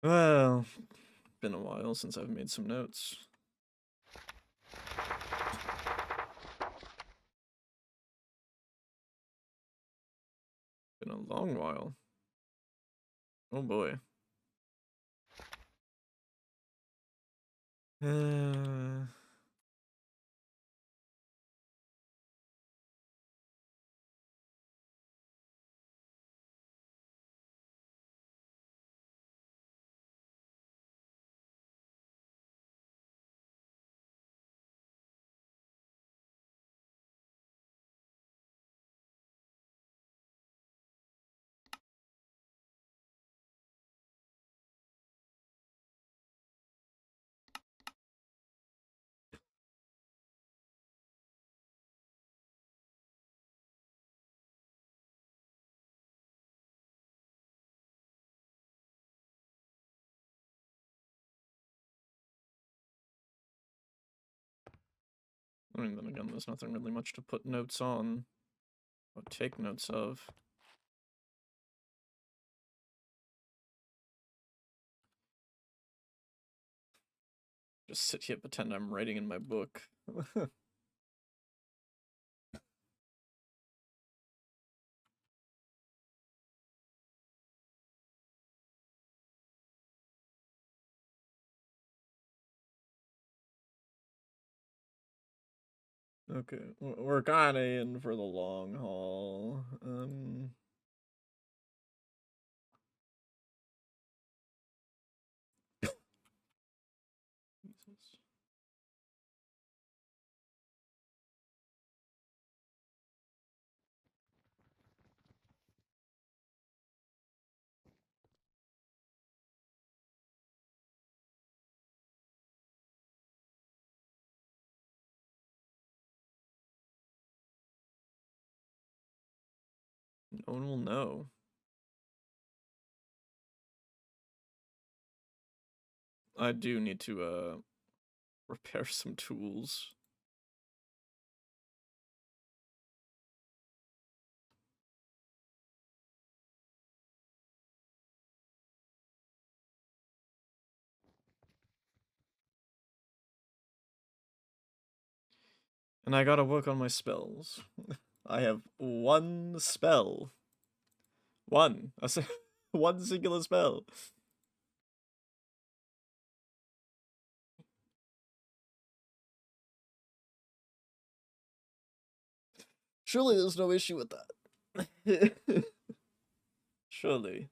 Well, been a while since I've made some notes. Been a long while. Oh boy. I mean, then again, there's nothing really much to put notes on, or take notes of. Just sit here, pretend I'm writing in my book. Okay, we're kinda in for the long haul. Jesus. No one will know. I do need to, repair some tools. And I gotta work on my spells. I have one spell. One. One singular spell. Surely there's no issue with that. Surely.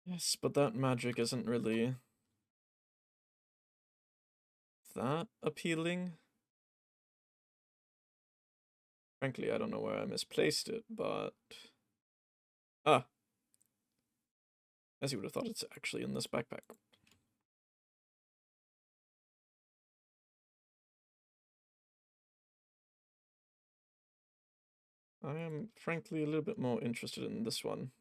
Yes, but that magic isn't really that appealing. Frankly, I don't know where I misplaced it, but... Ah. As you would have thought, it's actually in this backpack. I am, frankly, a little bit more interested in this one.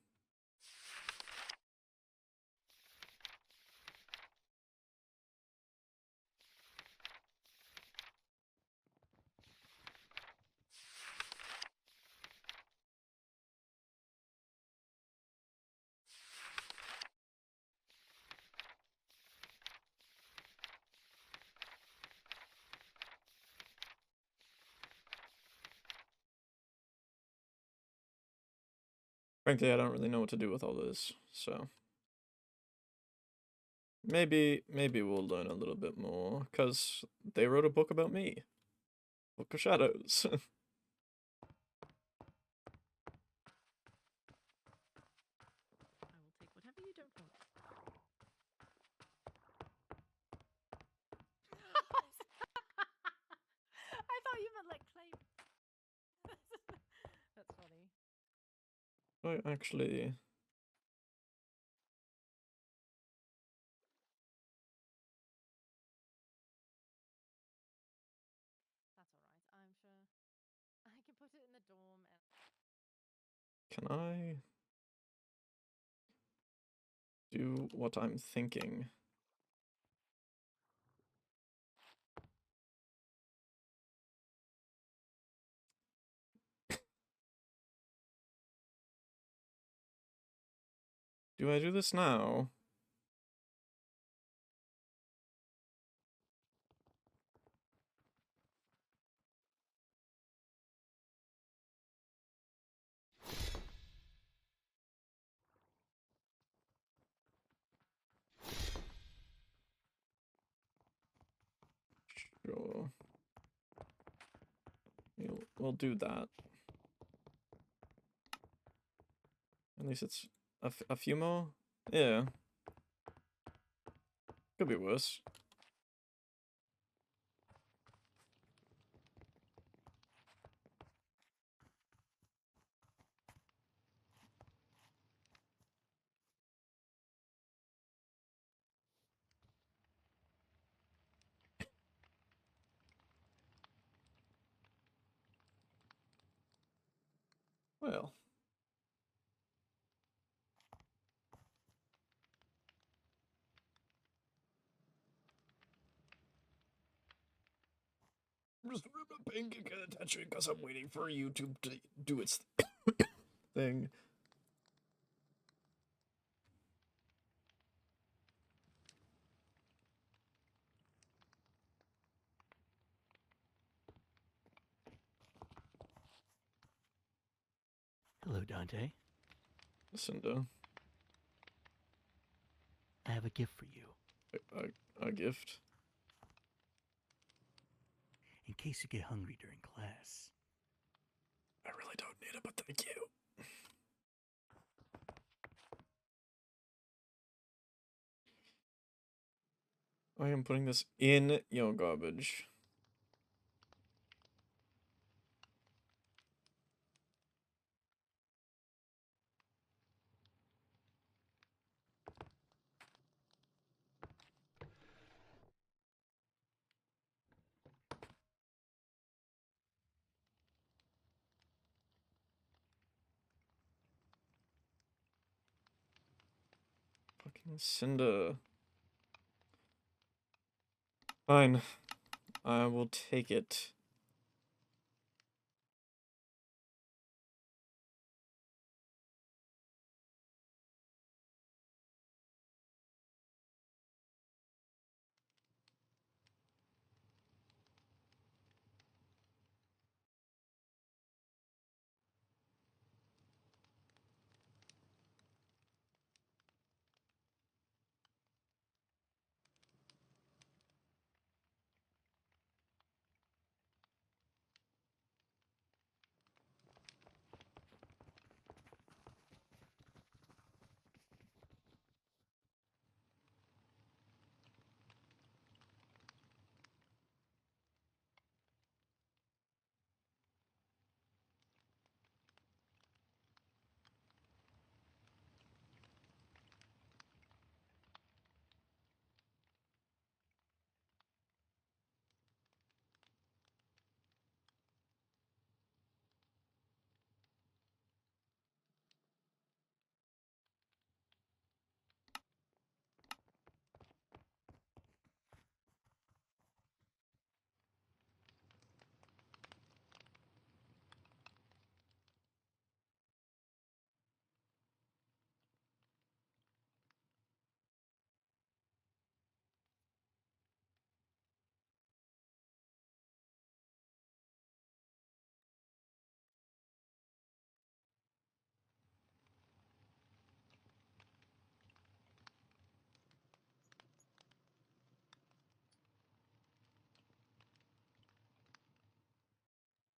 Frankly, I don't really know what to do with all this, so... Maybe we'll learn a little bit more, because they wrote a book about me. Book of Shadows. I will take whatever you don't want. I thought you meant like clay. That's funny. I actually... That's alright, I'm sure. I can put it in the dorm and... Can I... do what I'm thinking? Do I do this now? Sure. We'll do that. At least it's a few more? Yeah. Could be worse. Well. I'm just paying attention because I'm waiting for YouTube to do its thing. Hello, Dante. Cinder. I have a gift for you. A gift? In case you get hungry during class. I really don't need it, but thank you. I am putting this in your garbage. Fucking Cinder. Fine. I will take it.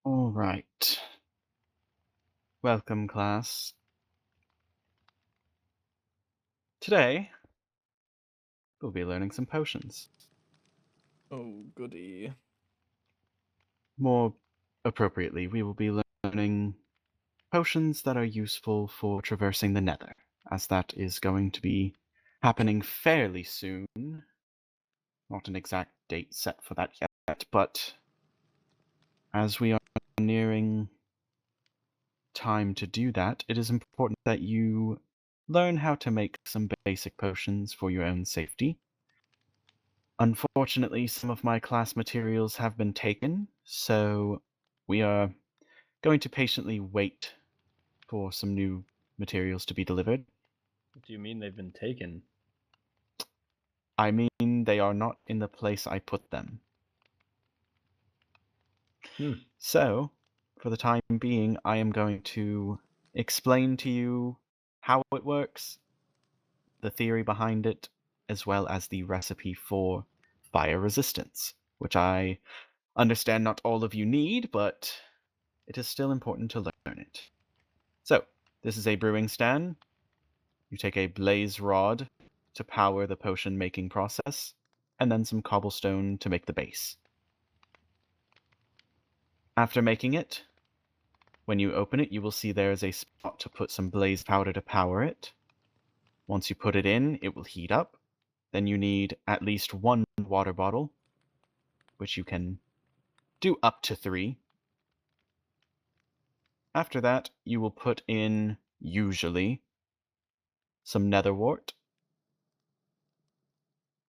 All right. Welcome, class. Today, we'll be learning some potions. Oh, goody. More appropriately, we will be learning potions that are useful for traversing the Nether, as that is going to be happening fairly soon. Not an exact date set for that yet, but as we are nearing time to do that, it is important that you learn how to make some basic potions for your own safety. Unfortunately, some of my class materials have been taken, so we are going to patiently wait for some new materials to be delivered. What do you mean they've been taken? I mean, they are not in the place I put them. So, for the time being, I am going to explain to you how it works, the theory behind it, as well as the recipe for fire resistance, which I understand not all of you need, but it is still important to learn it. So, this is a brewing stand. You take a blaze rod to power the potion making process, and then some cobblestone to make the base. After making it, when you open it, you will see there is a spot to put some blaze powder to power it. Once you put it in, it will heat up. Then you need at least 1 water bottle, which you can do up to 3. After that, you will put in, usually, some netherwort.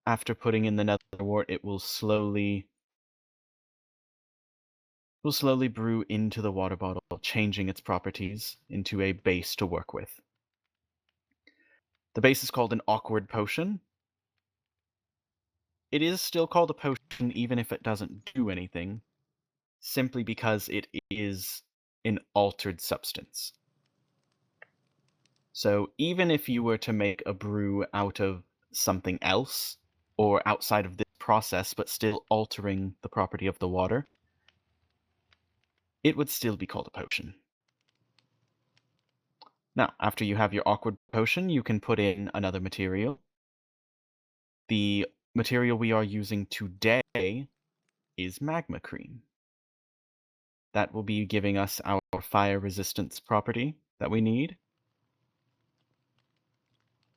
After putting in the netherwort, it will slowly brew into the water bottle, changing its properties into a base to work with. The base is called an awkward potion. It is still called a potion even if it doesn't do anything, simply because it is an altered substance. So even if you were to make a brew out of something else, or outside of this process, but still altering the property of the water, it would still be called a potion. Now, after you have your awkward potion, you can put in another material. The material we are using today is magma cream. That will be giving us our fire resistance property that we need.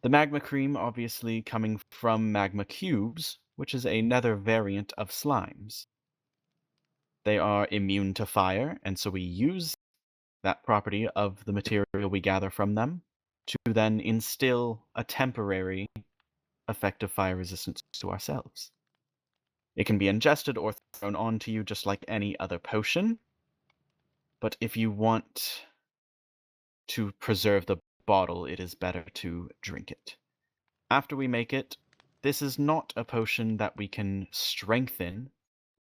The magma cream obviously coming from magma cubes, which is a nether variant of slimes. They are immune to fire, and so we use that property of the material we gather from them to then instill a temporary effect of fire resistance to ourselves. It can be ingested or thrown onto you just like any other potion, but if you want to preserve the bottle, it is better to drink it. After we make it, this is not a potion that we can strengthen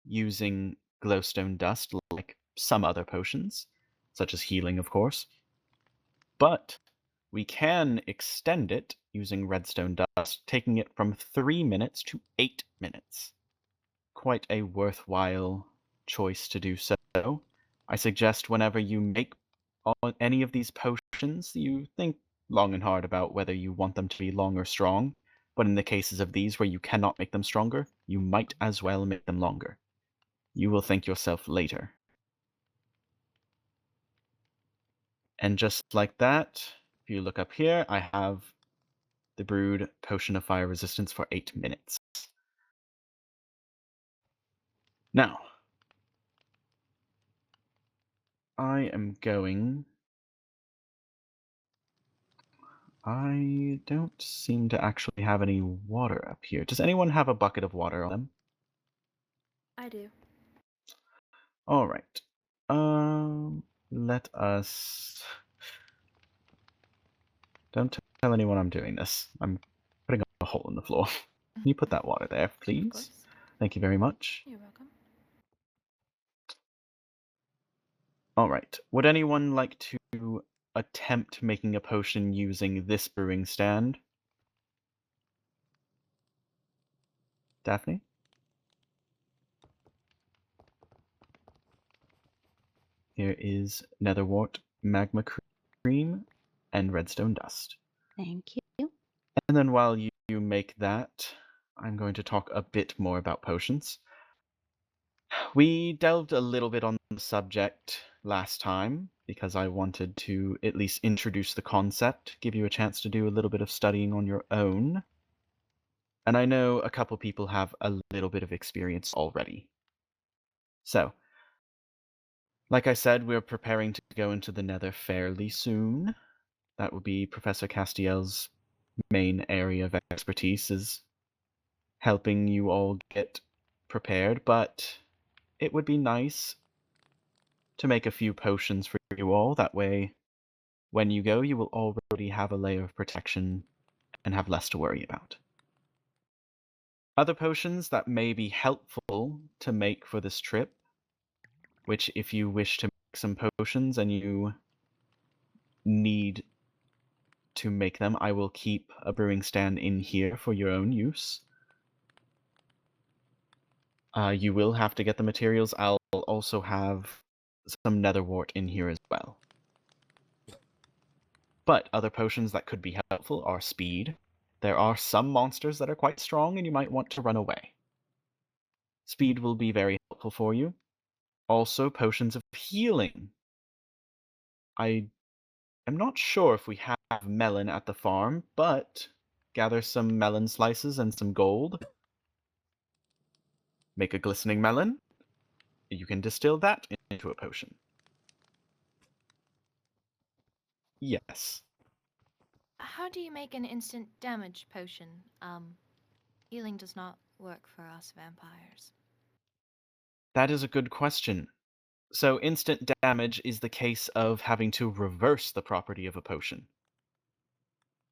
using glowstone dust like some other potions, such as healing, of course. But we can extend it using redstone dust, taking it from 3 minutes to 8 minutes. Quite a worthwhile choice to do so. I suggest whenever you make any of these potions, you think long and hard about whether you want them to be long or strong. But in the cases of these where you cannot make them stronger, you might as well make them longer. You will thank yourself later. And just like that, if you look up here, I have the brewed potion of fire resistance for 8 minutes. Now, I don't seem to actually have any water up here. Does anyone have a bucket of water on them? I do. All right. Let us... Don't tell anyone I'm doing this. I'm putting a hole in the floor. Can you put that water there, Of please? course. Thank you very much. You're welcome. All right. Would anyone like to attempt making a potion using this brewing stand? Daphne? Here is netherwort, magma cream, and redstone dust. Thank you. And then while you make that, I'm going to talk a bit more about potions. We delved a little bit on the subject last time because I wanted to at least introduce the concept, give you a chance to do a little bit of studying on your own. And I know a couple people have a little bit of experience already. So, like I said, we're preparing to go into the Nether fairly soon. That would be Professor Castiel's main area of expertise, is helping you all get prepared, but it would be nice to make a few potions for you all. That way, when you go, you will already have a layer of protection and have less to worry about. Other potions that may be helpful to make for this trip, which if you wish to make some potions and you need to make them, I will keep a brewing stand in here for your own use. You will have to get the materials. I'll also have some nether wart in here as well. But other potions that could be helpful are speed. There are some monsters that are quite strong and you might want to run away. Speed will be very helpful for you. Also, potions of healing. I am not sure if we have melon at the farm, but gather some melon slices and some gold. Make a glistening melon. You can distill that into a potion. Yes. How do you make an instant damage potion? Healing does not work for us vampires. That is a good question. So instant damage is the case of having to reverse the property of a potion.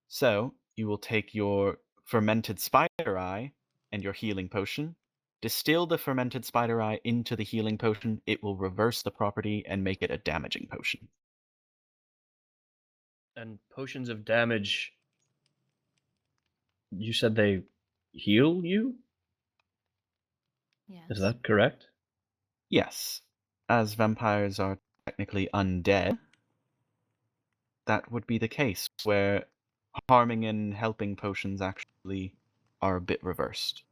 So you will take your fermented spider eye and your healing potion, distill the fermented spider eye into the healing potion, it will reverse the property and make it a damaging potion. And potions of damage, you said they heal you? Yes. Is that correct? Yes, as vampires are technically undead, that would be the case, where harming and helping potions actually are a bit reversed.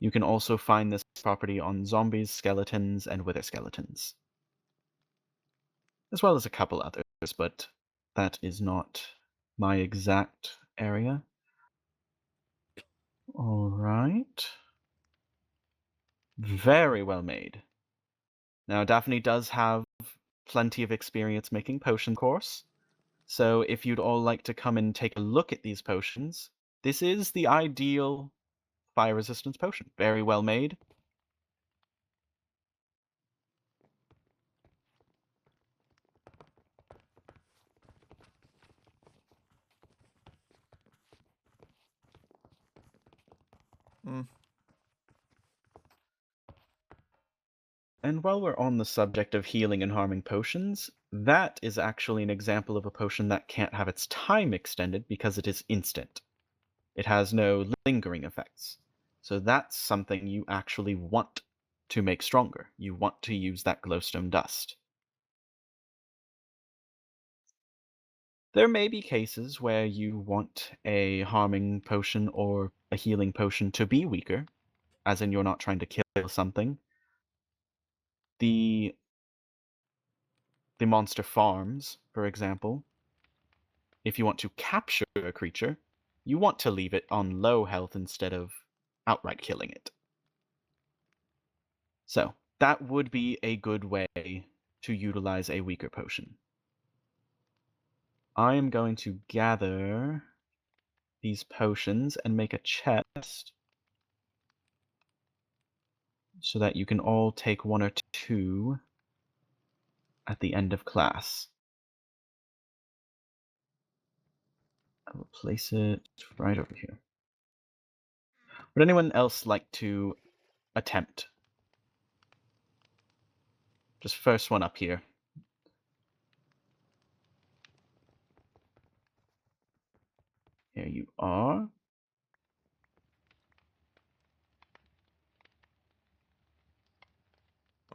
You can also find this property on zombies, skeletons, and wither skeletons, as well as a couple others, but that is not my exact area. Alright. Very well made. Now, Daphne does have plenty of experience making potion, of course, so if you'd all like to come and take a look at these potions, this is the ideal fire resistance potion. Very well made. Mm. And while we're on the subject of healing and harming potions, that is actually an example of a potion that can't have its time extended because it is instant. It has no lingering effects. So that's something you actually want to make stronger. You want to use that glowstone dust. There may be cases where you want a harming potion or a healing potion to be weaker, as in you're not trying to kill something. The monster farms, for example, if you want to capture a creature, you want to leave it on low health instead of outright killing it. So, that would be a good way to utilize a weaker potion. I am going to gather these potions and make a chest so that you can all take one or two at the end of class. I will place it right over here. Would anyone else like to attempt? Just first one up here. Here you are.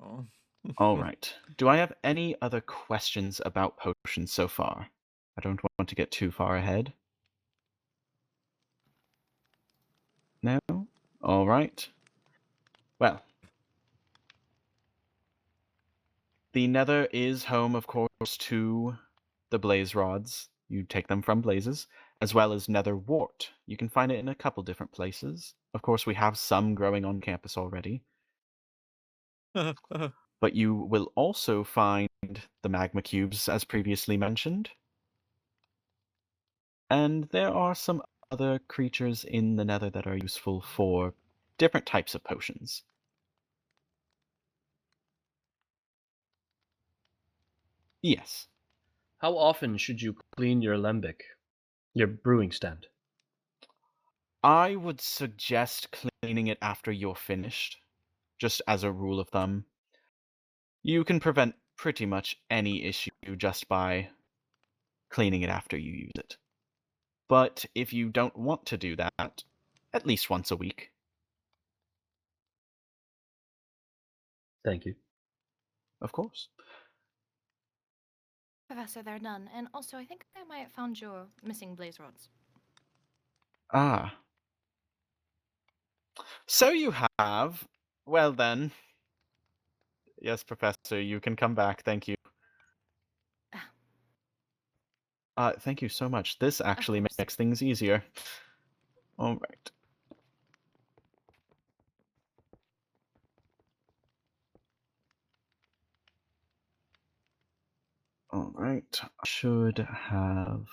Oh. All right. Do I have any other questions about potions so far? I don't want to get too far ahead. No? All right. Well, the Nether is home, of course, to the blaze rods. You take them from blazes, as well as Nether wart. You can find it in a couple different places. Of course, we have some growing on campus already. But you will also find the magma cubes, as previously mentioned. And there are some other creatures in the Nether that are useful for different types of potions. Yes. How often should you clean your lembic, your brewing stand? I would suggest cleaning it after you're finished, just as a rule of thumb. You can prevent pretty much any issue just by cleaning it after you use it. But if you don't want to do that, at least once a week. Thank you. Of course. Professor, they're done. And also, I think I might have found your missing blaze rods. Ah. So you have. Well then. Yes, Professor, you can come back. Thank you. Thank you so much. This actually course. makes things easier. All right. All right. I should have.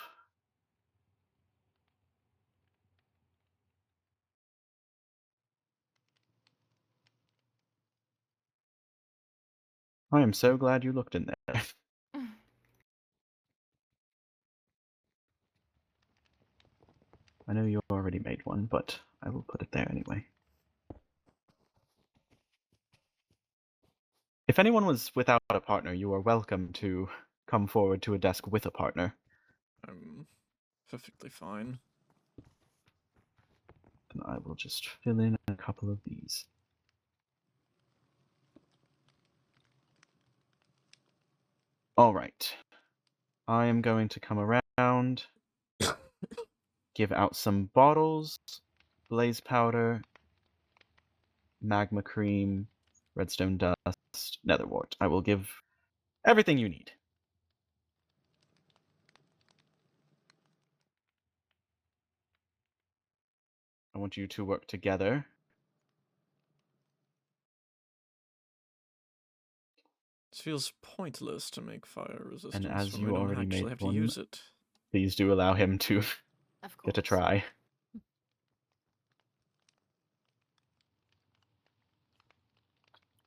I am so glad you looked in there. I know you already made one, but I will put it there anyway. If anyone was without a partner, you are welcome to come forward to a desk with a partner. I'm perfectly fine. And I will just fill in a couple of these. All right. I am going to come around, give out some bottles, blaze powder, magma cream, redstone dust, nether wart. I will give everything you need. I want you to work together. It feels pointless to make fire resistance as when you we don't already actually made have to one, use it. Please do allow him to Of course. get a try.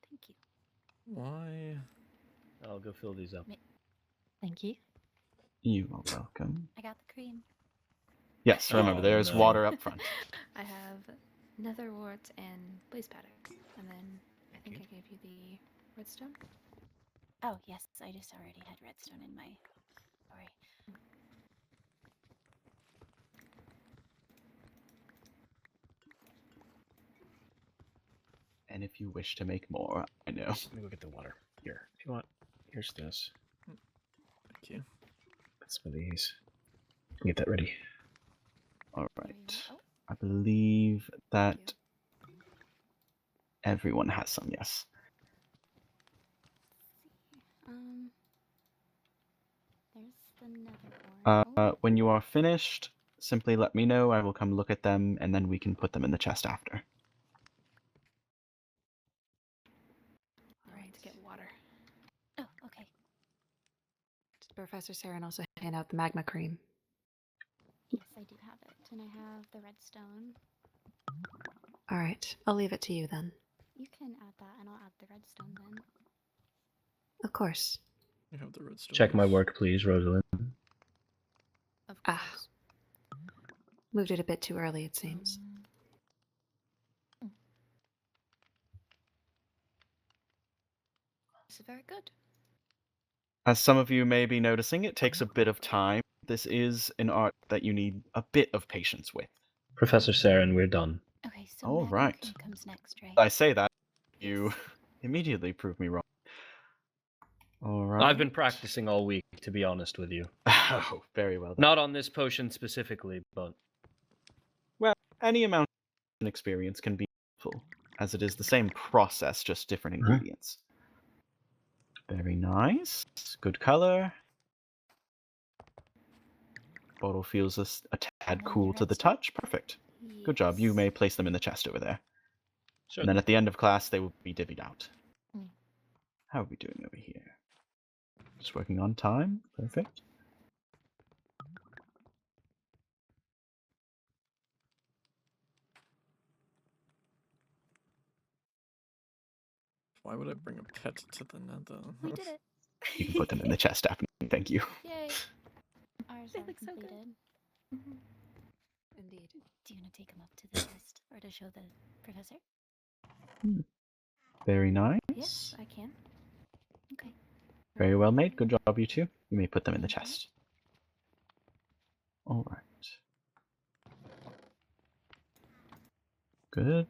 Thank you. Why? I'll go fill these up. Thank you. You are welcome. I got the cream. Yes, remember, Oh, there's no. water up front. I have nether wart and blaze powder. And then I think I gave you the redstone. Oh, yes, I just already had redstone in my. Sorry. And if you wish to make more, I know. Let me go get the water. Here, if you want. Here's this. Thank you. That's some of these. Get that ready. All There you right. go. I believe that you. everyone has some, yes. There's the nether wart. When you are finished, simply let me know. I will come look at them, and then we can put them in the chest after. All right, to get water. Oh, okay. Did Professor Saren also hand out the magma cream? Yes, I do have it. And I have the redstone. All right, I'll leave it to you then. You can add that, and I'll add the redstone then. Of course. You have the redstone. Check my work, please, Rosalind. Of Ah. course. Moved it a bit too early, it seems. This is very good. As some of you may be noticing, it takes a bit of time. This is an art that you need a bit of patience with. Professor Saren, we're done. Okay, so All magma right. cream comes next, right? I say that, you Yes. immediately prove me wrong. All right. I've been practicing all week, to be honest with you. Oh, very well then. Not on this potion specifically, but Well, any amount of experience can be helpful, as it is the same process, just different ingredients. Very nice. Good color. Bottle feels a tad And then cool the to the redstone? touch. Perfect. Good job. You Yes. may place them in the chest over there. sure. And then at the end of class, they will be divvied out. Mm. How are we doing over here? Just working on time. Perfect. Why would I bring a pet to the nether? We did it. You can put them in the chest after. Thank you. Yay. Ours They are look so good. completed. Indeed. Do you want to take him up to the test or to show the professor? Very nice. Yes, I can. Okay. Very well made. Good job, you two. You may put them in the Mhm. chest. All right. Good.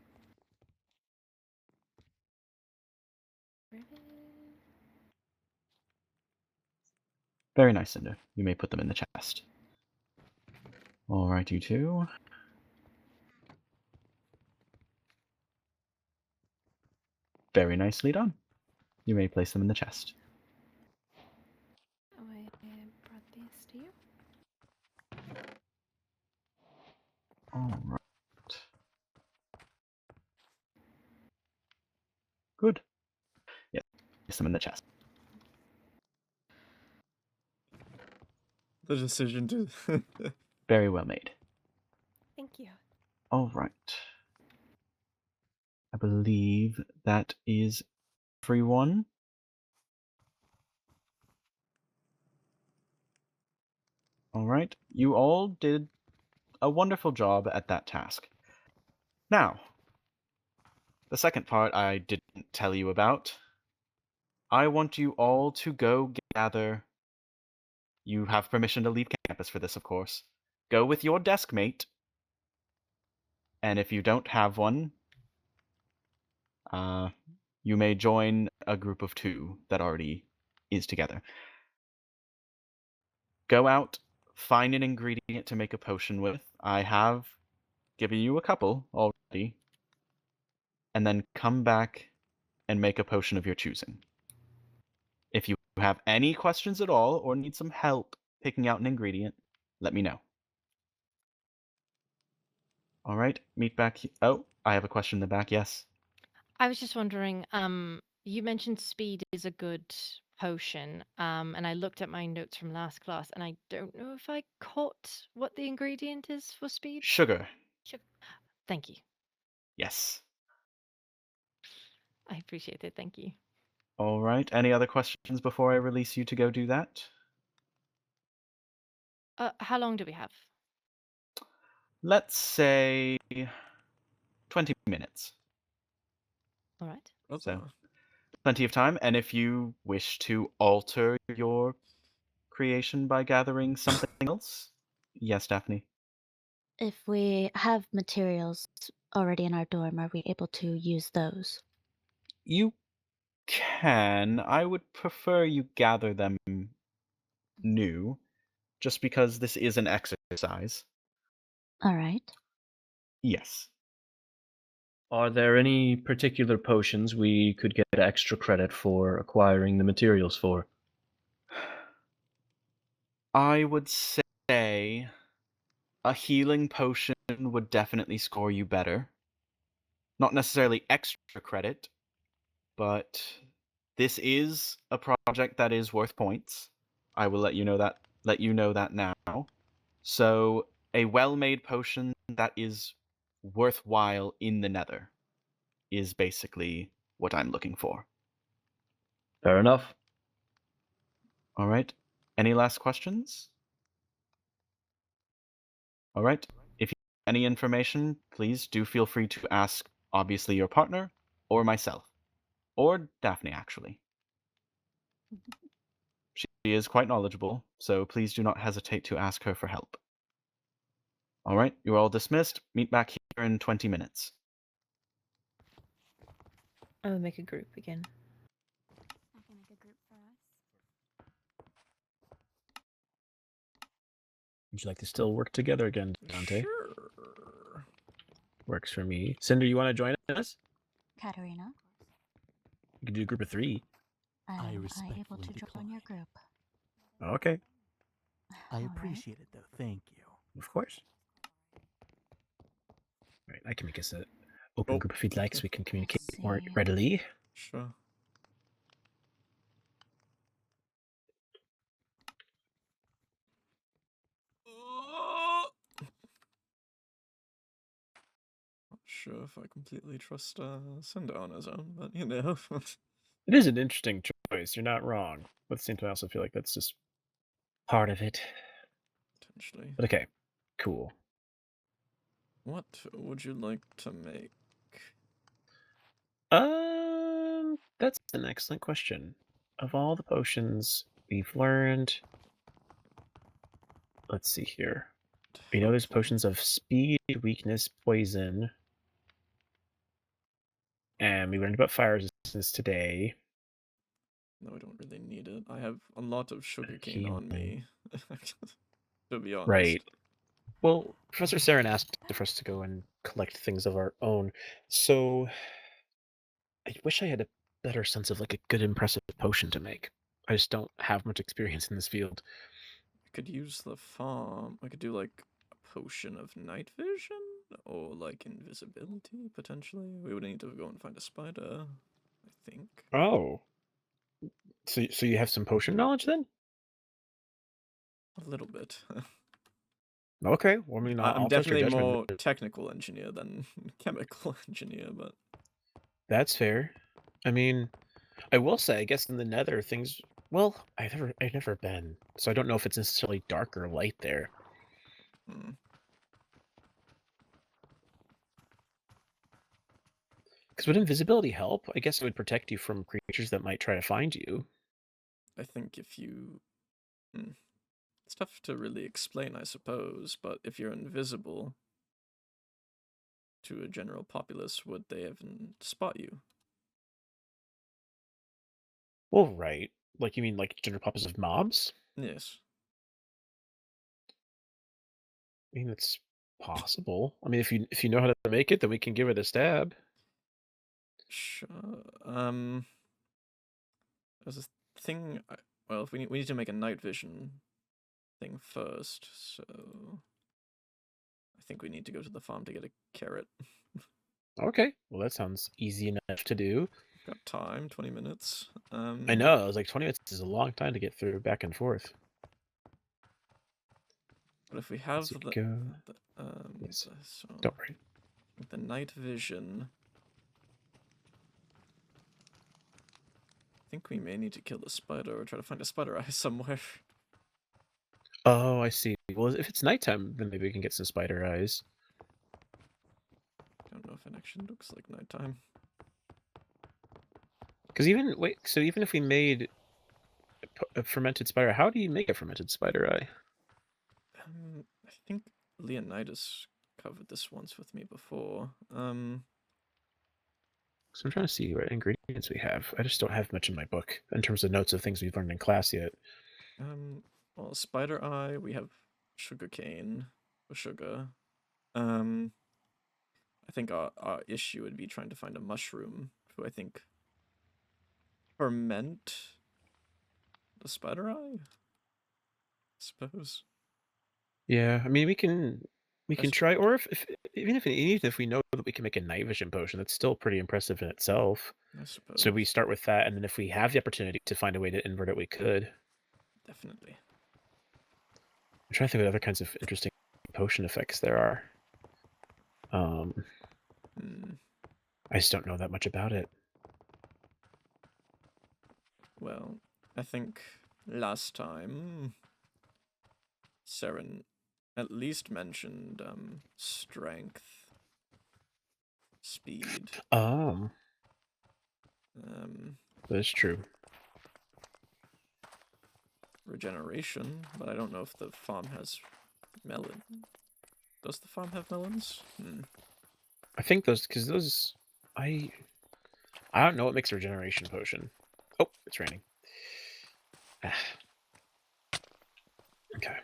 Ribbon. Very nice, Cinder. You may put them in the chest. All right, you two. Very nicely done. You may place them in the chest. Oh, I brought these to you. All right. Good. Yeah, place them in the chest. The decision to. Very well made. Thank you. All right. I believe that is everyone. All right. You all did a wonderful job at that task. Now, the second part I didn't tell you about. I want you all to go gather. You have permission to leave campus for this, of course. Go with your desk mate. And if you don't have one, you may join a group of 2 that already is together. Go out, find an ingredient to make a potion with. I have given you a couple already. And then come back and make a potion of your choosing. If you have any questions at all or need some help picking out an ingredient, let me know. All right, meet back. Oh, I have a question in the back. Yes. I was just wondering, you mentioned speed is a good potion, and I looked at my notes from last class, and I don't know if I caught what the ingredient is for speed. Sugar. Thank you. Yes. I appreciate it. Thank you. All right. Any other questions before I release you to go do that? How long do we have? Let's say 20 minutes. All right. So, plenty of time. And if you wish to alter your creation by gathering something else, yes, Daphne. If we have materials already in our dorm, are we able to use those? You can. I would prefer you gather them new, just because this is an exercise. All right. Yes. Are there any particular potions we could get extra credit for acquiring the materials for? I would say a healing potion would definitely score you better. Not necessarily extra credit, but this is a project that is worth points. I will let you know that now. So, a well-made potion that is worthwhile in the Nether is basically what I'm looking for. Fair enough. All right. Any last questions? All right. If you have any information, please do feel free to ask, obviously, your partner or myself. Or Daphne, actually. She is quite knowledgeable, so please do not hesitate to ask her for help. All right, you're all dismissed. Meet back here in 20 minutes. I will make a group again. I can make a group for us. Would you like to still work together again, Dante? Sure. Works for me. Cinder, you want to join us? Katerina, You can do a group of 3. am I able respectfully to join decline. your group? Okay. I All right. appreciate it, though. Thank you. Of course. Right, I can make us an open Oh. group if you'd like, so we can communicate Let's more see. readily. Sure. Not sure if I completely trust Cinder on his own, but you know. It is an interesting choice. You're not wrong. But at the same time, I also feel like that's just part of it. Potentially. But okay, cool. What would you like to make? That's an excellent question. Of all the potions we've learned, let's see here. We know there's Helpful. potions of speed, weakness, poison. And we learned about fire resistance today. No, I don't really need it. I have a lot of sugarcane on Healing. me, to be honest. Right. Well, Professor Saren asked for us to go and collect things of our own, so I wish I had a better sense of like a good, impressive potion to make. I just don't have much experience in this field. I could use the farm. I could do like a potion of night vision or like invisibility potentially. We would need to go and find a spider, I think. Oh, so you have some potion knowledge then? A little bit. Okay, well, I mean, I'm I'll trust your definitely judgment. more technical engineer than chemical engineer, but That's fair. I mean, I will say, I guess in the Nether things. Well, I've never been, so I don't know if it's necessarily dark or light there. hmm. Because would invisibility help? I guess it would protect you from creatures that might try to find you. I think if you... It's tough to really explain, I suppose, but if you're invisible to a general populace, would they even spot you? Well, right. Like, you mean like general populace of mobs? Yes. I mean, it's possible. I mean, if you know how to make it, then we can give it a stab. Sure. There's a thing... Well, if we need to make a night vision thing first, so... I think we need to go to the farm to get a carrot. Okay. Well, that sounds easy enough to do. Got time, 20 minutes. I know. I was like, 20 minutes is a long time to get through back and forth. But if we have So the yes. so Don't worry. the night vision, I think we may need to kill the spider or try to find a spider eye somewhere. Oh, I see. Well, if it's nighttime, then maybe we can get some spider eyes. I don't know if it actually looks like nighttime. Because even even if we made a fermented spider, how do you make a fermented spider eye? I think Leonidas covered this once with me before. So I'm trying to see what ingredients we have. I just don't have much in my book in terms of notes of things we've learned in class yet. Well, spider eye, we have sugarcane for sugar. I think our issue would be trying to find a mushroom to, I think, ferment the spider eye, I suppose. Yeah, I mean we can try, or if even if we know that we can make a night vision potion, that's still pretty impressive in itself. I suppose. So we start with that, and then if we have the opportunity to find a way to invert it, we could. Definitely. I'm trying to think of what other kinds of interesting potion effects there are. I just don't know that much about it. Well, I think last time Saren at least mentioned strength, speed. That's true. Regeneration, but I don't know if the farm has melon. Does the farm have melons? I think those, I don't know what makes a regeneration potion. Oh, it's raining. Okay.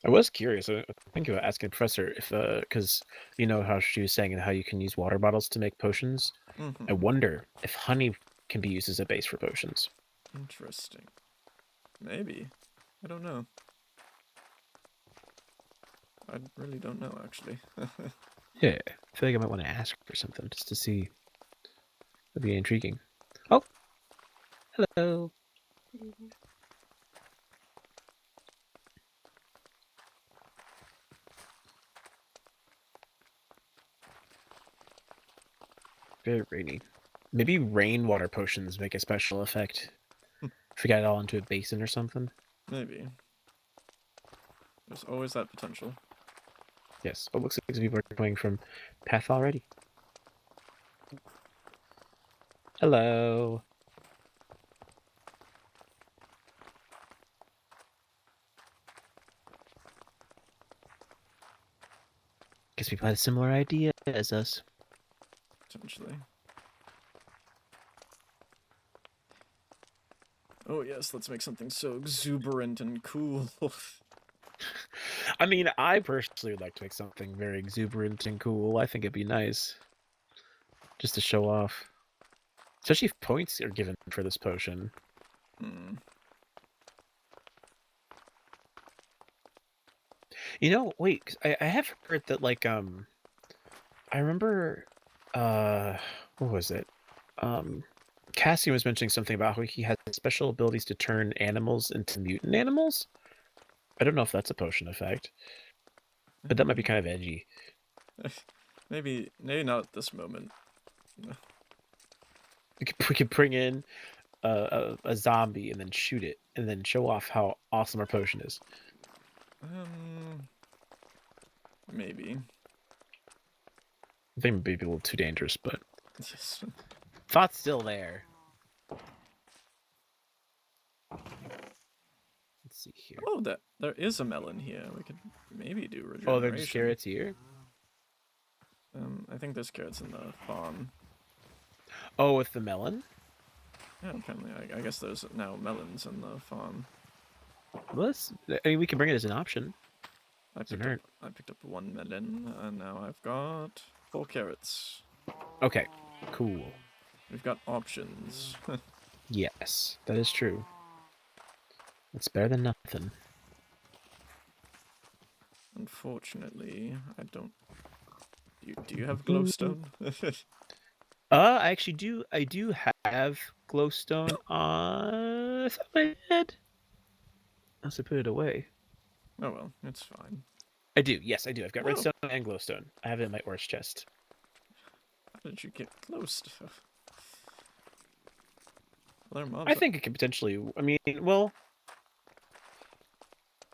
I was curious. I think about asking the professor if, because you know how she was saying how you can use water bottles to make potions. I wonder if honey can be used as a base for potions. Interesting. Maybe. I don't know. I really don't know, actually. Yeah, I feel like I might want to ask for something just to see. That'd be intriguing. Oh, hello. Very rainy. Maybe rainwater potions make a special effect. If we got it all into a basin or something. Maybe. There's always that potential. Yes. Oh, looks like people are coming from Path already. Hello. Guess people had a similar idea as us. Potentially. Oh yes, let's make something so exuberant and cool. I mean, I personally would like to make something very exuberant and cool. I think it'd be nice. Just to show off. Especially if points are given for this potion. Hmm. You know, wait, 'cause I have heard that, like, I remember, what was it? Cassian was mentioning something about how he has special abilities to turn animals into mutant animals? I don't know if that's a potion effect. But that might be kind of edgy. Maybe not at this moment. No. We could bring in a zombie and then shoot it, and then show off how awesome our potion is. Maybe. I think it may be a little too dangerous, but Yes. thought's still there. Let's see here. Oh, there is a melon here. We could maybe do regeneration. Oh, there's just carrots here? I think there's carrots in the farm. Oh, with the melon? Yeah, apparently. I guess there's now melons in the farm. Well, I mean, we can bring it as an option. I picked up 1 melon, and now I've got 4 carrots. Okay, cool. We've got options. Yes, that is true. It's better than nothing. Unfortunately, I don't. Do you have glowstone? I actually do. I do have glowstone on my head. Unless I put it away. Oh well, it's fine. I do. Yes, I do. I've got Oh. redstone and glowstone. I have it in my ores chest. How did you get glowstone? Well, I think it could potentially. I mean, well,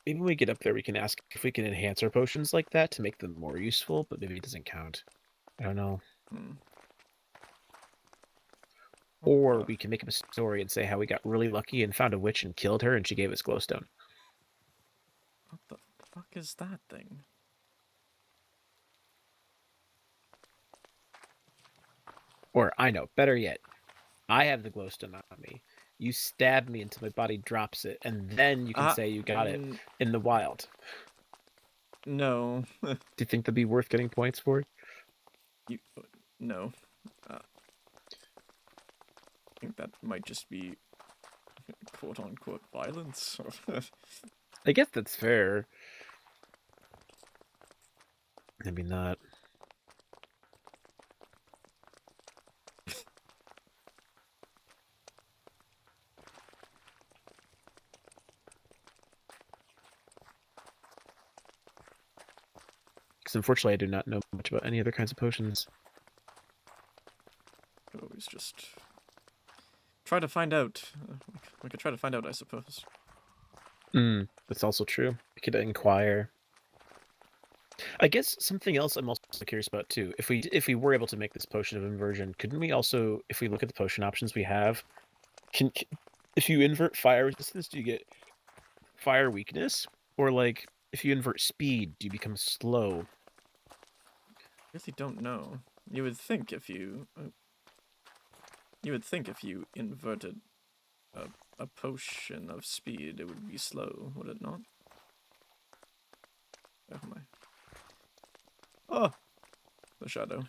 maybe when we get up there, we can ask if we can enhance our potions like that to make them more useful. But maybe it doesn't count. I don't know. Or we can make up a story and say how we got really lucky and found a witch and killed her, and she gave us glowstone. What the fuck is that thing? Or, I know, better yet, I have the glowstone on me. You stab me until my body drops it, and then you can say you got it in the wild. No. Do you think that'd be worth getting points for? No. I think that might just be quote-unquote violence. I guess that's fair. Maybe not. Because unfortunately, I do not know much about any other kinds of potions. Could always just try to find out. We could try to find out, I suppose. That's also true. We could inquire. I guess something else I'm also curious about too. If we were able to make this potion of inversion, couldn't we also, if we look at the potion options we have, if you invert fire resistance, do you get fire weakness? Or like, if you invert speed, do you become slow? I really don't know. You would think if you inverted a potion of speed, it would be slow, would it not? Oh my. Oh, the shadow.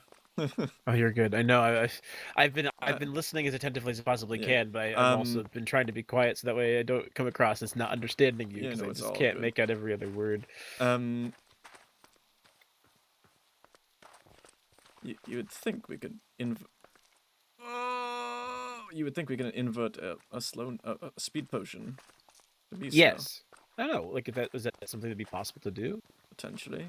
Oh, you're good. I know. I've been listening as attentively as I possibly can, but I've also been trying to be quiet so that way I don't come across as not understanding you, because I just can't make out every other word. You would think we could you would think we could invert a speed potion to be slow. Yes. I don't know. Like, is that something that'd be possible to do? Potentially.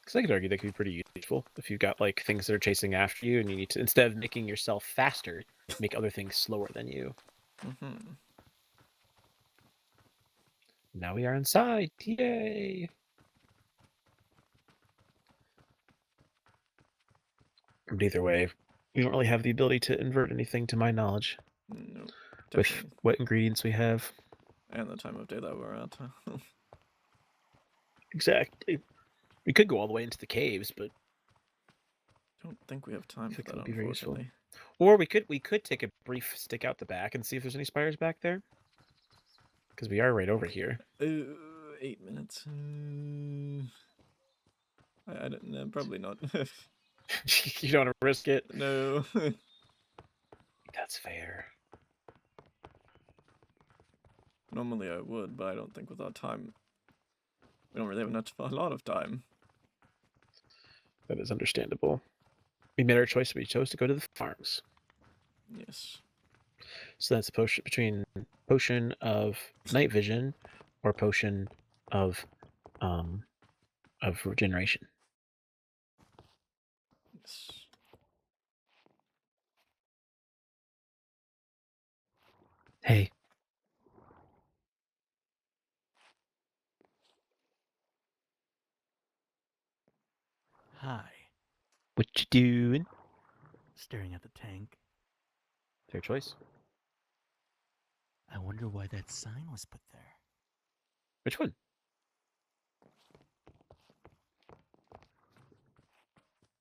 Because I could argue that could be pretty useful if you've got like things that are chasing after you, and you need to, instead of making yourself faster, make other things slower than you. Now we are inside. Yay! But either way, we don't really have the ability to invert anything to my knowledge. No, With definitely. what ingredients we have. And the time of day that we're at. Exactly. We could go all the way into the caves, but Don't think we have time I for think that, it would be very useful. unfortunately. Or we could take a brief stick out the back and see if there's any spiders back there. Because we are right over here. 8 minutes. I don't know, probably not. You don't want to risk it? No. That's fair. Normally I would, but I don't think with our time. We don't really have a lot of time. That is understandable. We made our choice. We chose to go to the farms. Yes. So that's a potion between potion of night vision or potion of regeneration. Yes. Hey. Hi. What you doing? Staring at the tank. Fair choice. I wonder why that sign was put there. Which one?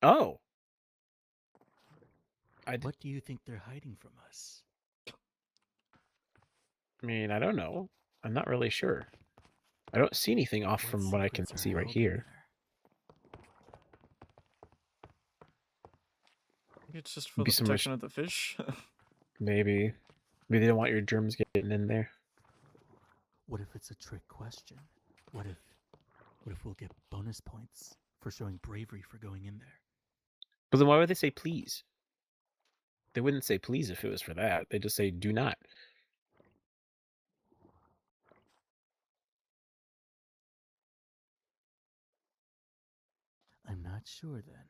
Oh. What do you think they're hiding from us? I mean, I don't know. I'm not really sure. I don't see anything off from what I can secrets are see right held in here. It's just for Maybe the some protection of the fish. Maybe they don't want your germs getting in there. What if it's a trick question? What if we'll get bonus points for showing bravery for going in there? But then why would they say please? They wouldn't say please if it was for that. They just say do not. I'm not sure then.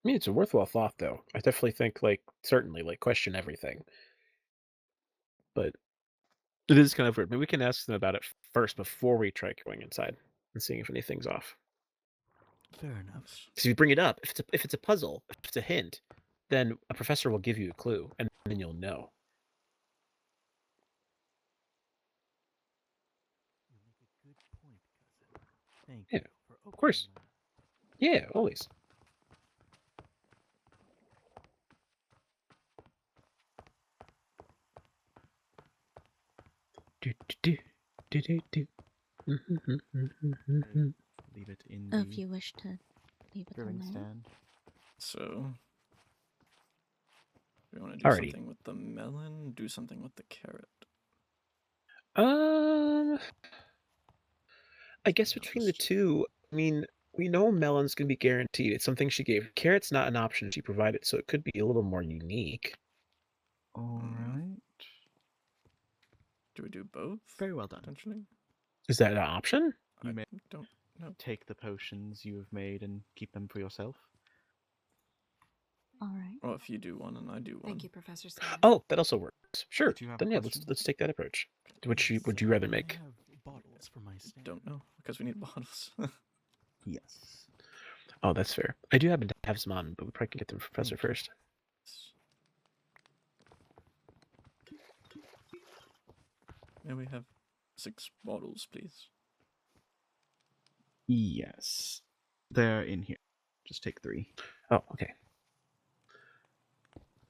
I mean, it's a worthwhile thought, though. I definitely think, certainly, question everything. But it is kind of weird. Maybe we can ask them about it first before we try going inside and seeing if anything's off. Fair enough. Because if you bring it up, if it's a puzzle, if it's a hint, then a professor will give you a clue, and then you'll know. You make a good point, cousin. Thank Yeah, you for of course. opening Yeah, always. Do do do do do. Leave it in Oh, if the you wish to leave it on brewing there. stand. So, we want to do Alrighty. something with the melon, do something with the carrot. I guess between the two, I mean, we know melon's gonna be guaranteed. It's something she gave. Carrot's not an option she provided, so it could be a little more unique. All right. Do we do both? Very well done. Potentially? Is that an option? You I may don't know. take the potions you have made and keep them for yourself. All right. Well, if you do one and I do one. Thank you, Professor Sarah. Oh, that also works. Sure. Did you have a Then yeah, question? let's take that approach. Which would you rather make? I have bottles for my stand. Don't know, because we need bottles. Yes. Oh, that's fair. I do happen to have some on, but we probably can get them from Professor first. May we have 6 bottles, please? Yes. They're in here. Just take 3. Oh, okay.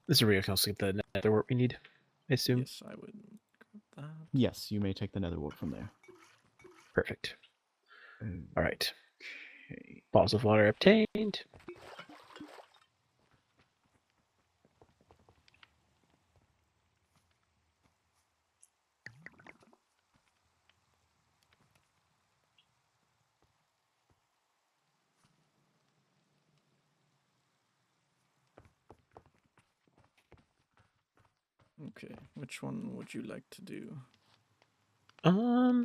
This is where we can also get the nether wort we need, I assume. Yes, I would grab that. Yes, you may take the nether wart from there. Perfect. Okay. All right. Bottles of water obtained. Okay, which one would you like to do? I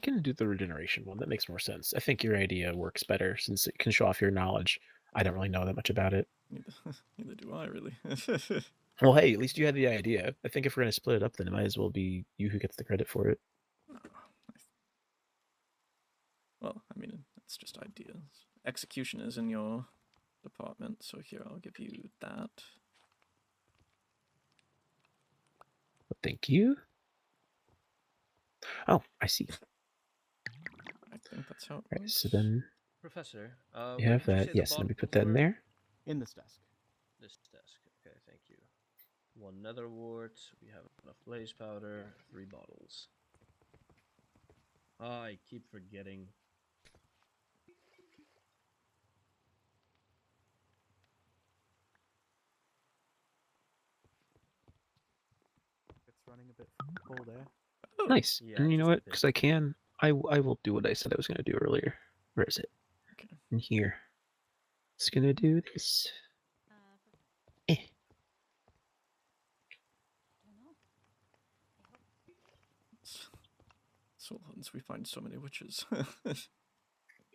can do the regeneration one. That makes more sense. I think your idea works better since it can show off your knowledge. I don't really know that much about it. Neither do I, really. Well, hey, at least you had the idea. I think if we're gonna split it up, then it might as well be you who gets the credit for it. Well, I mean, it's just ideas. Execution is in your department, so here, I'll give you that. Thank you. Oh, I see. I think that's how it Right, works. so then Professor, you have that. Yes, let me put that in there. In this desk. This desk. Okay, thank you. 1 nether wart. We have enough blaze powder. 3 bottles. I keep forgetting. It's running a bit full there. Oh, Nice. Yeah, And you know just a what? bit. Because I can, I will do what I said I was going to do earlier. Where is it? okay. In here. It's going to do this. Eh. So once we find so many witches.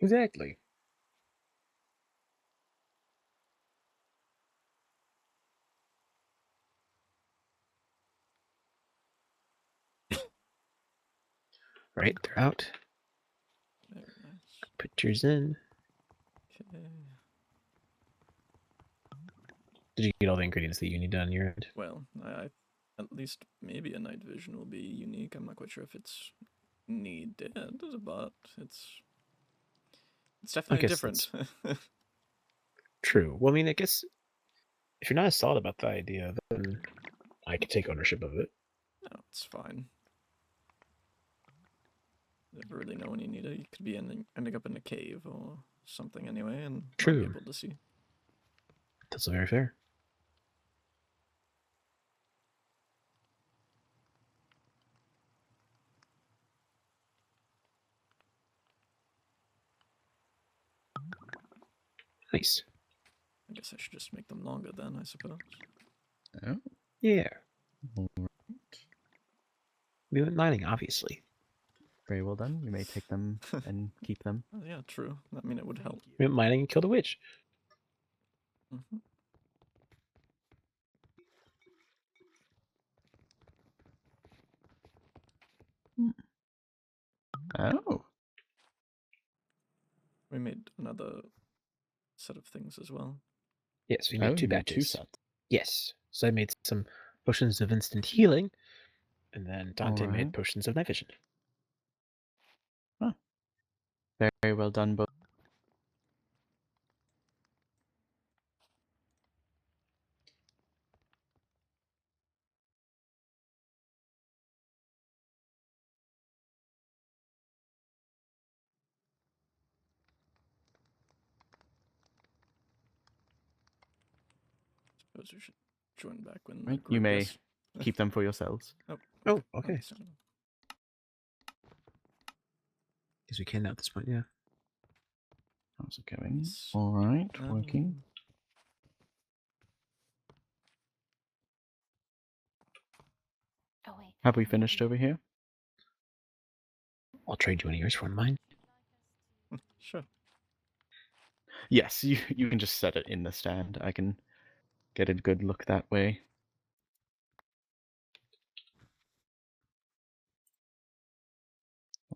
Exactly. Right, they're out. Very nice. Put yours in. Okay. Did you get all the ingredients that you need on your end? Well, I at least maybe a night vision will be unique. I'm not quite sure if it's needed, but it's definitely guess different. True. Well, I mean, I guess if you're not as solid about the idea, then I could take ownership of it. No, it's fine. Never really know when you need it. You could be ending up in a cave or something anyway, and not True. be able to see. That's very fair. Nice. I guess I should just make them longer then, I suppose. Oh, Yeah. all right. We went mining, obviously. Very well done. You may take them and keep them. Oh, yeah, true. I mean, it would help. We went mining and killed a witch. Mm-hmm. Oh, We made another set of things as well. Yes, we made two you made batches. 2 sets. Yes. So I made some potions of instant healing, and then Dante made Alright. potions of night vision. Very well done, both. Suppose we should join back when Right, the you group may is... keep them for yourselves. Oh, okay. Understandable. Because we can now at this point, yeah. How's it going? Yes. Alright, working. Oh wait. Have we finished over here? I'll trade you one of yours for one of mine. Sure. Yes, you can just set it in the stand. I can get a good look that way.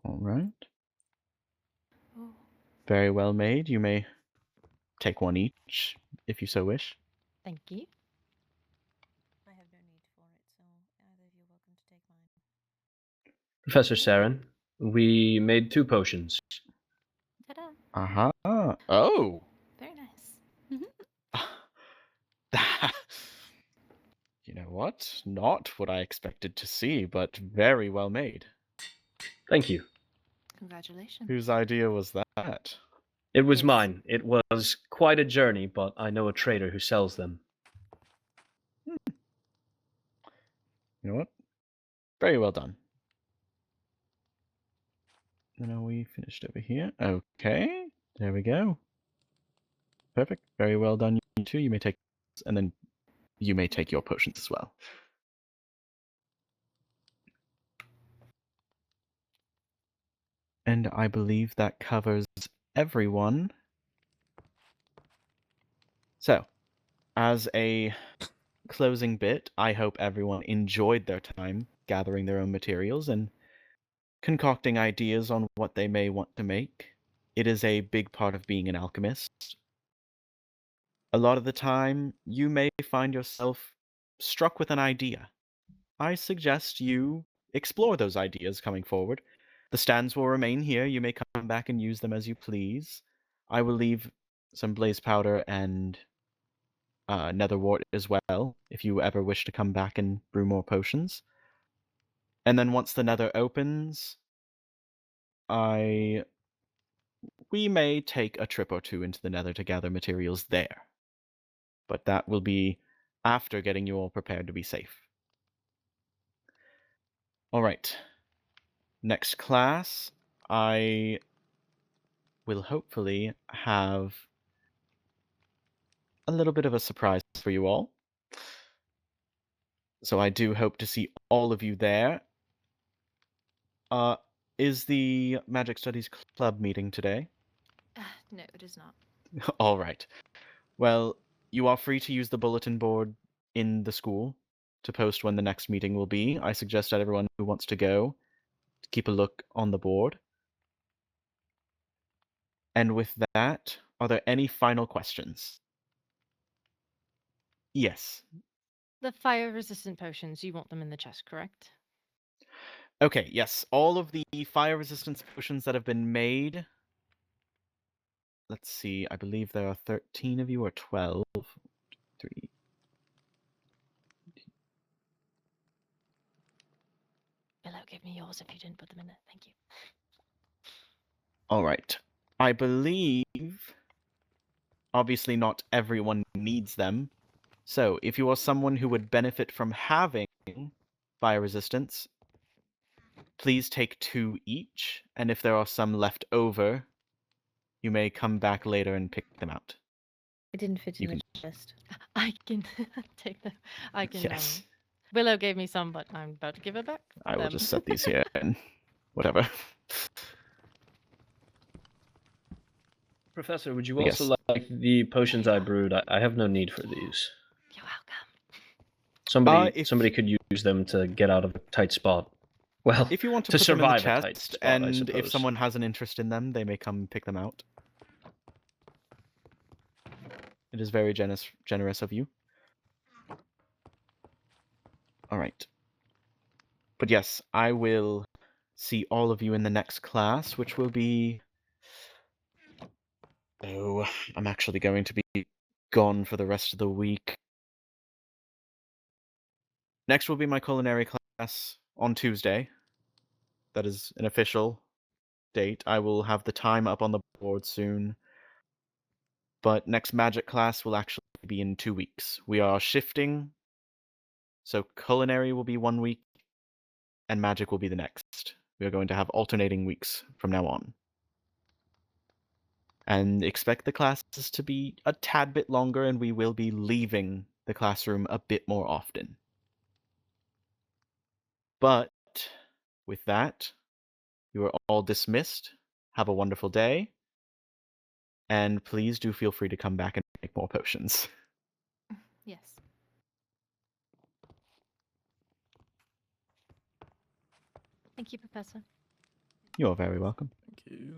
Alright. Oh, Very well made. You may take one each, if you so wish. Thank you. I have no need for it, so either of you are welcome to take mine. Professor Saren, we made 2 potions. ta-da! Aha. Oh! Very nice. You know what? Not what I expected to see, but very well made. Thank you. Congratulations. Whose idea was that? It was Yes. mine. It was quite a journey, but I know a trader who sells them. You know what? Very well done. And are we finished over here? Okay. There we go. Perfect. Very well done, you two. You may take, and then you may take your potions as well. And I believe that covers everyone. So, as a closing bit, I hope everyone enjoyed their time gathering their own materials and concocting ideas on what they may want to make. It is a big part of being an alchemist. A lot of the time, you may find yourself struck with an idea. I suggest you explore those ideas coming forward. The stands will remain here. You may come back and use them as you please. I will leave some blaze powder and nether wart as well, if you ever wish to come back and brew more potions. And then once the nether opens, we may take a trip or two into the nether to gather materials there. But that will be after getting you all prepared to be safe. Alright. Next class, I will hopefully have a little bit of a surprise for you all. So I do hope to see all of you there. Is the Magic Studies Club meeting today? No, it is not. All right. Well, you are free to use the bulletin board in the school to post when the next meeting will be. I suggest that everyone who wants to go to keep a look on the board. And with that, are there any final questions? Yes. The fire-resistant potions, you want them in the chest, correct? Okay, yes. All of the fire resistance potions that have been made. Let's see, I believe there are 13 of you or 12. 3. Willow, give me yours if you didn't put them in there. Thank you. All right. I believe obviously not everyone needs them. So, if you are someone who would benefit from having fire resistance, please take 2 each, and if there are some left over, you may come back later and pick them out. It didn't fit You in can- the chest. I can take them. I can. Yes. Willow gave me some, but I'm about to give it back. I will them. just set these here and whatever. Professor, would you Yes. also like the potions I brewed? I have no need for these. You're welcome. Somebody could use them to get out of a tight spot. Well, If you want to to put them in the survive a tight chest, spot, I and if suppose. someone has an interest in them, they may come pick them out. It is very generous of you. All right. But yes, I will see all of you in the next class, which will be... Oh, I'm actually going to be gone for the rest of the week. Next will be my culinary class on Tuesday. That is an official date. I will have the time up on the board soon. But next magic class will actually be in 2 weeks. We are shifting, so culinary will be 1 week, and magic will be the next. We are going to have alternating weeks from now on. And expect the classes to be a tad bit longer, and we will be leaving the classroom a bit more often. But with that, you are all dismissed. Have a wonderful day. And please do feel free to come back and make more potions. Yes. Thank you, Professor. You're very welcome. Thank you.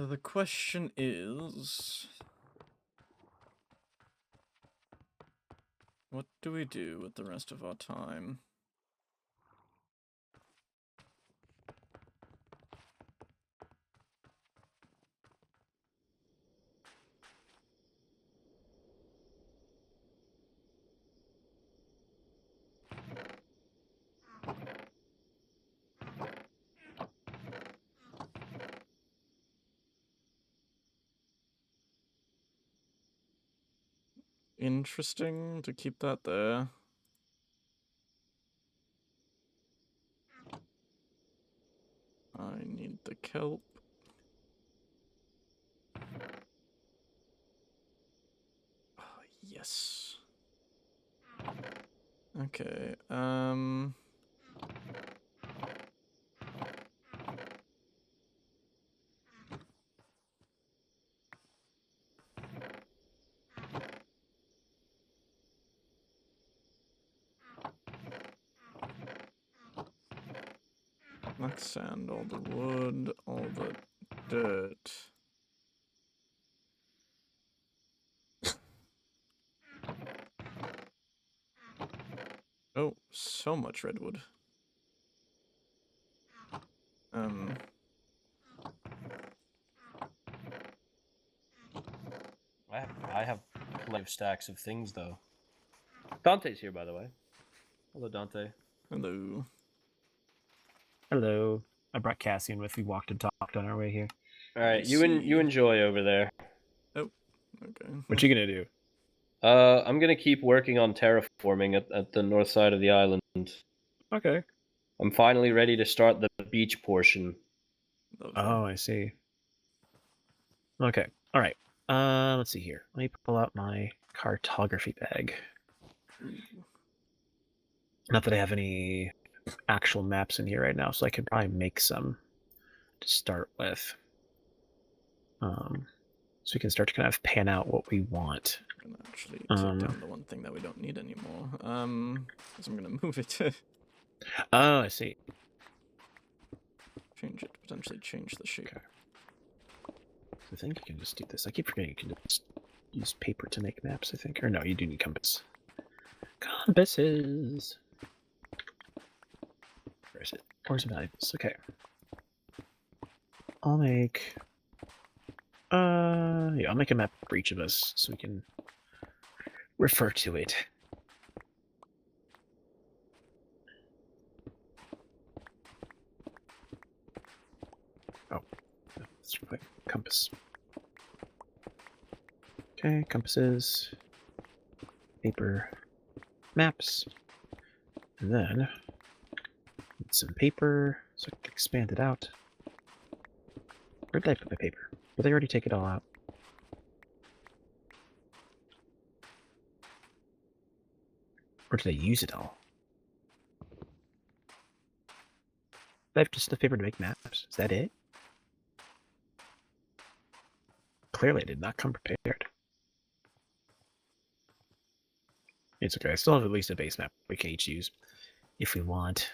The question is, what do we do with the rest of our time? Interesting to keep that there. I need the kelp. Oh, yes. Okay, Not sand, all the wood, all the dirt. Oh, so much redwood. I have plenty of stacks of things, though. Dante's here, by the way. Hello, Dante. Hello. Hello. I brought Cassian with. We walked and talked on our way here. All right, you enjoy over there. Oh, okay. What you gonna do? I'm gonna keep working on terraforming at the north side of the island. Okay. I'm finally ready to start the beach portion. Oh, I see. Okay. All right. Let's see here. Let me pull out my cartography bag. Not that I have any actual maps in here right now, so I could probably make some to start with. So we can start to kind of pan out what we want. I'm gonna actually take down the one thing that we don't need anymore. Because I'm gonna move it. Oh, I see. Change it, potentially change the shape. Okay. I think you can just do this. I keep forgetting you can just use paper to make maps, I think. Or no, you do need compass. Compasses! Where is it? Where's the valuables? Okay. I'll make... yeah, I'll make a map for each of us so we can refer to it. Oh, let's try compass. Okay, compasses, paper, maps, and then some paper so I can expand it out. Where did I put my paper? Did they already take it all out? Or did I use it all? Did I have just enough paper to make maps? Is that it? Clearly I did not come prepared. It's okay, I still have at least a base map we can each use if we want.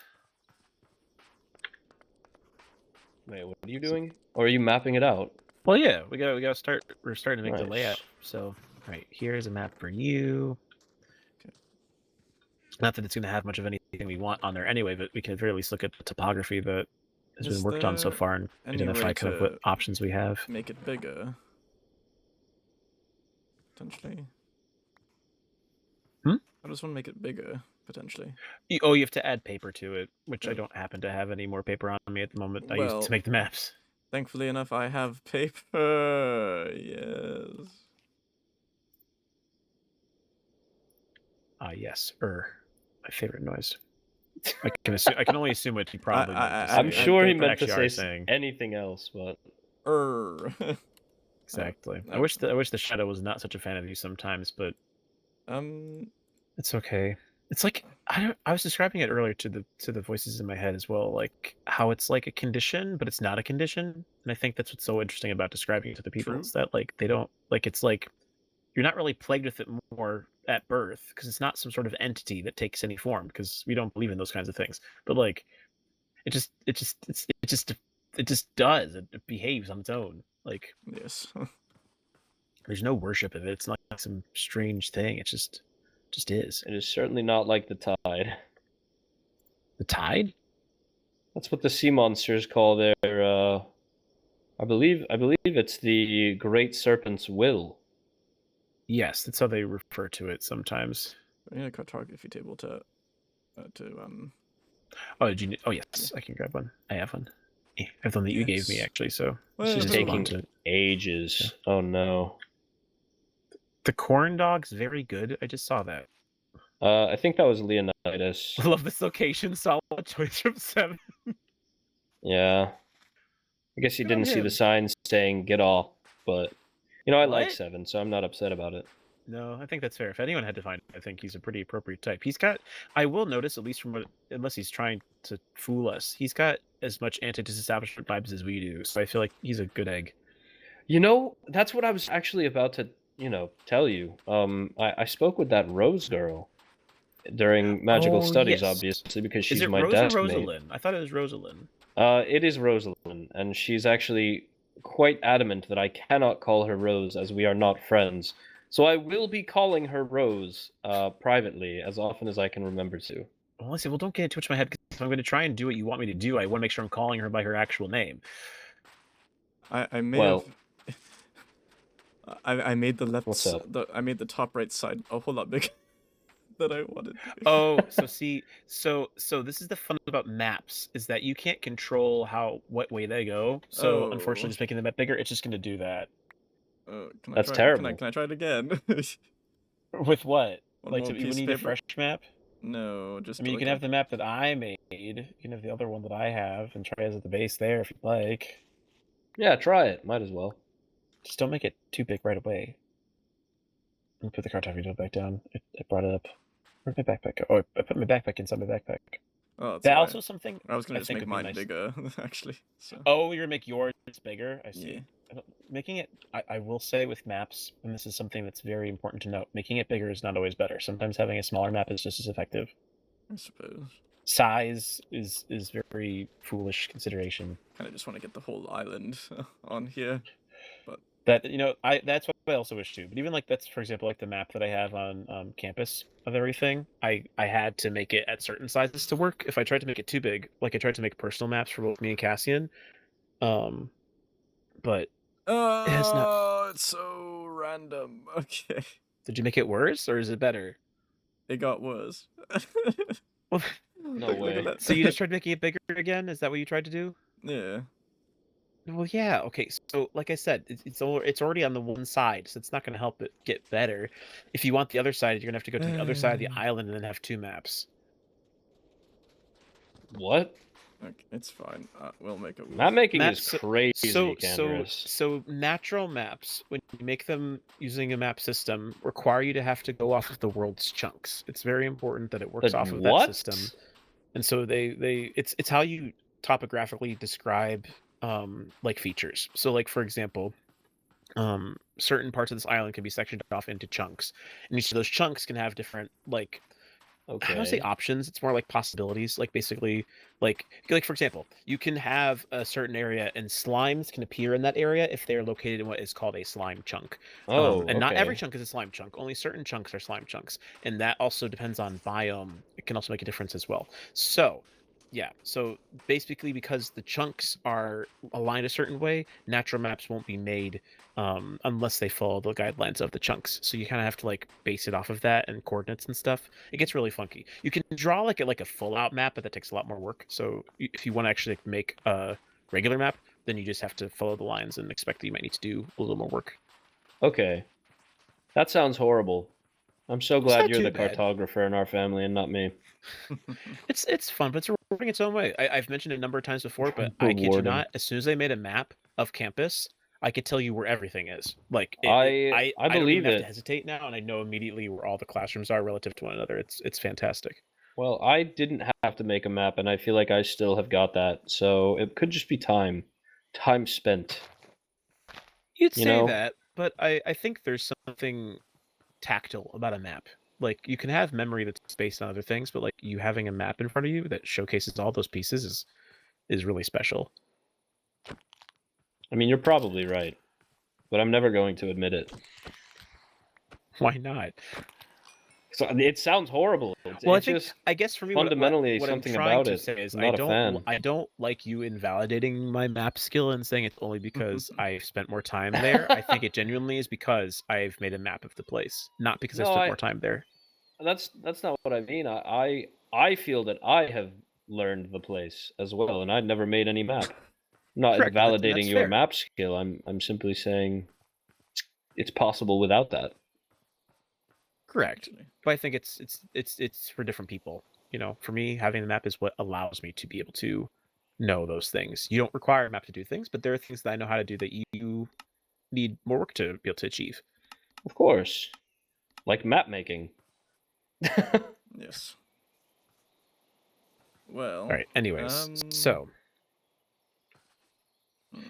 Wait, what are you doing? Or are you mapping it out? Well, yeah, we gotta start. We're starting to make the Nice. layout. So, right here's a map for you. Okay. Not that it's gonna have much of anything we want on there anyway, but we can at very least look at the topography that has Is been worked on so there far and any identify way kind of to what options we have. make it bigger? Potentially. I just want to make it bigger, potentially. Oh, you have to add paper to it, which I don't happen to have any more paper on me at the moment. I use it to make the maps. Thankfully enough, I have paper. Yes. Yes. My favorite noise. I can only assume what he probably. I'm sure he meant to say saying anything else, but. Exactly. I wish the shadow was not such a fan of you sometimes, but. It's okay. It's like I was describing it earlier to the voices in my head as well, like how it's like a condition, but it's not a condition. And I think that's what's so interesting about describing it to the people. Is that like they don't like it's like you're not really plagued with it more at birth because it's not some sort of entity that takes any form because we don't believe in those kinds of things. But like it just does. It behaves on its own. Like yes. There's no worship of it. It's not like some strange thing. It just is. It is certainly not like the tide. The tide? That's what the sea monsters call their. I believe it's the great serpent's will. Yes, that's how they refer to it sometimes. I need a cartography table to. Oh, did you? Oh, yes, I can grab one. I have one. I have the one that you gave me actually. So this is taking ages. Yeah. Oh no. The corn dog's very good. I just saw that. I think that was Leonidas. I love this location. Solid choice from 7. Yeah. I guess he didn't see the signs saying "get off," but you know I like 7, so I'm not upset about it. No, I think that's fair. If anyone had to find it, I think he's a pretty appropriate type. He's got. I will notice, at least from what, unless he's trying to fool us, he's got as much anti-disestablishment vibes as we do. So I feel like he's a good egg. You know, that's what I was actually about to. Tell you. I spoke with that Rose girl during magical studies, obviously, because she's my desk mate. Rosalind? I thought it was Rosalind. It is Rosalind, and she's actually quite adamant that I cannot call her Rose as we are not friends. So I will be calling her Rose privately as often as I can remember to. Well, I say, well, don't get too much in my head, because if I'm going to try and do what you want me to do, I want to make sure I'm calling her by her actual name. I may Well- have. I made the left. What's up? I made the top right side a whole lot bigger than I wanted. Oh, so see, so this is the fun about maps, is that you can't control what way they go. So unfortunately, Oh. just making the map bigger, it's just going to do that. Can That's I try, terrible. Can I try it again? With what? One Like, more you piece need of a paper? fresh map? No, just. I mean, you like can have the map that I made. You can have the other one that I have, and try as at the base there if you'd like. Yeah, try it. Might as well. Just don't make it too big right away. Let me put the cartography back down. I brought it up. Where'd my backpack go? Oh, I put my backpack inside my backpack. Oh, that's That why. also something I was gonna I just think make would be mine nice. bigger, actually. So. Oh, you're gonna make yours bigger? I see. Yeah. Making it, I will say with maps, and this is something that's very important to note, making it bigger is not always better. Sometimes having a smaller map is just as effective. I suppose. Size is very foolish consideration. Kind of just want to get the whole island on here, but That, that's what I also wish too. But even like that's, for example, like the map that I have on campus of everything, I had to make it at certain sizes to work. If I tried to make it too big, like I tried to make personal maps for both me and Cassian, but it's not. it's so random. Okay, Did you make it worse or is it better? it got worse. Well, No Look way. at that. so you just tried making it bigger again? Is that what you tried to do? Yeah. Well, yeah. Okay. So, like I said, it's already on the one side, so it's not going to help it get better. If you want the other side, you're going to have to go to the other side of the island and then have two maps. What? Okay, it's fine. We'll make it. Map making Maps- is crazy, So Canderous. natural maps, when you make them using a map system, require you to have to go off of the world's chunks. It's very important that it works off of what? that system. And so it's how you topographically describe like features. So like, for example, certain parts of this island can be sectioned off into chunks, and each of those chunks can have different, like, I don't want to say Okay. options. It's more like possibilities. Like basically, like for example, you can have a certain area, and slimes can appear in that area if they are located in what is called a slime chunk. Oh, and not every okay. chunk is a slime chunk. Only certain chunks are slime chunks, and that also depends on biome. It can also make a difference as well. So, yeah. So basically, because the chunks are aligned a certain way, natural maps won't be made unless they follow the guidelines of the chunks. So you kind of have to like base it off of that and coordinates and stuff. It gets really funky. You can draw like a full out map, but that takes a lot more work. So if you want to actually make a regular map, then you just have to follow the lines and expect that you might need to do a little more work. Okay. That sounds horrible. I'm so glad not you're too the bad. cartographer in our family and not me. It's fun, but it's rewarding its own way. I've mentioned it a number of times before, but I kid you Rewarding. not, as soon as they made a map of campus, I could tell you where everything is. Like I don't believe even have it. to hesitate now, and I know immediately where all the classrooms are relative to one another. It's fantastic. Well, I didn't have to make a map, and I feel like I still have got that. So it could just be time spent. You'd You say know? that, but I think there's something tactile about a map. Like, you can have memory that's based on other things, but like you having a map in front of you that showcases all those pieces is really special. I mean, you're probably right, but I'm never going to admit it. Why not? So it sounds horrible. Well, It's I guess for me, fundamentally what I'm something trying about to it. say is I'm not a fan. I don't like you invalidating my map skill and saying it's only because I've spent more time there. I think it genuinely is because I've made a map of the place, not because I No, spent I- more time there. That's not what I mean. I feel that I have learned the place as well, and I'd never made any map. I'm not Correct, invalidating that's your fair. map skill. I'm simply saying it's possible without that. Correct. But I think it's for different people. You know, for me, having the map is what allows me to be able to know those things. You don't require a map to do things, but there are things that I know how to do that you need more work to be able to achieve. Of course, like map making. Yes. Well. All right. Anyways, so.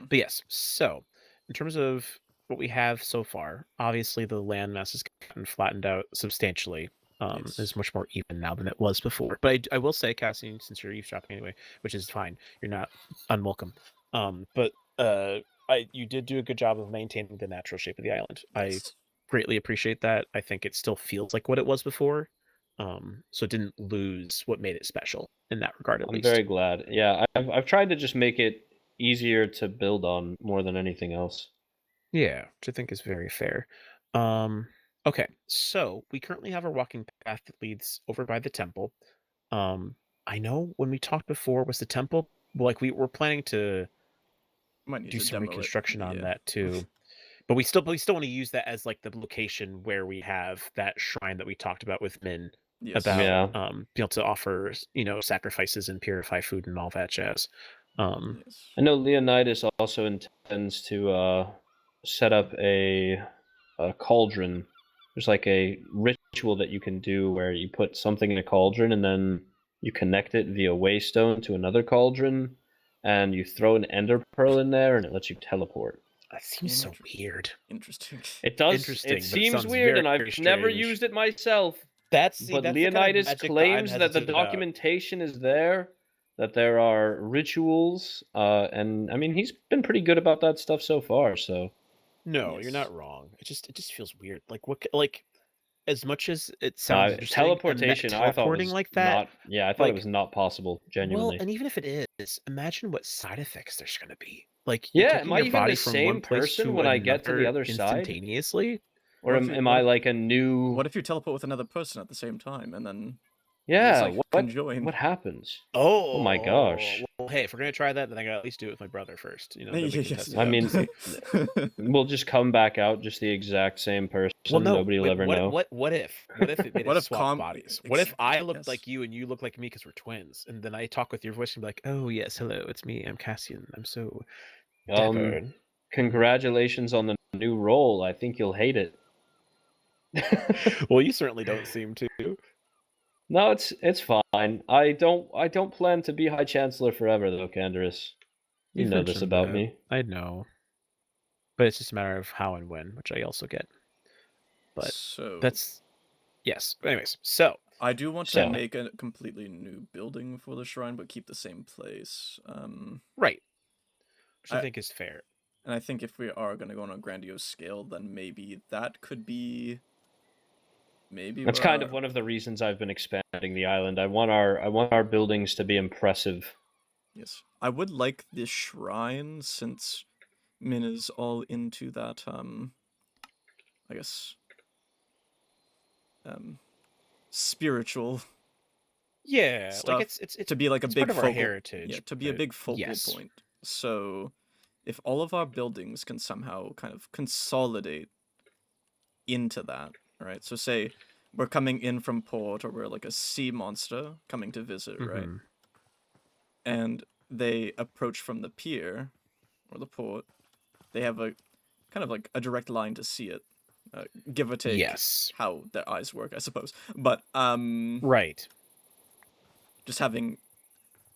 But yes, so in terms of what we have so far, obviously the landmass has gotten flattened out substantially. Nice. It's much more even now than it was before. But I will say, Cassian, since you're eavesdropping anyway, which is fine, you're not unwelcome. But you did do a good job of maintaining the natural shape of the island. I Yes. greatly appreciate that. I think it still feels like what it was before. So it didn't lose what made it special in that regard, at I'm least. very glad. Yeah, I've tried to just make it easier to build on more than anything else. Yeah, which I think is very fair. Okay, so we currently have a walking path that leads over by the temple. I know when we talked before, was the temple like we were planning to Might need do to some demo it. reconstruction on Yeah. that too. But we still want to use that as like the location where we have that shrine that we talked about with Min Yes. about Yeah. being able to offer, sacrifices and purify food and all that jazz. Yes. I know Leonidas also intends to set up a cauldron. There's like a ritual that you can do where you put something in a cauldron and then you connect it via waystone to another cauldron, and you throw an ender pearl in there, and it lets you teleport. That seems so weird. Interesting. It does. Interesting, It but it seems sounds weird, and very I've never strange. used it myself. That's But the kind of Leonidas magic that I'm claims that the hesitant about. documentation is there, that there are rituals, and I mean he's been pretty good about that stuff so far. So No, you're Yes. not wrong. It just feels weird. Like as much as it sounds interesting, teleportation, I thought teleporting was like that. not. Yeah, I thought it like- was not possible. Genuinely. Well, and even if it is, imagine what side effects there's going to be. Like, Yeah, you're taking am I your even body the from same one place person to when I get to the another other side? instantaneously. Or What if you- am what I if- like a new? What if you teleport with another person at the same time and then Yeah, like, conjoin? what happens? Oh my gosh. Well, hey, if we're gonna try that, then I gotta at least do it with my brother first. Then we can Yes, test it yeah. I out. mean, we'll just come back out just the exact same person. Well, no. Nobody will ever know. What if it made What us if swap bodies? What if I looked yes. like you and you look like me because we're twins, and then I talk with your voice and be like, "Oh yes, hello, it's me. I'm Cassian. I'm so dapper." Congratulations on the new role. I think you'll hate it. Well, you certainly don't seem to. No, it's fine. I don't plan to be High Chancellor forever, though, Canderous. You You've know this mentioned about that. me. I know, but it's just a matter of how and when, which I also get. But so that's yes. Anyways, so I do want to So- make a completely new building for the shrine, but keep the same place. right, which I I- think is fair. And I think if we are going to go on a grandiose scale, then maybe that could be. Maybe That's kind of one of the reasons I've been expanding the island. I want our buildings to be impressive. Yes, I would like this shrine since Min is all into that. I guess. Spiritual Yeah, stuff like it's to be like a it's big part of our focal heritage. Yeah, to be a but big focal yes. point. So, if all of our buildings can somehow kind of consolidate into that, right? So, say we're coming in from port, or we're like a sea monster coming to visit, right? Mhm. And they approach from the pier or the port. They have a kind of like a direct line to see it, give or take. Yes. How their eyes work, I suppose. But Right. just having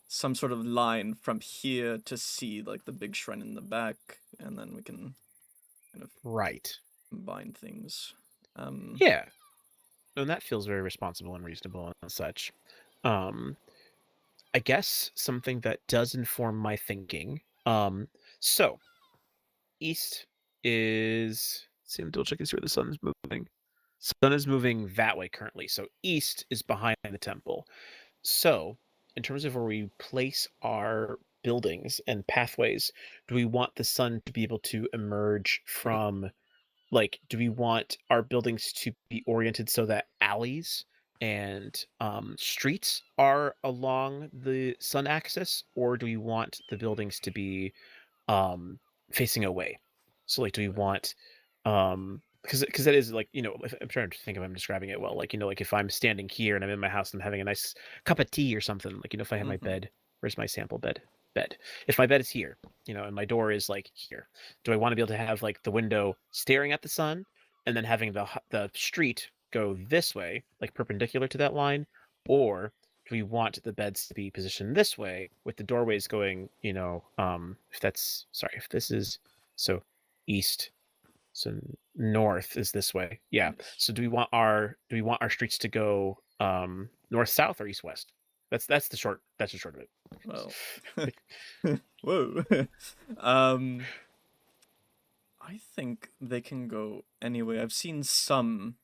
some sort of line from here to see like the big shrine in the back, and then we can kind of Right. combine things. Yeah. And that feels very responsible and reasonable and such. I guess something that does inform my thinking. So east is see, I'm double checking to see where the sun is moving. Sun is moving that way currently. So east is behind the temple. So in terms of where we place our buildings and pathways, do we want the sun to be able to emerge from, like, do we want our buildings to be oriented so that alleys and streets are along the sun axis, or do we want the buildings to be facing away? So like, do we want because that is like, I'm trying to think if I'm describing it well, like, like if I'm standing here and I'm in my house and I'm having a nice cup of tea or something, like, if I have my bed, where's my sample bed? If my bed is here, and my door is like here, do I want to be able to have like the window staring at the sun and then having the street go this way, like perpendicular to that line, or do we want the beds to be positioned this way with the doorways going, if this is so east So north is this way. Yeah. Yes. So do we want our streets to go north south or east west? That's the short of it. Well, whoa. I think they can go anyway. I've seen some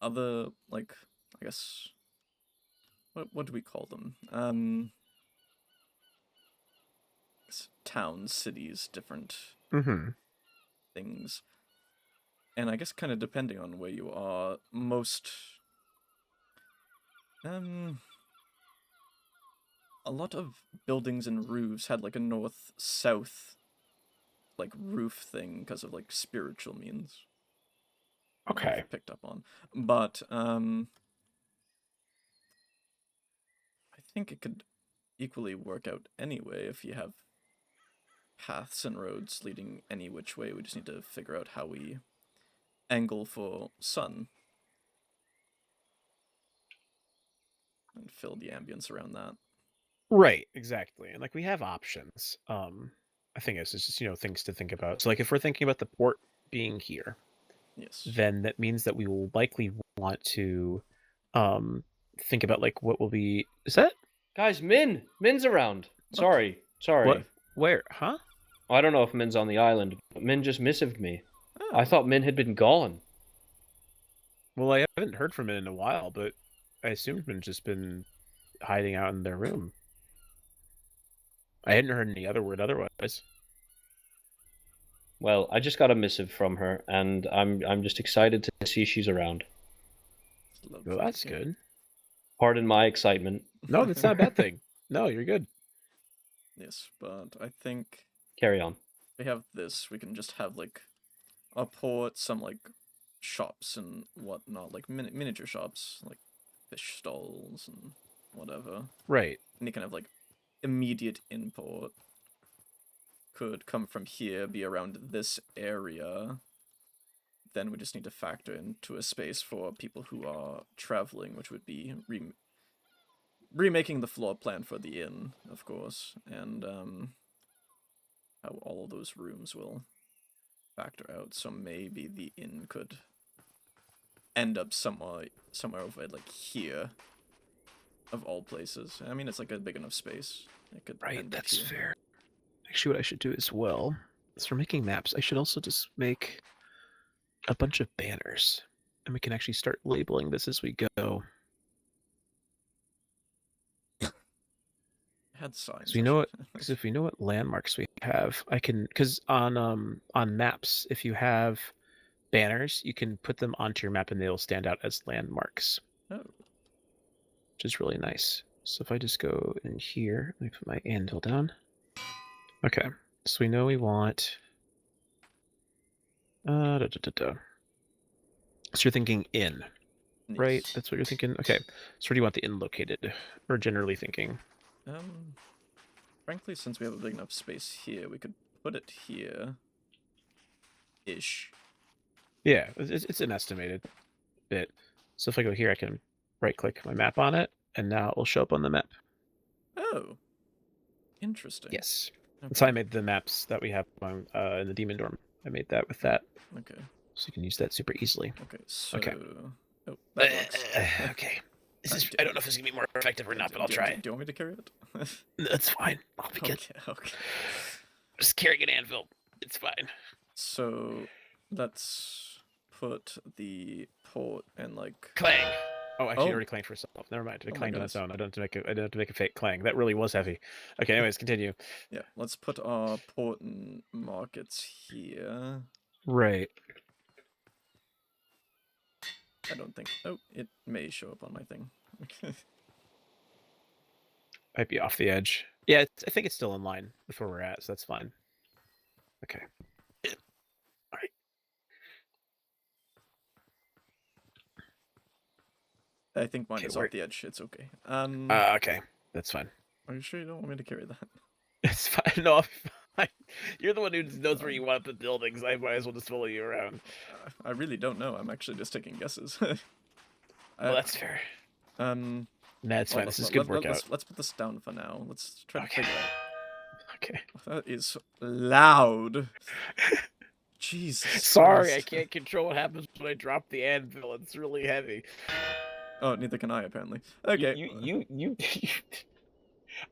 other, like, I guess, what do we call them? Towns, cities, different things. And I guess kind of depending on where you are, most a lot of buildings and roofs had like a north-south like roof thing because of like spiritual means. Okay. Picked up on. But I think it could equally work out anyway if you have paths and roads leading any which way. We just need to figure out how we angle for sun and fill the ambience around that. Right, exactly. And like we have options. I think it's just, things to think about. So like if we're thinking about the port being here, yes, then that means that we will likely want to think about like what will be. Is that Guys, Min's around. Sorry. what? Where? Huh? I don't know if Min's on the island, but Min just missived me. Oh. I thought Min had been gone. Well, I haven't heard from it in a while, but I assumed Min's just been hiding out in their room. I hadn't heard any other word otherwise. Well, I just got a missive from her, and I'm just excited to see she's around. Well, that's good. Pardon my excitement. No, that's not a bad thing. No, you're good. Yes, but I think Carry on. we have this. We can just have like a port, some like shops and whatnot, like miniature shops, like fish stalls and whatever. Right. Any kind of like immediate import could come from here, be around this area. Then we just need to factor into a space for people who are traveling, which would be remaking the floor plan for the inn, of course, and how all of those rooms will factor out. So maybe the inn could end up somewhere over like here, of all places. I mean, it's like a big enough space. It could. Right, that's fair. Actually, what I should do as well is for making maps, I should also just make a bunch of banners, and we can actually start labeling this as we go. Had signs. Because if we know what landmarks we have, I can. Because on maps, if you have banners, you can put them onto your map, and they'll stand out as landmarks. Oh. Which is really nice. So if I just go in here, let me put my anvil down. Okay, so we know we want. So you're thinking inn, right? Yes. That's what you're thinking. Okay, so where do you want the inn located? Or generally thinking? Frankly, since we have a big enough space here, we could put it here. Ish. Yeah, it's an estimated bit. So if I go here, I can right-click my map on it, and now it will show up on the map. Oh. Interesting. Yes. Okay. That's how I made the maps that we have on, in the Demon Dorm. I made that with that. Okay. So you can use that super easily. Okay, so... Okay. Oh, that works. Okay. I don't know if this is going to be more effective or not, but I'll try it. Do you want me to carry it? That's fine. I'll be good. Okay. Just carrying an anvil. It's fine. So, let's put the port and like... Clang! Oh, actually, it already clanged for itself. Never mind. It clanged on its own. I don't have to make a fake clang. That really was heavy. Okay, anyways, continue. Yeah, let's put our port and markets here. Right. I don't think... Oh, it may show up on my thing. Might be off the edge. Yeah, I think it's still in line with where we're at, so that's fine. Okay. All right. I think mine is off the edge. It's okay. Okay. That's fine. Are you sure you don't want me to carry that? It's fine. No, I'm fine. You're the one who knows where you want to put buildings. I might as well just follow you around. I really don't know. I'm actually just taking guesses. Well, that's fair. That's fine. This is good workout. Let's put this down for now. Let's try to figure out. Okay. That is loud. Jesus Sorry, Christ. I can't control what happens when I drop the anvil. It's really heavy. Oh, neither can I, apparently. Okay. You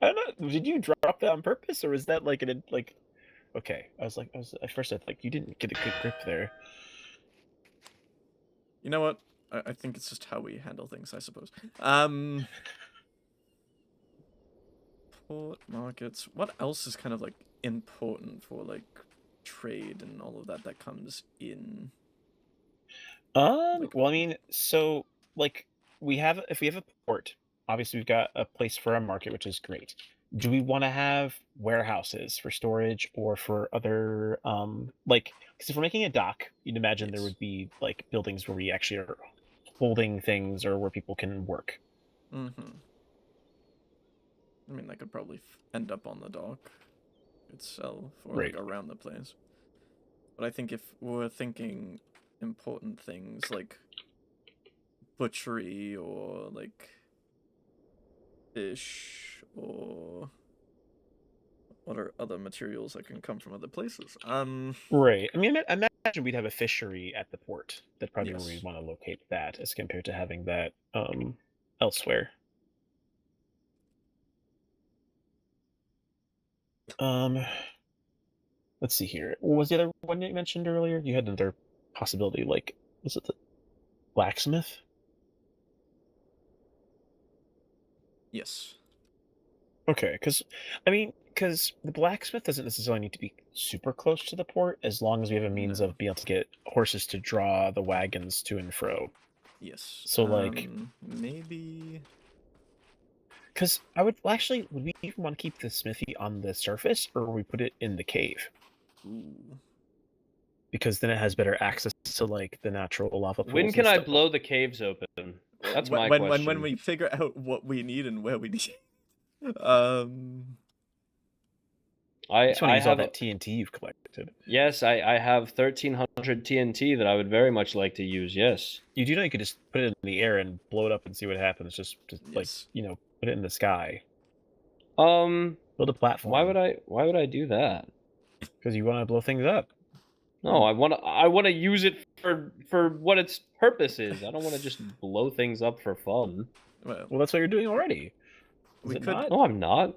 I don't know. Did you drop that on purpose, or is that like an like? Okay, at first I thought you didn't get a good grip there. You know what? I think it's just how we handle things, I suppose. Port markets. What else is kind of like important for like trade and all of that comes in? Well, I mean, so like if we have a port, obviously we've got a place for our market, which is great. Do we want to have warehouses for storage or for other like? Because if we're making a dock, you'd imagine there would be like buildings where we actually are holding things or where people can work. Mm-hmm. I mean, that could probably end up on the dock itself or like around the place. But I think if we're thinking important things like butchery or like fish or what are other materials that can come from other places? Right. I mean, I imagine we'd have a fishery at the port. That's probably Yes. where we'd want to locate that, as compared to having that elsewhere. Let's see here. What was the other one you mentioned earlier? You had another possibility, like, was it the blacksmith? Yes. Okay, because the blacksmith doesn't necessarily need to be super close to the port, as long as we have a means of being able to get horses to draw the wagons to and fro. Yes. So, like, maybe. Because would we even want to keep the smithy on the surface, or we put it in the cave? Ooh. Because then it has better access to like the natural lava pools. When can I blow the caves open? That's my question. When we figure out what we need and where we need. I just want to use all that TNT you've collected. Yes, I have 1,300 TNT that I would very much like to use. Yes. You do know you could just put it in the air and blow it up and see what happens. Just like put it in the sky. Build a platform. Why would I do that? Because you want to blow things up. No, I want to use it for what its purpose is. I don't want to just blow things up for fun. Well, that's what you're doing already. We could. Not? No, I'm not.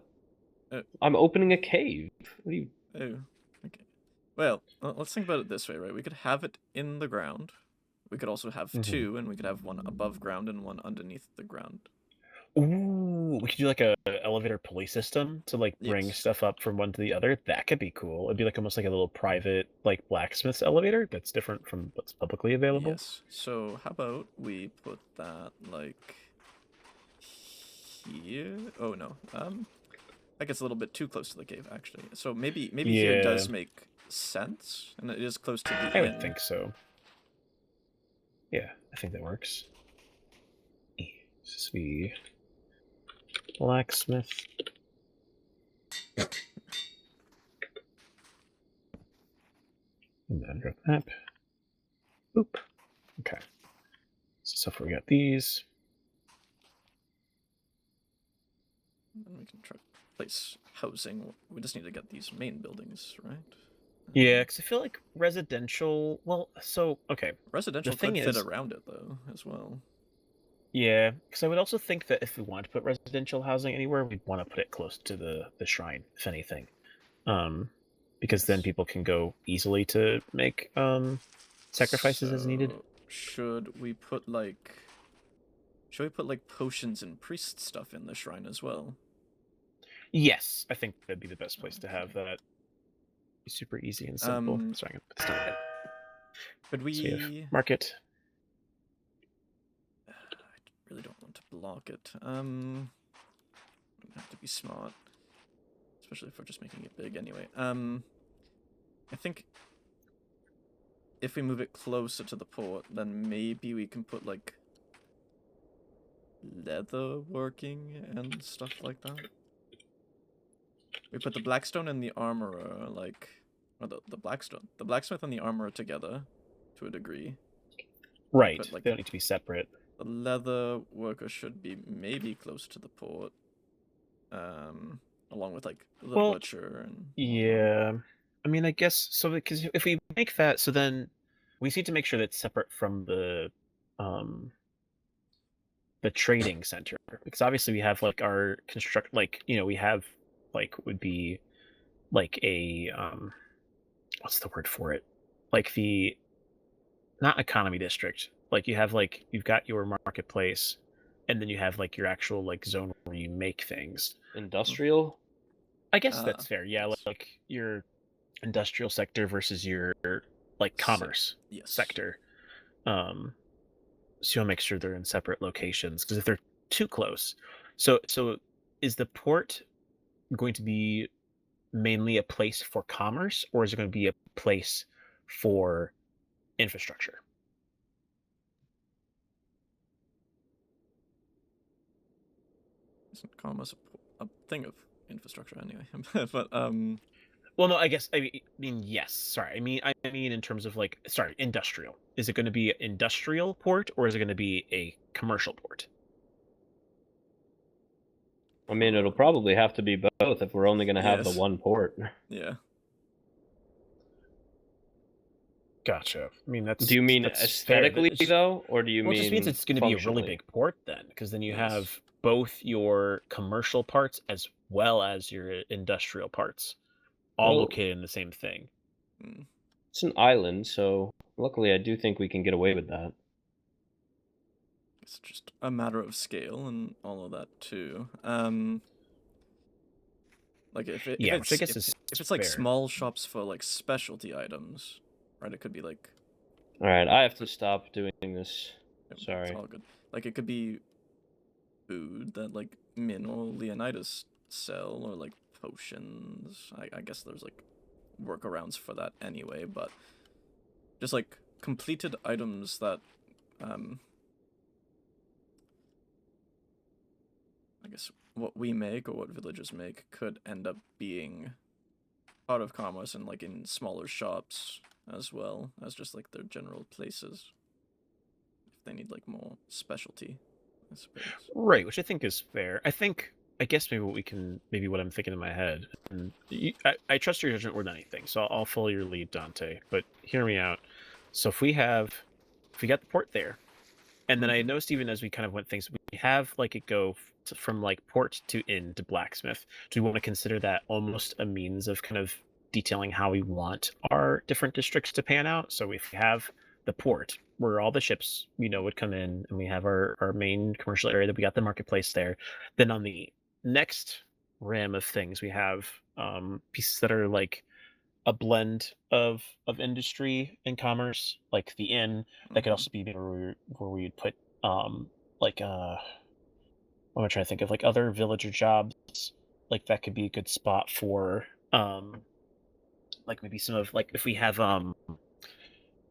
I'm opening a cave. What do you? Oh, okay. Well, let's think about it this way, right? We could have it in the ground. We could also have two, and we could have one above ground and one underneath the ground. Ooh, we could do like a elevator pulley system to like bring stuff up from one to the other. That could be cool. It'd be like almost like a little private like blacksmith's elevator that's different from what's publicly available. Yes. So how about we put that like here? Oh no. I guess a little bit too close to the cave actually. So maybe here does make sense, and it is close to the end. I would think so. Yeah, I think that works. Sweet. Blacksmith. And then drop that. Boop. Okay. So far we got these. And we can try to place housing. We just need to get these main buildings, right? Yeah, because I feel like residential. Well, so okay. Residential could fit around it though, as well. Yeah, because I would also think that if we want to put residential housing anywhere, we'd want to put it close to the shrine, if anything. Because then people can go easily to make sacrifices as needed. Should we put like potions and priest stuff in the shrine as well? Yes, I think that'd be the best place to have that. Be super easy and simple. Sorry, I'm gonna put this down. Could we? So we have market. I really don't want to block it. We have to be smart, especially if we're just making it big anyway. I think if we move it closer to the port, then maybe we can put like leather working and stuff like that. We put the blackstone and the armorer or the blacksmith and the armorer together to a degree. Right. But, like, they don't need to be separate. The leather worker should be maybe close to the port, along with like the butcher and. Yeah. I mean, I guess so, because if we make that, so then we need to make sure that's separate from the trading center, because obviously we have like our construct, like, you know, we have like would be like a what's the word for it? Like the not economy district. Like you have like you've got your marketplace, and then you have like your actual like zone where you make things. Industrial? I guess that's fair. Yeah, yes. like your industrial sector versus your like commerce yes. sector. So you'll make sure they're in separate locations, because if they're too close, so is the port going to be mainly a place for commerce, or is it going to be a place for infrastructure? Isn't commerce a thing of infrastructure anyway? But Well, no, I guess I mean yes. Sorry, I mean in terms of like, sorry, industrial. Is it going to be an industrial port, or is it going to be a commercial port? I mean, it'll probably have to be both if we're only going to have the Yes. one port. Yeah. Gotcha. I mean, that's. Do you mean that's aesthetically fair. though, or do you Well, mean? it just means it's going to be a really functionally? big port then, because then you Yes. have both your commercial parts as well as your industrial parts, all Well, located in the same thing. It's an island, so luckily I do think we can get away with that. It's just a matter of scale and all of that too. Like if it's like fair. small shops for like specialty items, right? It could be like. All right, I have to stop doing this. Sorry. It's all good. Like it could be food that like Min or Leonidas sell, or like potions. I guess there's like workarounds for that anyway, but just like completed items that I guess what we make or what villagers make could end up being part of commerce and like in smaller shops as well as just like their general places if they need like more specialty, I suppose. Right, which I think is fair. I guess maybe what I'm thinking in my head, and I trust your judgment more than anything, so I'll follow your lead, Dante, but hear me out. So if we got the port there, and then I noticed even as we kind of went things, we have like it go from like port to inn to blacksmith. Do we want to consider that almost a means of kind of detailing how we want our different districts to pan out? So if we have the port where all the ships, would come in, and we have our main commercial area that we got the marketplace there, then on the next ram of things we have pieces that are like a blend of industry and commerce, like the inn. That could also be where we would put like what am I trying to think of, like other villager jobs. Like that could be a good spot for like maybe some of, like if we have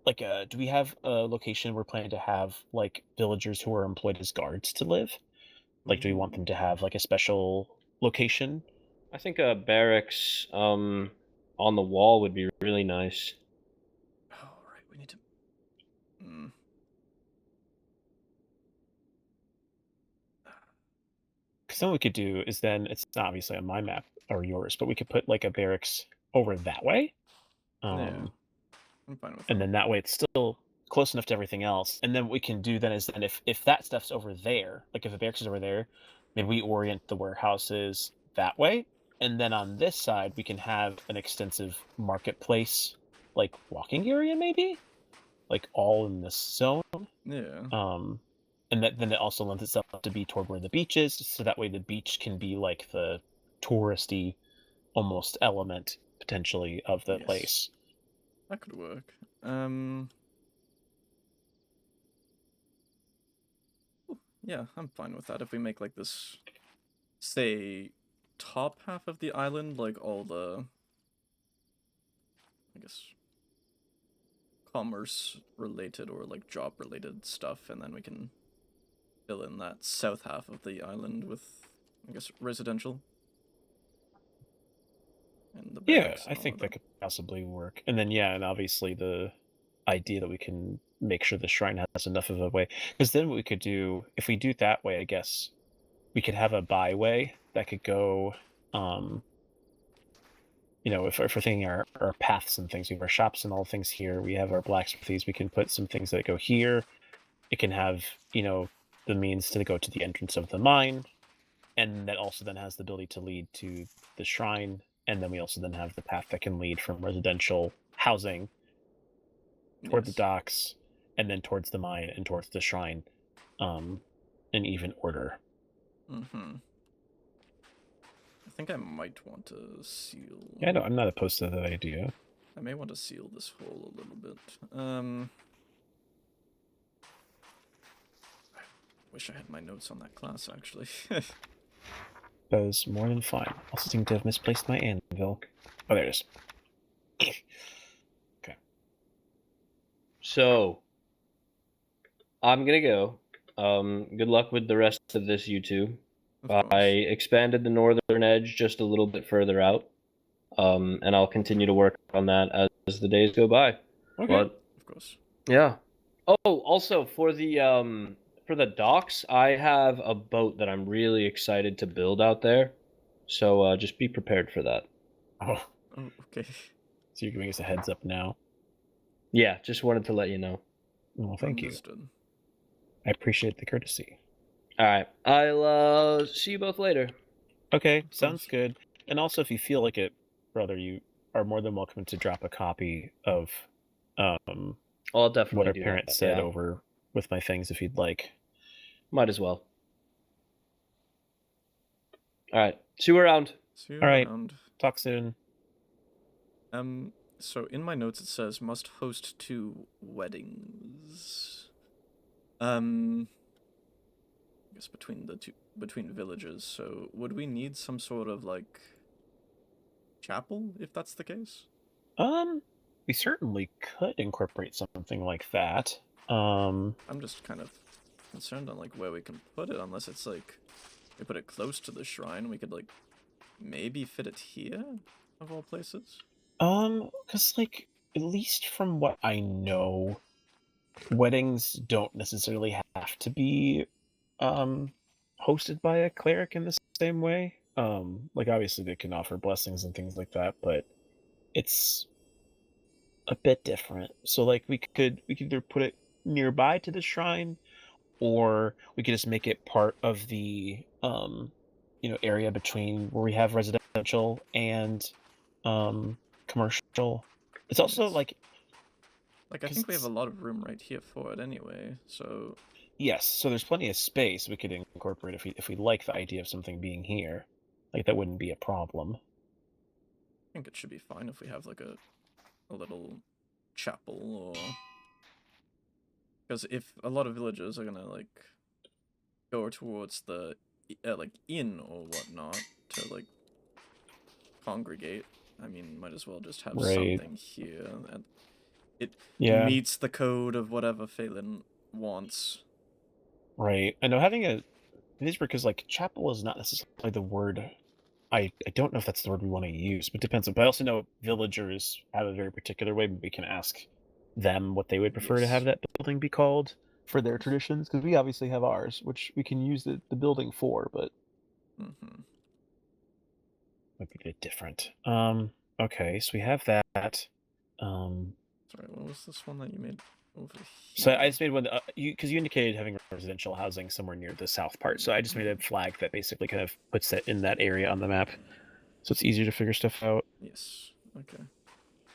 like do we have a location we're planning to have like villagers who are employed as guards to live? Like do we want them to have like a special location? I think a barracks on the wall would be really nice. Oh, right, we need to. Because then what we could do is, then it's not obviously on my map or yours, but we could put like a barracks over that way. Yeah, I'm fine with and then that way it's still close enough to everything else. And then what we can do then is, then if that stuff's over there, like if the barracks is over there, maybe we orient the warehouses that way. And then on this side, we can have an extensive marketplace, like walking area, maybe, like all in this zone. Yeah. And then it also lends itself to be toward where the beach is, so that way the beach can be like the touristy almost element potentially of the place. That could work. Yeah, I'm fine with that. If we make like this, say, top half of the island, like all the, I guess, commerce related or like job related stuff, and then we can fill in that south half of the island with, I guess, residential. And the I think that could possibly work. And then and obviously the idea that we can make sure the shrine has enough of a way, because then what we could do, if we do it that way, I guess we could have a byway that could go if we're thinking our paths and things, we have our shops and all things here. We have our blacksmithies. We can put some things that go here. It can have, the means to go to the entrance of the mine, and that also then has the ability to lead to the shrine. And then we also then have the path that can lead from residential housing toward the docks, and then towards the mine and towards the shrine, in even order. Mm-hmm. I think I might want to seal. Yeah, no, I'm not opposed to that idea. I may want to seal this hole a little bit. I wish I had my notes on that class, actually. That was more than fine. Also seem to have misplaced my anvil. Oh, there it is. Okay. So, I'm gonna go. Good luck with the rest of this, you two. I expanded the northern edge just a little bit further out, and I'll continue to work on that as the days go by. Okay. But, of course. Yeah. Oh, also for the docks, I have a boat that I'm really excited to build out there. So just be prepared for that. Oh, okay. So you're giving us a heads up now? Yeah, just wanted to let you know. Well, thank Understood. you. I appreciate the courtesy. All right. I'll see you both later. Okay, sounds good. And also, if you feel like it, brother, you are more than welcome to drop a copy of I'll definitely what our do parents that, said yeah. over with my things if you'd like. Might as well. All right. See you around. See you All right. around. Talk soon. So in my notes it says must host 2 weddings. I guess between villages. So would we need some sort of like chapel if that's the case? We certainly could incorporate something like that. I'm just kind of concerned on like where we can put it, unless it's like we put it close to the shrine, we could like maybe fit it here of all places. Because like at least from what I know, weddings don't necessarily have to be hosted by a cleric in the same way. Like obviously they can offer blessings and things like that, but it's a bit different. So like we could either put it nearby to the shrine, or we could just make it part of the area between where we have residential and commercial. It's also like I think we have a lot of room right here for it anyway, so yes, so there's plenty of space we could incorporate if we like the idea of something being here. Like that wouldn't be a problem. I think it should be fine if we have like a little chapel, or because if a lot of villagers are gonna like go towards the like inn or whatnot to like congregate, I mean, might as well just have something here, and it meets the code of whatever Phelan wants. Right. I know having it is because like chapel is not necessarily the word. I don't know if that's the word we want to use, but it depends. But I also know villagers have a very particular way. But we can ask them what they would prefer to have that building be called for their traditions, because we obviously have ours, which we can use the building for, but might be a bit different. Okay, so we have that. Sorry, what was this one that you made over here? So I just made one because you indicated having residential housing somewhere near the south part. So I just made a flag that basically kind of puts that in that area on the map, so it's easier to figure stuff out. Yes. Okay.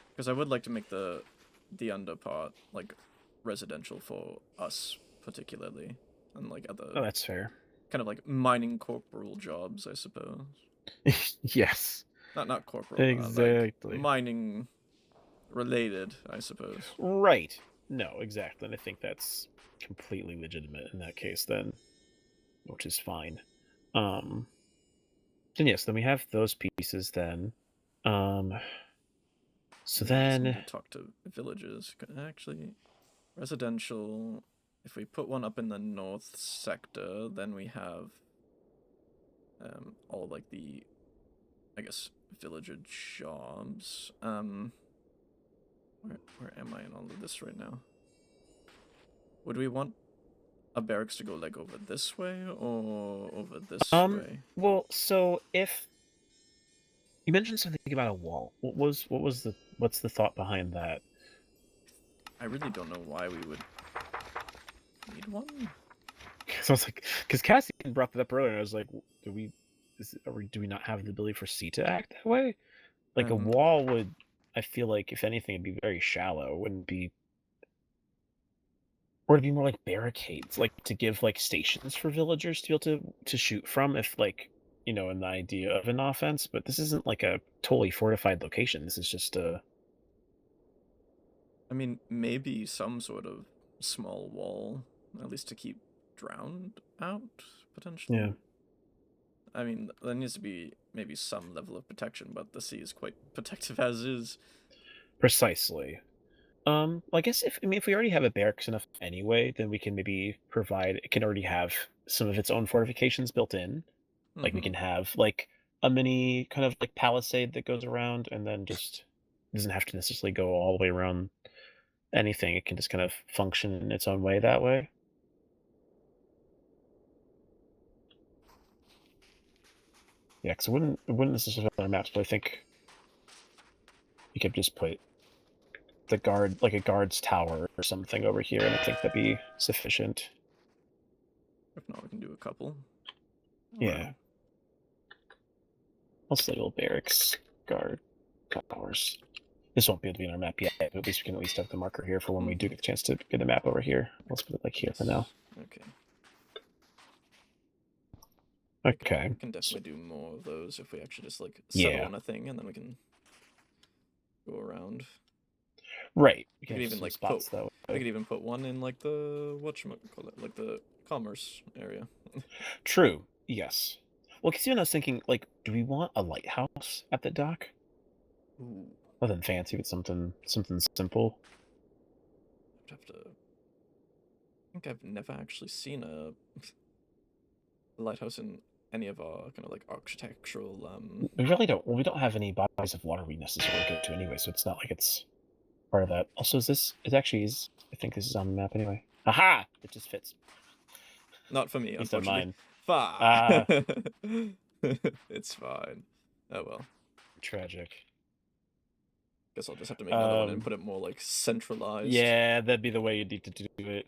Because I would like to make the under part like residential for us particularly, and like other. Oh, that's fair. Kind of like mining corporal jobs, I suppose. Yes. Not corporal. Exactly. Like mining related, I suppose. Right. No, exactly. And I think that's completely legitimate in that case then, which is fine. Then yes, then we have those pieces then. So then need to talk to villagers. Actually, residential. If we put one up in the north sector, then we have all like the, I guess, villager jobs. Where am I in all of this right now? Would we want a barracks to go like over this way or over this way? Well, so if You mentioned something about a wall. What's the thought behind that? I really don't know why we would need one. So I was like, because Cassian brought that up earlier, and I was like, do we not have the ability for C to act that way? Like a wall would, I feel like, if anything, it'd be very shallow. It wouldn't be, or it'd be more like barricades, like to give like stations for villagers to be able to shoot from, if like, you know, in the idea of an offense. But this isn't like a totally fortified location. This is just a. I mean, maybe some sort of small wall, at least to keep drowned out, potentially. Yeah. I mean, there needs to be maybe some level of protection, but the sea is quite protective as is. Precisely. Well, I guess if we already have a barracks enough anyway, then we can maybe provide. It can already have some of its own fortifications built in. Like we can have like a mini kind of like palisade that goes around, and then just doesn't have to necessarily go all the way around anything. It can just kind of function in its own way that way. Yeah, because it wouldn't necessarily on our maps, but I think you could just put the guard, like a guard's tower or something over here, and I think that'd be sufficient. If not, we can do a couple. Yeah. Also, little barracks, guard, towers. This won't be able to be on our map yet, but at least we can at least have the marker here for when we do get the chance to get the map over here. Let's put it like here for now. Okay. Okay. We can definitely do more of those if we actually just like settle on a thing, and then we can go around. Right. We could even like spots put. We could even put one in like the whatchamacallit, like the commerce area. True. Yes. Well, because even I was thinking, like, do we want a lighthouse at the dock? Ooh. Nothing fancy, but something simple. I'd have to. I think I've never actually seen a lighthouse in any of our kind of like architectural. We really don't. Well, we don't have any bodies of water we necessarily go to anyway, so it's not like it's part of that. Also, is this? It actually is. I think this is on the map anyway. Aha! It just fits. Not for me, At least on unfortunately. mine. It's fine. Oh well. Tragic. Guess I'll just have to make another one and put it more like centralized. Yeah, that'd be the way you need to do it.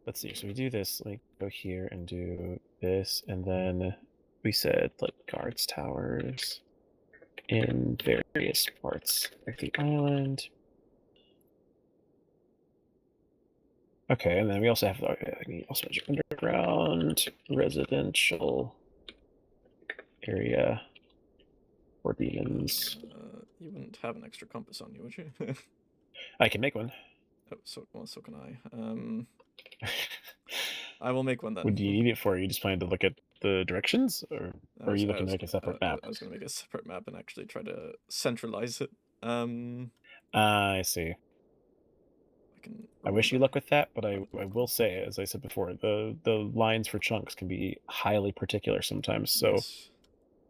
Let's see. So we do this. Like go here and do this, and then we said like guards towers in various parts of the island. Okay, and then we also have also underground residential area for demons. You wouldn't have an extra compass on you, would you? I can make one. Oh, so can I. I will make one then. What do you need it for? Are you just planning to look at the directions, or are you looking to make a separate map? I was going to make a separate map and actually try to centralize it. I see. I wish you luck with that, but I will say, as I said before, the lines for chunks can be highly particular sometimes, so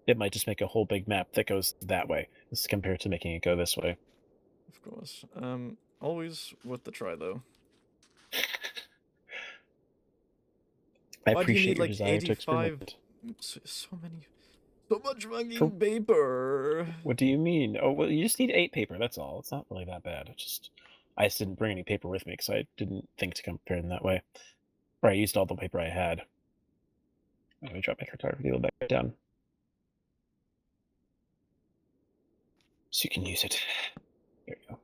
it might just make a whole big map that goes that way, as compared to making it go this way. Of course. Always worth the try, though. I appreciate your desire to experiment. So much fucking paper. What do you mean? Oh, well, you just need 8 paper. That's all. It's not really that bad. I just didn't bring any paper with me because I didn't think to compare them that way. Or I used all the paper I had. Let me drop my card video back down, so you can use it. There you go.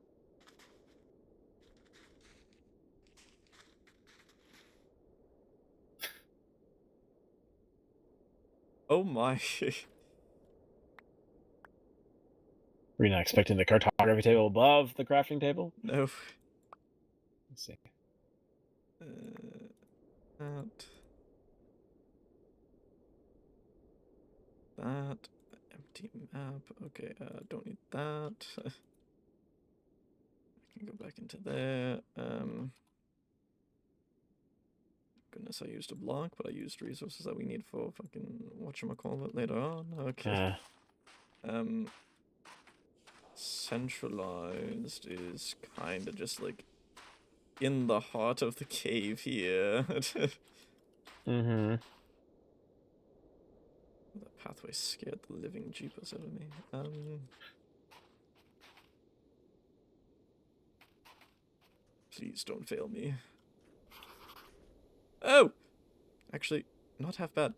Oh my. Were you not expecting the cartography table above the crafting table? No. Let's see. That empty map. Okay, don't need that. I can go back into there. Goodness, I used a block, but I used resources that we need for fucking whatchamacallit later on. Okay. Centralized is kind of just like in the heart of the cave here. Mm-hmm. The pathway scared the living jeepers out of me. Please don't fail me. Oh! Actually, not half bad.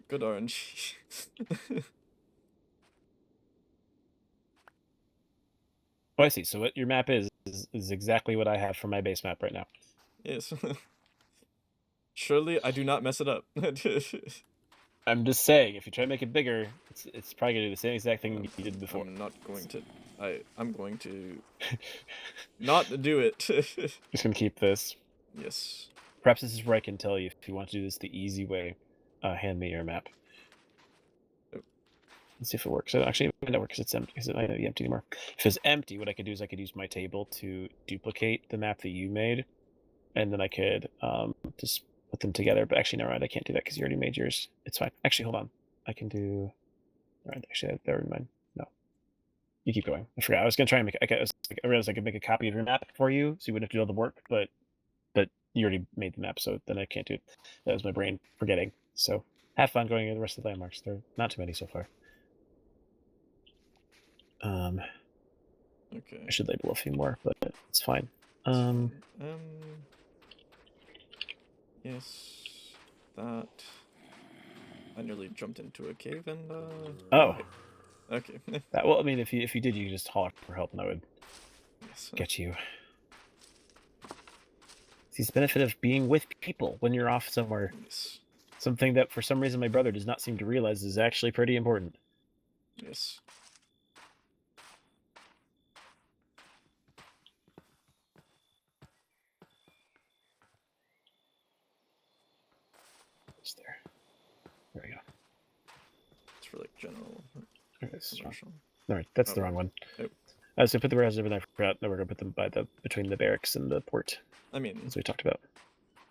Good RNG. Oh, I see. So what your map is exactly what I have for my base map right now. Yes. Surely I do not mess it up. I'm just saying, if you try to make it bigger, it's probably gonna do the same exact thing you did before. I'm not going to. I'm going to not do it. Just gonna keep this. Yes. Perhaps this is where I can tell you if you want to do this the easy way. Hand me your map. Oh. Let's see if it works. Actually, it might not work because it's empty. Because it might not be empty anymore. If it's empty, what I could do is I could use my table to duplicate the map that you made, and then I could just put them together. But actually, never mind. I can't do that because you already made yours. It's fine. Actually, hold on. I can do. All right. Actually, never mind. No. You keep going. I forgot. I was gonna try and make. I realized I could make a copy of your map for you, so you wouldn't have to do all the work. But you already made the map, so then I can't do it. That was my brain forgetting. So have fun going over the rest of the landmarks. There are not too many so far. Okay. I should label a few more, but it's fine. Yes. That. I nearly jumped into a cave and. Oh. Okay. That, well, I mean, if you did, you could just holler for help, and I would get you. It's the benefit of being with people when you're off somewhere. Yes. Something that, for some reason, my brother does not seem to realize is actually pretty important. Yes. It's there. There we go. It's for like general. Okay, this is wrong. Commercial. All right, that's the wrong one. Oh. So put the warehouse over there. I forgot. No, we're gonna put them by between the barracks and the port. I mean, as we talked about.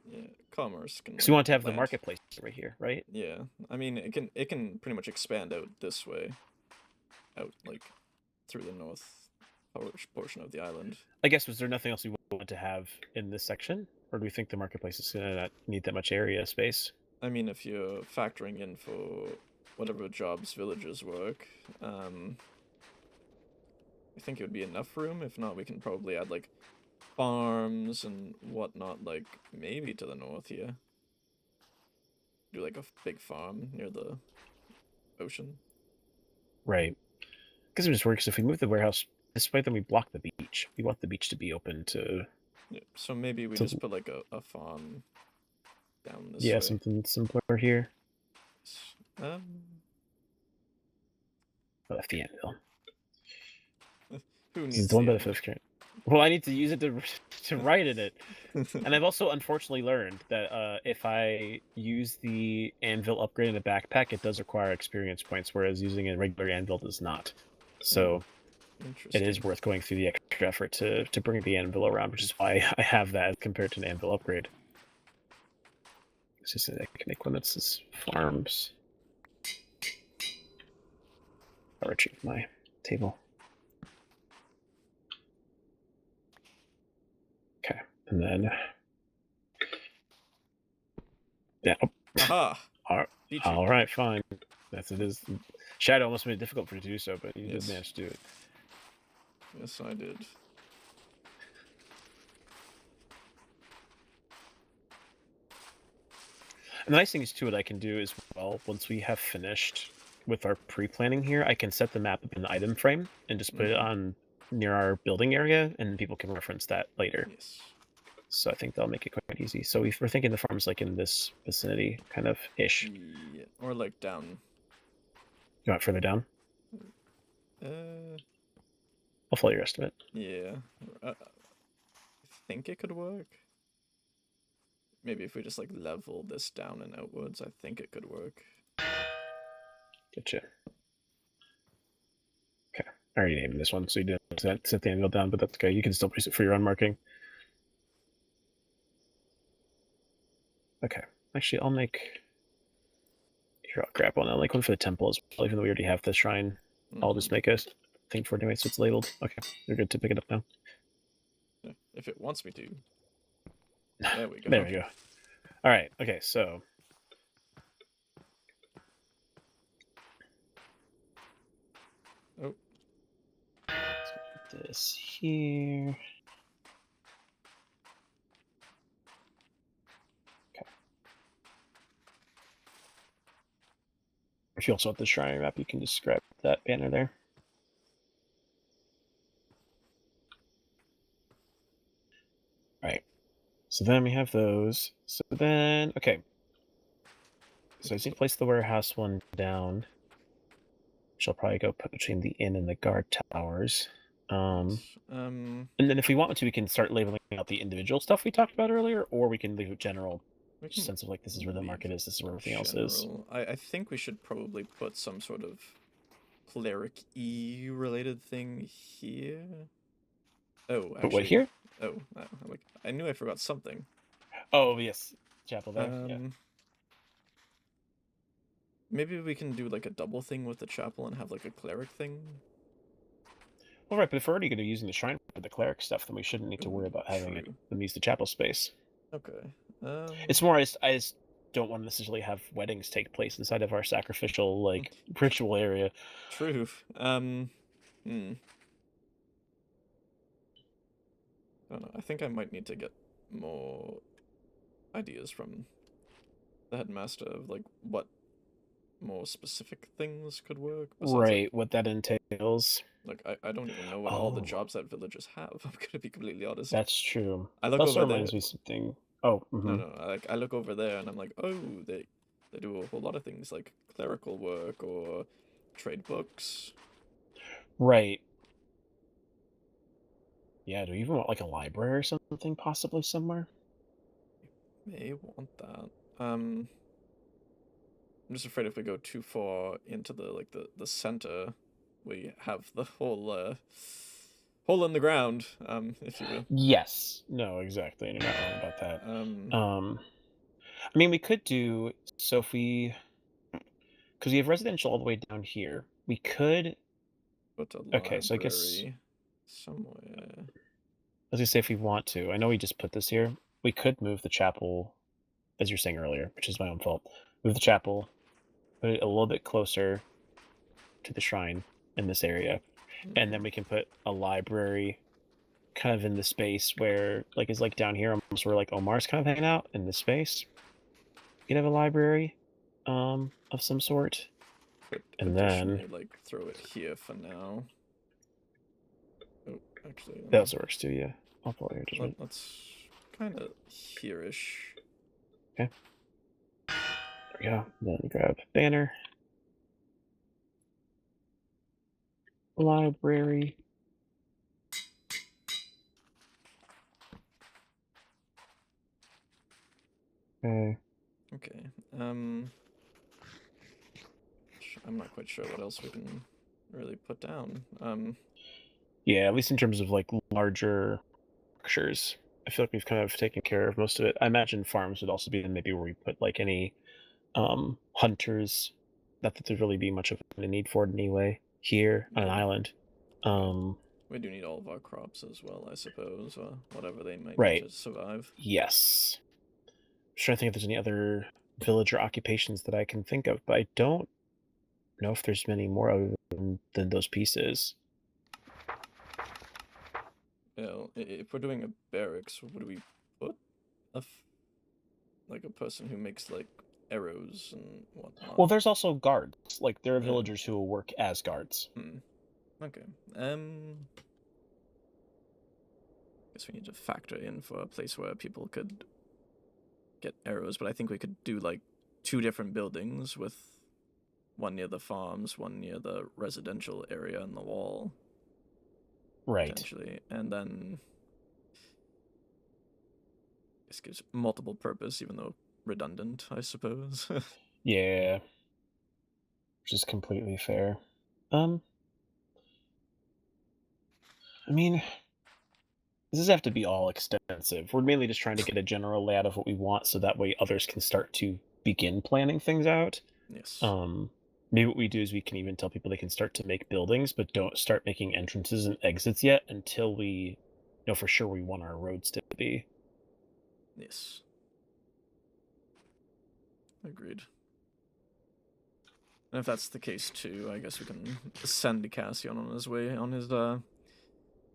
Yeah, commerce can. Because we want to have the marketplace right here, right? Yeah, I mean it can pretty much expand out this way, out like through the north portion of the island. I guess, was there nothing else we wanted to have in this section, or do we think the marketplace is gonna not need that much area space? I mean, if you're factoring in for whatever jobs villagers work, I think it would be enough room. If not, we can probably add like farms and whatnot, like maybe to the north here. Do like a big farm near the ocean. Right. Because it just works. If we move the warehouse this way, then we block the beach. We want the beach to be open to. Yeah, so maybe we just put like a farm down this way. Yeah, something simpler here. Oh, left the anvil. Who This needs is the one the benefit of current. Well, I need to use it to write in it. And I've also unfortunately learned that if I use the anvil upgrade in a backpack, it does require experience points, whereas using a regular anvil does not. So it is worth going through the extra effort to bring the anvil around, which is why I have that compared to an anvil upgrade. It's just that I can make limits as farms. I'll retrieve my table. Okay, and then yeah. Aha! All right, fine. That's it. Is Shadow almost made it difficult for you to do so, but you did manage to do it. Yes, I did. And the nice thing is too, what I can do as well, once we have finished with our pre-planning here, I can set the map up in the item frame and just put it on near our building area, and people can reference that later. Yes. So I think that'll make it quite easy. So we're thinking the farm's like in this vicinity, kind of ish. Yeah, or like down. You want further down? I'll follow your estimate. Yeah. I think it could work. Maybe if we just like level this down and outwards, I think it could work. Gotcha. Okay. I already named this one, so you didn't set the anvil down, but that's okay. You can still place it for your own marking. Okay. Actually, I'll make... Here, I'll grab one. I'll make one for the temple as well, even though we already have the shrine. I'll just make a thing for it anyway, so it's labeled. Okay. You're good to pick it up now. Yeah, if it wants me to. There we go. There we go. All right. Okay, so this here. Okay. If you also want the shrine map, you can just grab that banner there. Right. So then we have those. So then, okay. So I just need to place the warehouse one down. Which I'll probably go put between the inn and the guard towers. And then if we want to, we can start labeling out the individual stuff we talked about earlier, or we can leave a general sense of like, this is where the market is, this is where everything else is. I think we should probably put some sort of cleric-y related thing here. Oh, actually. But what, here? Oh, I knew I forgot something. Oh, yes. Chapel there, yeah. Maybe we can do like a double thing with the chapel and have like a cleric thing. Well, right, but if we're already going to be using the shrine for the cleric stuff, then we shouldn't need to worry about having them use the chapel space. Okay. It's more, I just don't want to necessarily have weddings take place inside of our sacrificial, like, ritual area. True. I don't know. I think I might need to get more ideas from the headmaster of like what more specific things could work. Right, what that entails. Like I don't even know what all the jobs that villagers have. I'm gonna be completely honest. That's true. I look also over reminds there. me something. Oh, no. I look over there and I'm like, oh, they do a whole lot of things like clerical work or trade books. Right. Yeah, do we even want like a library or something possibly somewhere? May want that. I'm just afraid if we go too far into the center, we have the whole hole in the ground, if you will. Yes. No, exactly. And you're not wrong about that. I mean, we could do, so if we, because we have residential all the way down here, we could. Put a library so I guess somewhere. I was gonna say if we want to. I know we just put this here. We could move the chapel, as you're saying earlier, which is my own fault. Move the chapel, put it a little bit closer to the shrine in this area, and then we can put a library kind of in the space where, like, is like down here, almost where like Omar's kind of hanging out in this space. You can have a library, of some sort, and then like throw it here for now. Oh, actually, that also works too. Yeah, I'll follow your judgment. Let's kind of here-ish. Okay. There we go. Then grab banner. Library. Okay. Okay. I'm not quite sure what else we can really put down. Yeah, at least in terms of like larger structures, I feel like we've kind of taken care of most of it. I imagine farms would also be maybe where we put like any hunters. Not that there'd really be much of a need for it anyway here on an island. We do need all of our crops as well, I suppose, or whatever they might right. need to survive. Yes. I'm trying to think if there's any other villager occupations that I can think of, but I don't know if there's many more other than those pieces. Yeah, if we're doing a barracks, what do we put? Like a person who makes like arrows and whatnot. Well, there's also guards. Like there are villagers who will work as guards. Okay. Guess we need to factor in for a place where people could get arrows, but I think we could do like 2 different buildings with one near the farms, one near the residential area and the wall. Right. Potentially. And then this gives multiple purpose, even though redundant, I suppose. Yeah. Which is completely fair. I mean, this doesn't have to be all extensive. We're mainly just trying to get a general layout of what we want so that way others can start to begin planning things out. Yes. Maybe what we do is we can even tell people they can start to make buildings, but don't start making entrances and exits yet until we know for sure we want our roads to be. Yes. Agreed. And if that's the case too, I guess we can send Cassian on his way, on his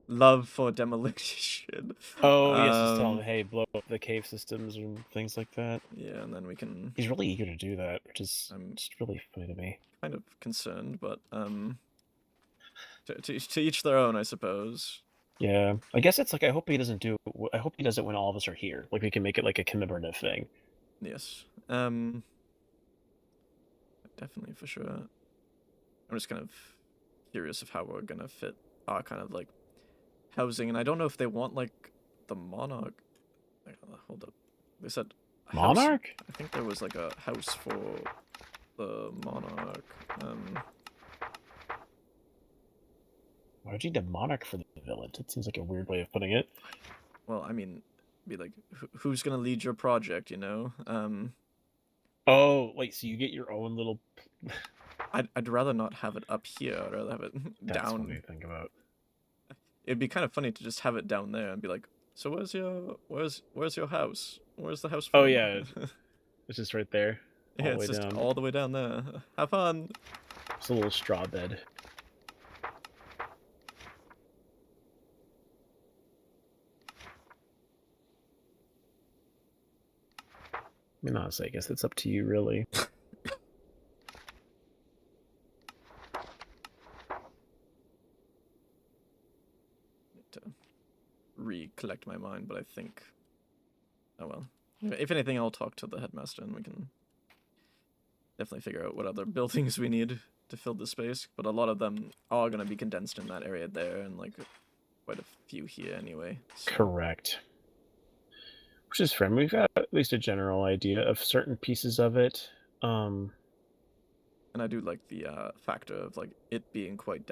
love for demolition. Oh, yes, just tell him, hey, blow up the cave systems and things like that. Yeah, and then we can... He's really eager to do that, which is just really funny to me. Kind of concerned, but to each their own, I suppose. Yeah, I guess it's like I hope he does it when all of us are here. Like we can make it like a commemorative thing. Yes. Definitely for sure. I'm just kind of curious of how we're gonna fit our kind of like housing, and I don't know if they want like the monarch. Hold up, they said monarch. House. I think there was like a house for the monarch. Why would you need a monarch for the village? It seems like a weird way of putting it. Well, I mean, be like, who's gonna lead your project? You know. Oh, wait. So you get your own little. I'd rather not have it up here. I'd rather have it That's down. funny to think about. It'd be kind of funny to just have it down there and be like, so where's your house? Where's the house from? Oh yeah, it's just right there. Yeah, it's just all the way down there. Have fun. It's a little straw bed. I mean, honestly, I guess it's up to you, really. To recollect my mind, but I think... Oh well. If anything, I'll talk to the headmaster and we can definitely figure out what other buildings we need to fill the space. But a lot of them are going to be condensed in that area there, and like quite a few here anyway. So. Correct. Which is fair. We've got at least a general idea of certain pieces of it. And I do like the factor of like it being quite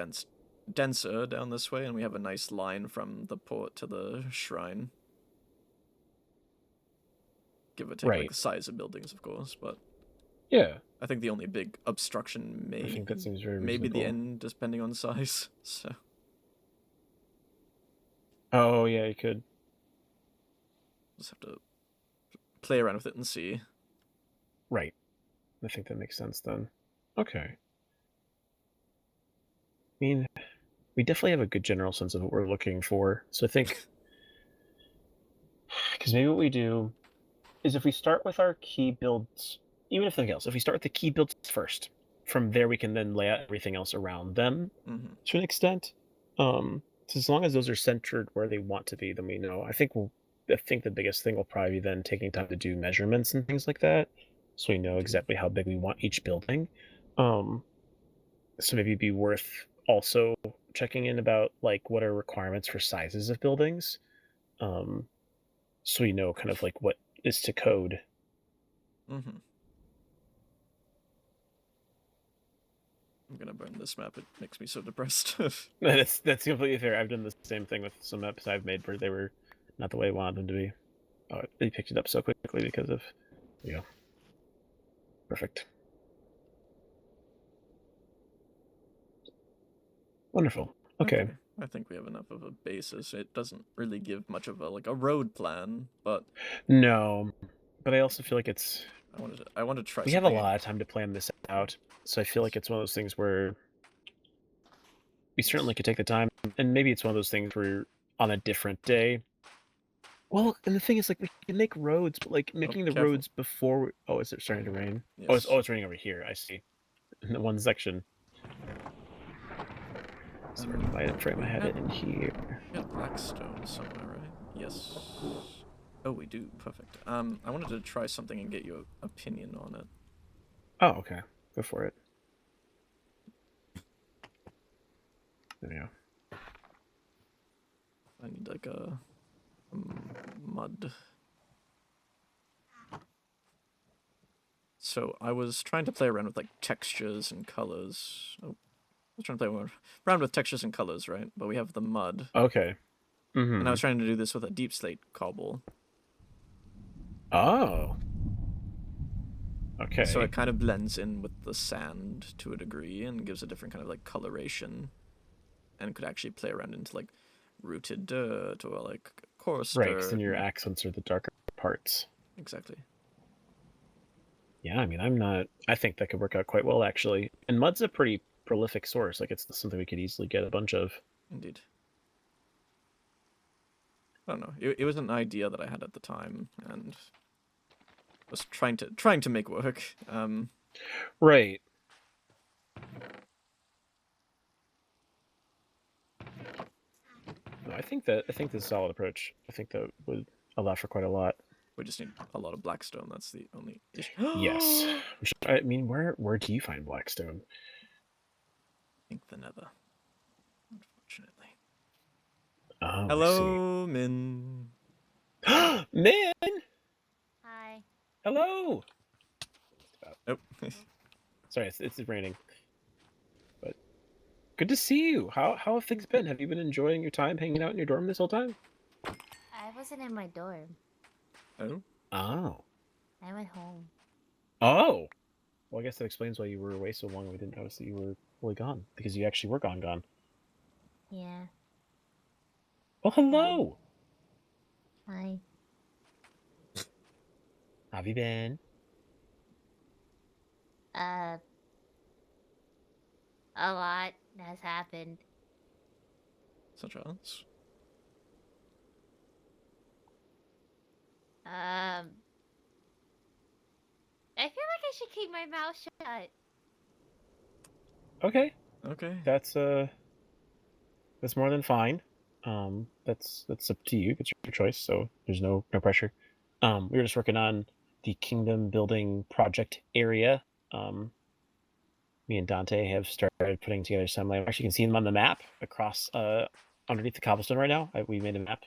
denser down this way, and we have a nice line from the port to the shrine. Give or take like the size of buildings, of course, but yeah, I think the only big obstruction I think that seems very maybe the reasonable. end, depending on size. So. Oh yeah, you could. Just have to play around with it and see. Right. I think that makes sense then. Okay. I mean, we definitely have a good general sense of what we're looking for. So I think, because maybe what we do is if we start with our key builds, even if nothing else, if we start with the key builds first, from there we can then lay out everything else around them to an extent. So as long as those are centered where they want to be, then we know. I think the biggest thing will probably be then taking time to do measurements and things like that, so we know exactly how big we want each building. So maybe it'd be worth also checking in about like what are requirements for sizes of buildings, so we know kind of like what is to code. I'm gonna burn this map. It makes me so depressed. That's completely fair. I've done the same thing with some maps I've made where they were not the way I wanted them to be. Oh, they picked it up so quickly because of... Yeah. Perfect. Wonderful. Okay. I think we have enough of a basis. It doesn't really give much of a road plan, but... No, but I also feel like it's... I want to try We have a lot of time to plan this out, so I feel like it's one of those things where we certainly could take the time, and maybe it's one of those things where on a different day... Well, and the thing is, like, we can make roads, but, like, making the roads before... Oh, is it starting to rain? Yes. Oh, it's raining over here, I see. In the one section. Sorry, if I had it in here. We got blackstone somewhere, right? Yes. Oh, we do. Perfect. I wanted to try something and get your opinion on it. Oh, okay. Go for it. There we go. I need, like, a mud. So I was trying to play around with like textures and colors. Oh, I was trying to play around with textures and colors, right? But we have the mud. Okay. And I was trying to do this with a deep slate cobble. Oh. Okay. So it kind of blends in with the sand to a degree and gives a different kind of like coloration, and could actually play around into like rooted dirt or like coarse dirt. Right, because then your accents are the darker parts. Exactly. Yeah, I mean, I think that could work out quite well, actually. And mud's a pretty prolific source. Like, it's something we could easily get a bunch of. Indeed. I don't know. It was an idea that I had at the time, and was trying to make work. Right. No, I think this is a solid approach. I think that would allow for quite a lot. We just need a lot of blackstone. That's the only issue. Yes. I mean, where do you find blackstone? I think the Nether. Unfortunately. Oh, Hello, Min. Min! Hi. Hello! Oh. Sorry, it's raining. But good to see you. How have things been? Have you been enjoying your time hanging out in your dorm this whole time? I wasn't in my dorm. Oh. Oh. I went home. Oh! Well, I guess that explains why you were away so long. We didn't notice that you were fully gone. Because you actually were gone. Yeah. Oh, hello! Hi. How have you been? A lot has happened. Such as? I feel like I should keep my mouth shut. Okay. Okay. That's more than fine. That's up to you. It's your choice, so there's no pressure. We were just working on the kingdom building project area. Me and Dante have started putting together some. Actually, you can see them on the map across underneath the cobblestone right now. We made a map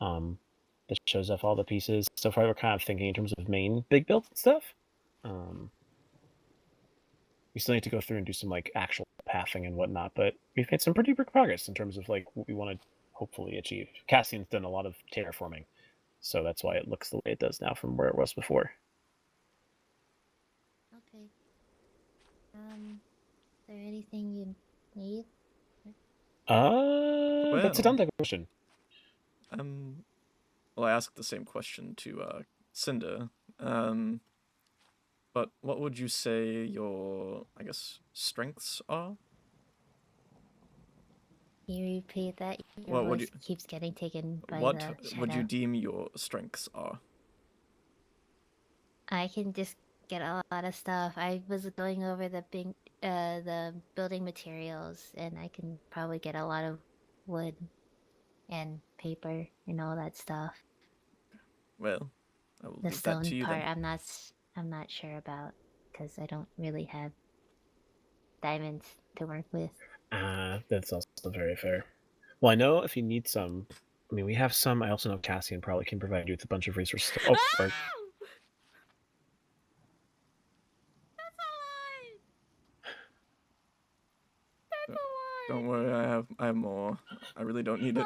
that shows off all the pieces. So far, we're kind of thinking in terms of main big build stuff. We still need to go through and do some actual pathing and whatnot, but we've made some pretty big progress in terms of what we want to hopefully achieve. Cassian's done a lot of terraforming, so that's why it looks the way it does now from where it was before. Okay. Is there anything you need? That's a Dante question. Well, I asked the same question to Cinder. But what would you say your, I guess, strengths are? Can you repeat that? Your What would voice you, keeps getting taken by what the shadow. would you deem your strengths are? I can just get a lot of stuff. I was going over the building materials, and I can probably get a lot of wood and paper and all that stuff. Well, I will The leave that to stone you part, then. I'm not sure about because I don't really have diamonds to work with. That's also very fair. Well, I know if you need some, I mean, we have some. I also know Cassian probably can provide you with a bunch of resources. Oh, sorry. That's a lie! That's a lie! Don't worry, I have more. I really don't need it.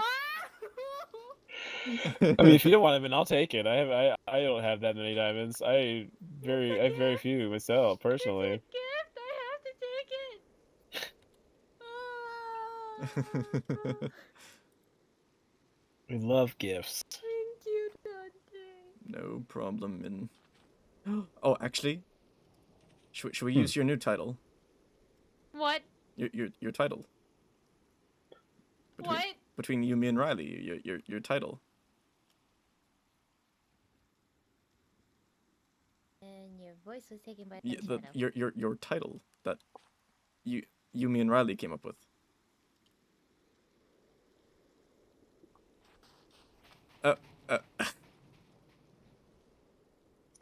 I mean, if you don't want it, then I'll take it. I don't have that many diamonds. I have very few myself personally. It's a gift. I have to take it. We love gifts. Thank you, Dante. No problem. Oh, actually, should we use your new title? What? Your title. What? Between you, me, and Riley, your title. And your voice was taken by the shadow. Your title that you, me, and Riley came up with.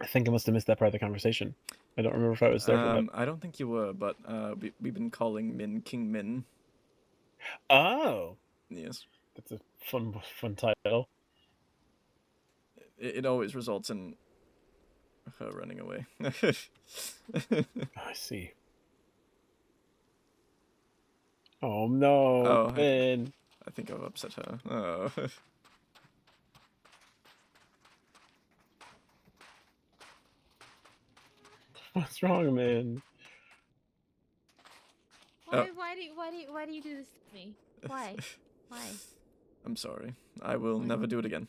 I think I must have missed that part of the conversation. I don't remember if I was there for that. I don't think you were, but we've been calling Min King Min. Oh. Yes. That's a fun title. It always results in her running away. I see. Oh no, Oh, man. I think I've upset her. Oh. What's wrong, man? Why do you do this to me? Why? I'm sorry. I will never do it again.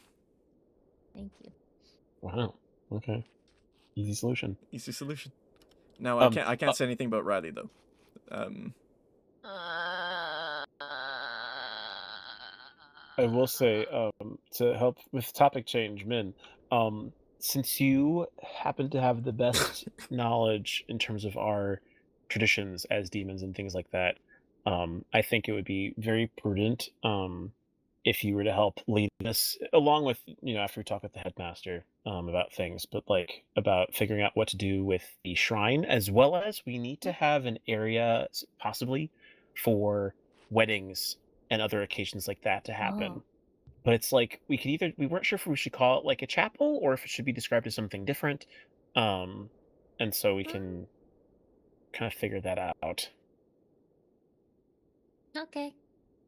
Thank you. Wow. Okay. Easy solution. Easy solution. Now I can't say anything about Riley though. I will say, to help with topic change, Min, since you happen to have the best knowledge in terms of our traditions as demons and things like that, I think it would be very prudent, if you were to help lead us, along with, after we talk with the headmaster, about things, but like about figuring out what to do with the shrine, as well as we need to have an area possibly for weddings and other occasions like that to happen. Oh. But it's like we weren't sure if we should call it like a chapel or if it should be described as something different. And so we can kind of figure that out. Okay,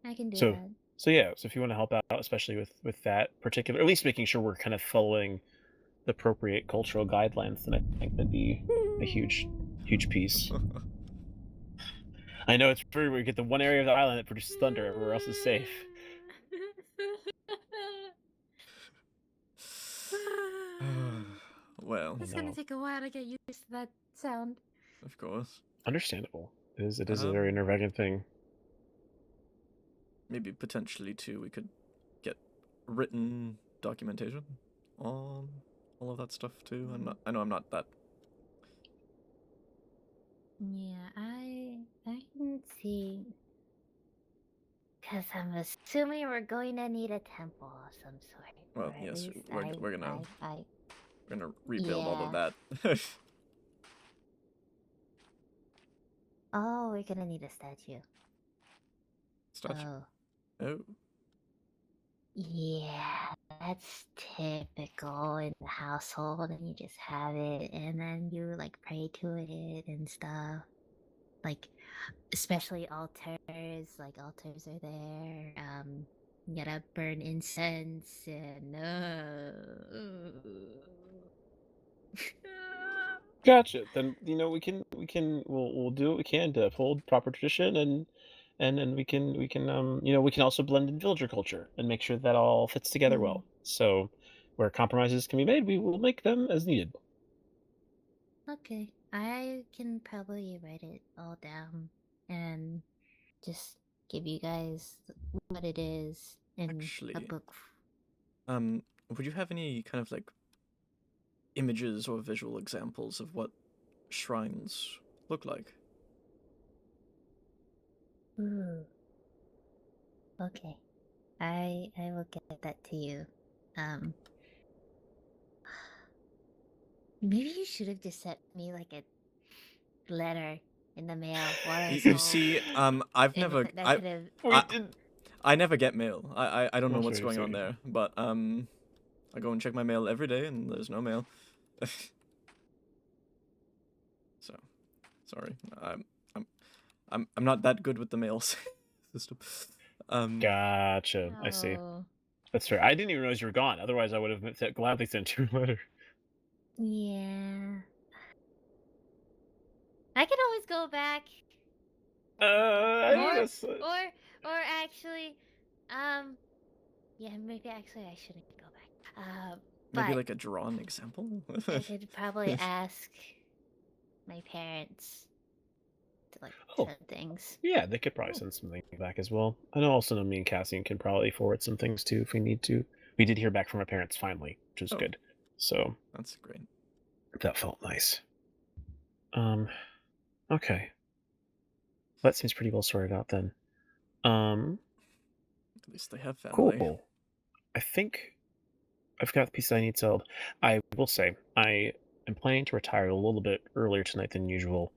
I can do So that. so yeah, so if you want to help out, especially with that particular, at least making sure we're kind of following the appropriate cultural guidelines, then I think that'd be a huge piece. I know it's true. We get the one area of the island that produces thunder. Everywhere else is safe. Well, It's gonna take a while to get used to that sound. of course. Understandable. It is a very nerve-wracking thing. Maybe potentially too, we could get written documentation on all of that stuff too. I know I'm not that. Yeah, I can see. Because I'm assuming we're going to need a temple of some sort. Well, or at yes, least we're gonna I we're gonna rebuild all of Yeah. that. Oh, we're gonna need a statue. Statue. Oh. Oh. Yeah, that's typical in the household, and you just have it, and then you like pray to it and stuff. Like, especially altars, like altars are there. You gotta burn incense and Gotcha. Then we'll do what we can to uphold proper tradition, and we can we can also blend in villager culture and make sure that all fits together well. So where compromises can be made, we will make them as needed. Okay, I can probably write it all down and just give you guys what it is in a Actually, book. would you have any kind of like images or visual examples of what shrines look like? Ooh. Okay, I will get that to you. Maybe you should have just sent me like a letter in the mail while I was You home. see, I've And never that could have. I never get mail. I don't know Oh, what's sorry, going on sorry. there, but I go and check my mail every day and there's no mail. So, sorry. I'm not that good with the mail system. Gotcha. I see. Oh. That's fair. I didn't even realize you were gone. Otherwise, I would have gladly sent you a letter. Yeah. I can always go back. I guess. Or actually, yeah, maybe actually I shouldn't go back. Maybe But like a drawn example? I could probably ask my parents to like send things. Yeah, they could probably send something back as well. I know also know me and Cassian can probably forward some things too if we need to. We did hear back from our parents finally, which is good. So that's great. That felt nice. Okay. That seems pretty well sorted out then. At least they have family. Cool. I think I've got the pieces I need settled. I will say I am planning to retire a little bit earlier tonight than usual.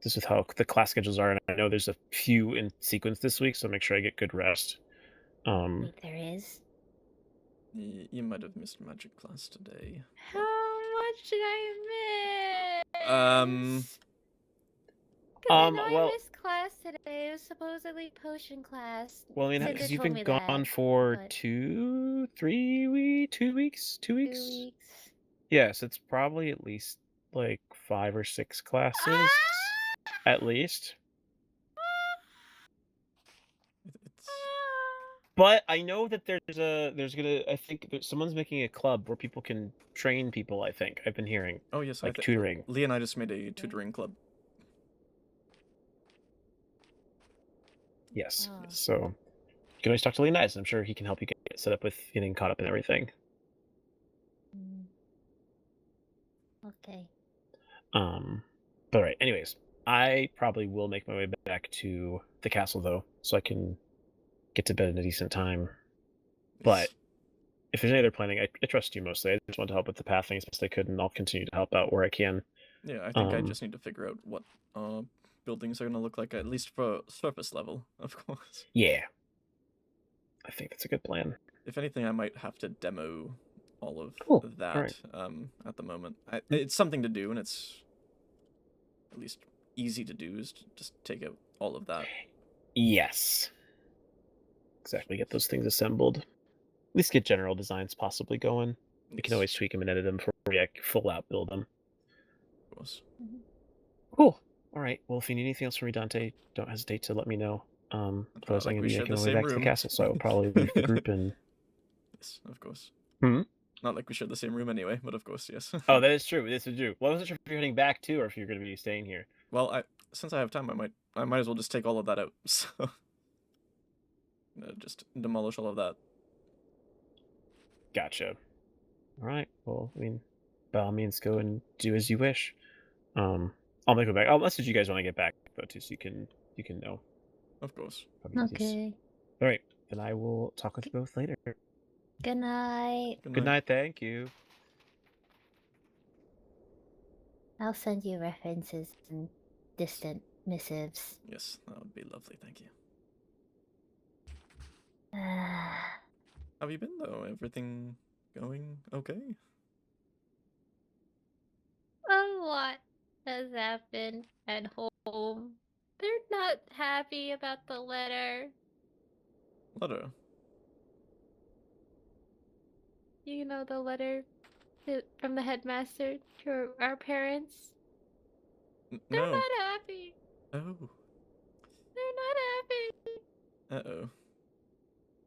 This is how the class schedules are, and I know there's a few in sequence this week, so make sure I get good rest. Wait, there is? You might have missed magic class today. How much did I miss? I know well- I missed class today. It was supposedly potion class. Well, I mean, Cinder because you've told been me gone that, for but 2 weeks? 2 weeks. Yes, it's probably at least like 5 or 6 classes, at least. But I know that I think someone's making a club where people can train people. I think I've been hearing. Oh yes, like tutoring. Leonidas made a tutoring club. Yes. Oh. So can always talk to Leonidas. I'm sure he can help you get set up with getting caught up in everything. Okay. But all right. Anyways, I probably will make my way back to the castle though, so I can get to bed at a decent time. But if there's any other planning, I trust you mostly. I just want to help with the pathing as best I could, and I'll continue to help out where I can. Yeah, I think I just need to figure out what buildings are going to look like, at least for surface level, of course. Yeah. I think that's a good plan. If anything, I might have to demo all of that right. at the moment. It's something to do, and it's at least easy to do, is to just take out all of that. Yes. Exactly. Get those things assembled. At least get general designs possibly going. We can always tweak them and edit them before we full out build them. Of course. Cool. All right. Well, if you need anything else from me, Dante, don't hesitate to let me know. Otherwise, I'm going to be making my way back to the castle, so I will probably leave the group and... Yes, of course. Hmm? Not like we share the same room anyway, but of course, yes. Oh, that is true. This is true. Well, I wasn't sure if you're heading back too, or if you're going to be staying here. Well, since I have time, I might as well just take all of that out. So, just demolish all of that. Gotcha. All right. Well, I mean, by all means, go and do as you wish. I'll make it back. I'll message you guys when I get back, though, too, so you can know. Of course. Okay. All right. Then I will talk with you both later. Good night. Good night. Thank you. I'll send you references and distant missives. Yes, that would be lovely. Thank you. Uh, How have you been, though? Everything going okay? A lot has happened at home. They're not happy about the letter. Letter? You know, the letter from the headmaster to our parents. They're No. not happy. Oh. They're not happy. Uh-oh.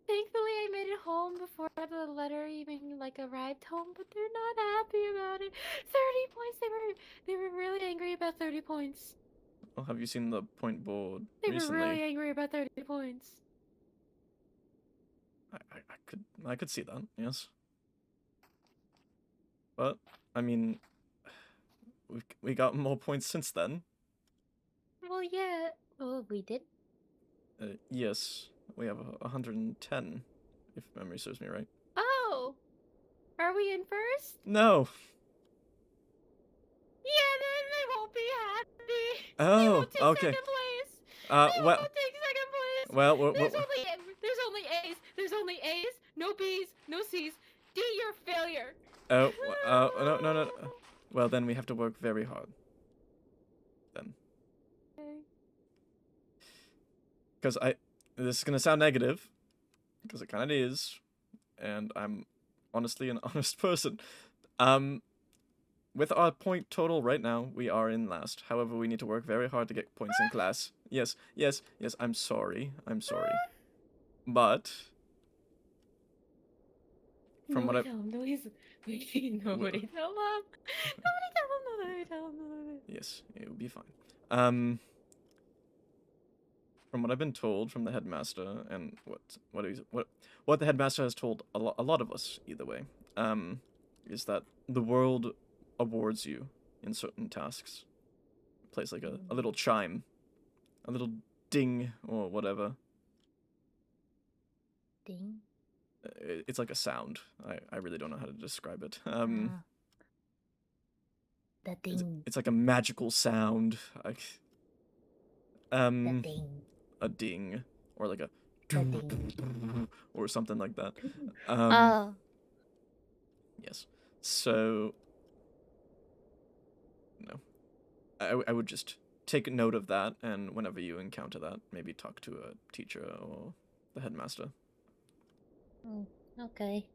Thankfully, I made it home before the letter even arrived home, but they're not happy about it. 30 points. They were really angry about 30 points. Well, have you seen the point board They recently? were really angry about 30 points. I could see that, yes. But I mean, we got more points since then. Well, yeah. Well, we did. Yes, we have 110, if memory serves me right. Oh, are we in first? No. Yeah, then they won't be happy. Oh, they won't take okay. Second place. Well, won't take second place. Well, there's only A's. There's only A's. No B's. No C's. D, you're a failure. Oh, no. Well, then we have to work very hard. Then. Okay. Because this is gonna sound negative, because it kind of is, and I'm honestly an honest person. With our point total right now, we are in last. However, we need to work very hard to get points in class. Yes, I'm sorry. But from what I... Nobody tell him. Yes, it will be fine. From what I've been told from the headmaster, and what the headmaster has told a lot of us, either way, is that the world awards you in certain tasks. It plays like a little chime, a little ding or whatever. Ding? It's like a sound. I really don't know how to describe it. The ding. It's like a magical sound. The ding. A ding, or like a ding. or something like that. Oh. Yes. So no, I would just take note of that, and whenever you encounter that, maybe talk to a teacher or the headmaster. Okay.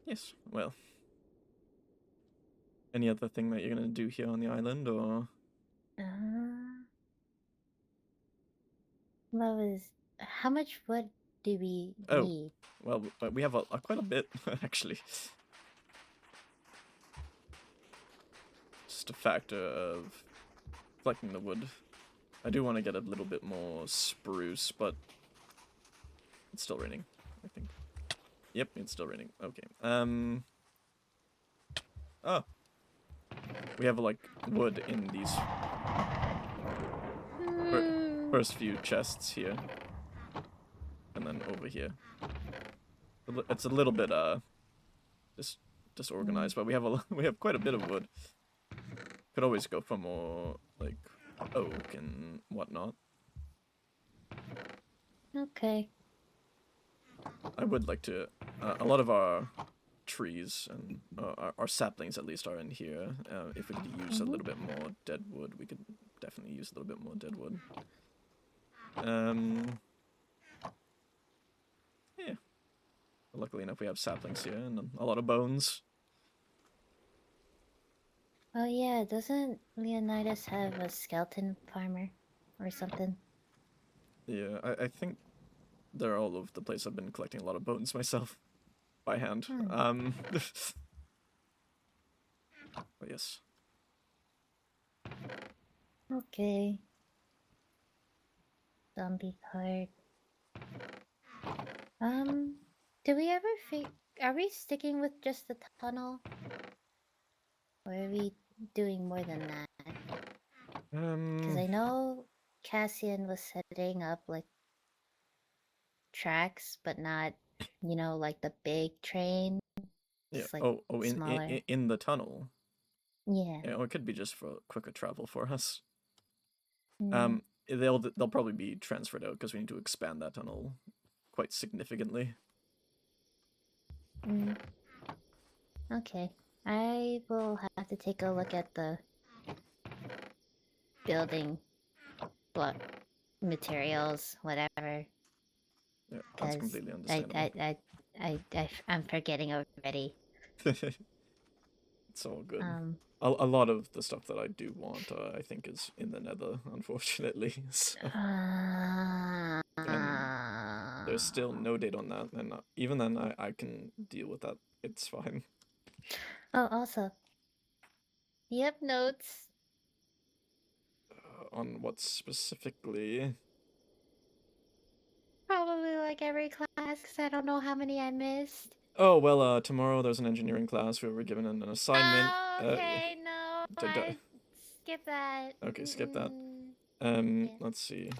Yes. Well. Any other thing that you're gonna do here on the island, or? How much wood do we need? Well, we have quite a bit, actually. Just a factor of collecting the wood. I do want to get a little bit more spruce, but it's still raining, I think. Yep, it's still raining. Okay. Oh. We have, like, wood in these first few chests here. And then over here. It's a little bit, disorganized, but we have quite a bit of wood. Could always go for more, like, oak and whatnot. Okay. I would like to... a lot of our trees and our saplings, at least, are in here. If we could use a little bit more dead wood, we could definitely use a little bit more dead wood. Yeah. Luckily enough, we have saplings here and a lot of bones. Oh yeah, doesn't Leonidas have a skeleton farmer or something? Yeah, I think they're all over the place. I've been collecting a lot of bones myself by hand. But yes. Okay. Zombie card. Do we ever are we sticking with just the tunnel? Or are we doing more than that? Because I know Cassian was setting up, like, tracks, but not, you know, like the big train. Yeah. Just, like, smaller. In the tunnel. Yeah. Yeah, or it could be just for quicker travel for us. Mm. They'll probably be transferred out because we need to expand that tunnel quite significantly. Mm. Okay. I will have to take a look at the building block materials, whatever. Yeah, that's completely understandable. I'm forgetting already. It's all good. A lot of the stuff that I do want, I think, is in the Nether, unfortunately. So. And there's still no date on that, and even then, I can deal with that. It's fine. Oh, also, you have notes. On what specifically? Probably like every class, because I don't know how many I missed. Oh, well, tomorrow there's an engineering class where we're given an assignment. Oh, okay, no. Skip that. Okay, skip that. Yeah. Let's see.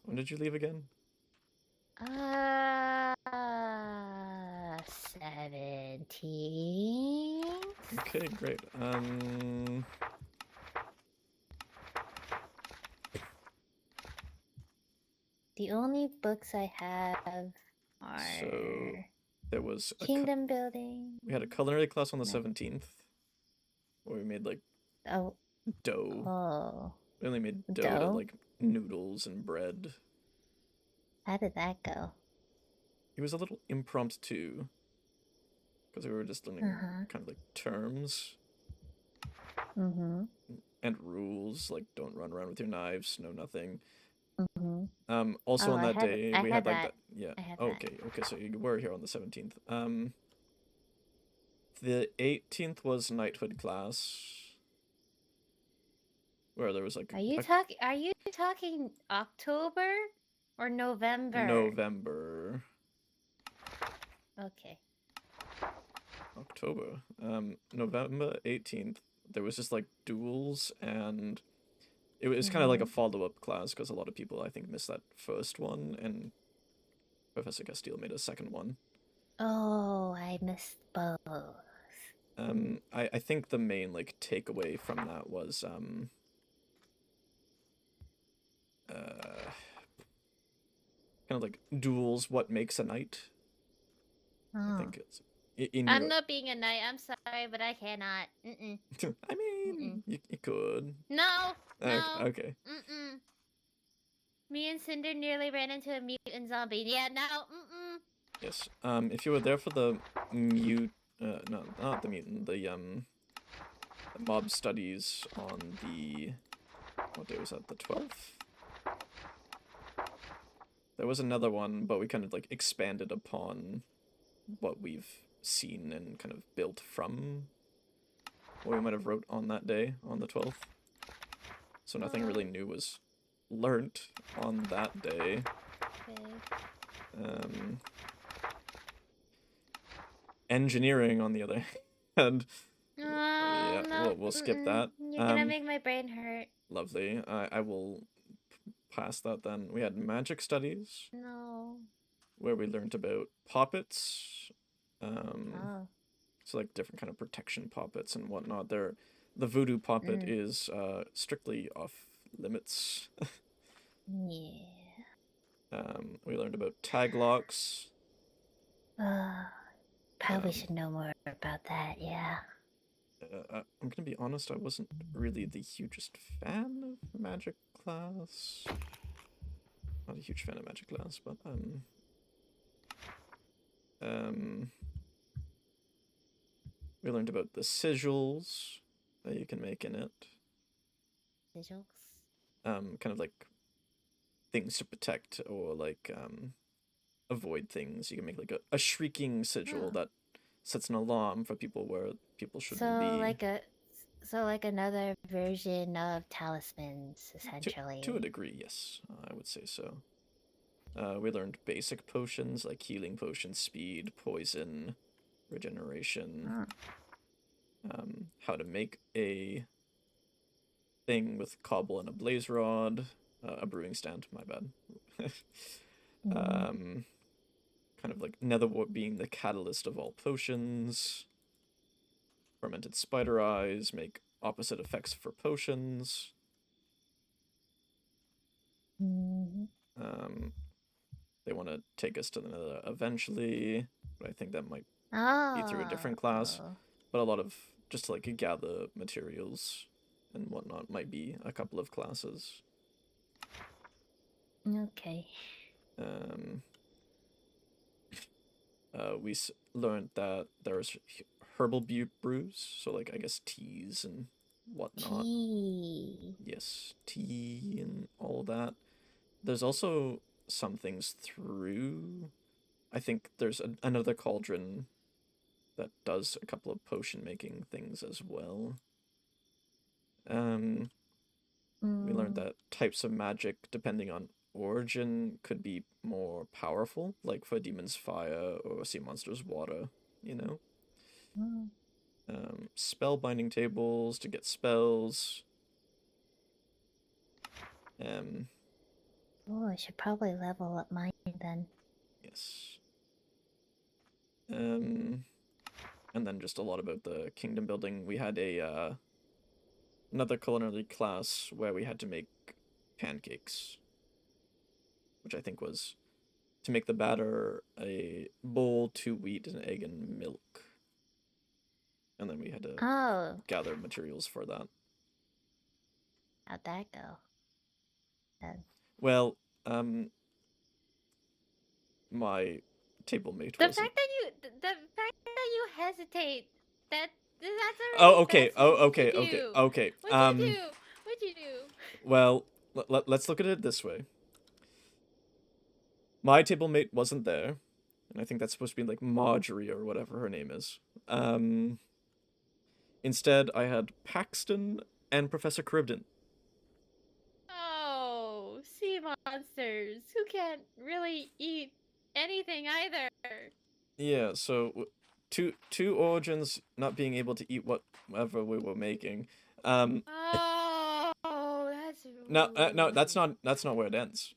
When did you leave again? 17. Okay, great. The only books I have are... So, there was Kingdom Building. We had a culinary class on the 17th, where we made, like, dough. Oh. We only made dough out of, like, noodles and bread. How did that go? It was a little impromptu, because we were just learning kind of, like, terms. And rules, like, don't run around with your knives, no nothing. Also on that day, we had like that. Yeah. Okay, so you were here on the 17th. The 18th was knighthood class, where there was like. Are you talking October or November? November. Okay. October. November 18th. There was just like duels, and it was kind of like a follow-up class because a lot of people I think missed that first one, and Professor Castiel made a second one. Oh, I missed both. I think the main like takeaway from that was kind of like duels. What makes a knight? I think it's. I'm not being a knight. I'm sorry, but I cannot. I mean, you could. No. Okay. Me and Cinder nearly ran into a mutant zombie. Yeah, no. Yes. If you were there for the no, not the mutant. The mob studies on the. What day was that? The 12th. There was another one, but we kind of like expanded upon what we've seen and kind of built from what we might have wrote on that day, on the 12th. So nothing really new was learnt on that day. Okay. Engineering, on the other hand, Oh, yeah, no. we'll skip that. You're gonna make my brain hurt. Lovely. I will pass that then. We had magic studies, No. where we learned about poppets. Oh. So like different kind of protection poppets and whatnot. The voodoo poppet is strictly off limits. Yeah. We learned about tag locks. Probably should know more about that, yeah. I'm gonna be honest, I wasn't really the hugest fan of magic class. Not a huge fan of magic class, but we learned about the sigils that you can make in it. Sigils? Kind of like things to protect or like avoid things. You can make like a shrieking sigil that sets an alarm for people where people shouldn't be. So like another version of talismans, essentially. To a degree, yes, I would say so. We learned basic potions like healing potions, speed, poison, regeneration. How to make a thing with cobble and a blaze rod, a brewing stand. My bad. Kind of like netherwort being the catalyst of all potions. Fermented spider eyes make opposite effects for potions. They want to take us to the Nether eventually, but I think that might be through a different class. But a lot of just to like gather materials and whatnot might be a couple of classes. Okay. We learned that there's herbal brews, so like I guess teas and whatnot. Tea. Yes, tea and all that. There's also some things through. I think there's another cauldron that does a couple of potion making things as well. We learned that types of magic, depending on origin, could be more powerful, like for demons fire or sea monsters water, you know? Spell binding tables to get spells. Oh, I should probably level up mine then. Yes. And then just a lot about the kingdom building. We had a another culinary class where we had to make pancakes, which I think was to make the batter a bowl, 2 wheat, an egg, and milk. And then we had to gather materials for that. How'd that go? Well, my table mate The wasn't... fact that you hesitate, that's already. Oh, okay. What'd you Okay. What'd you do? Well, let's look at it this way. My table mate wasn't there, and I think that's supposed to be like Marjorie or whatever her name is. Instead, I had Paxton and Professor Cribden. Oh, sea monsters who can't really eat anything either. Yeah, so two origins not being able to eat whatever we were making. Oh, that's No, that's not where it ends.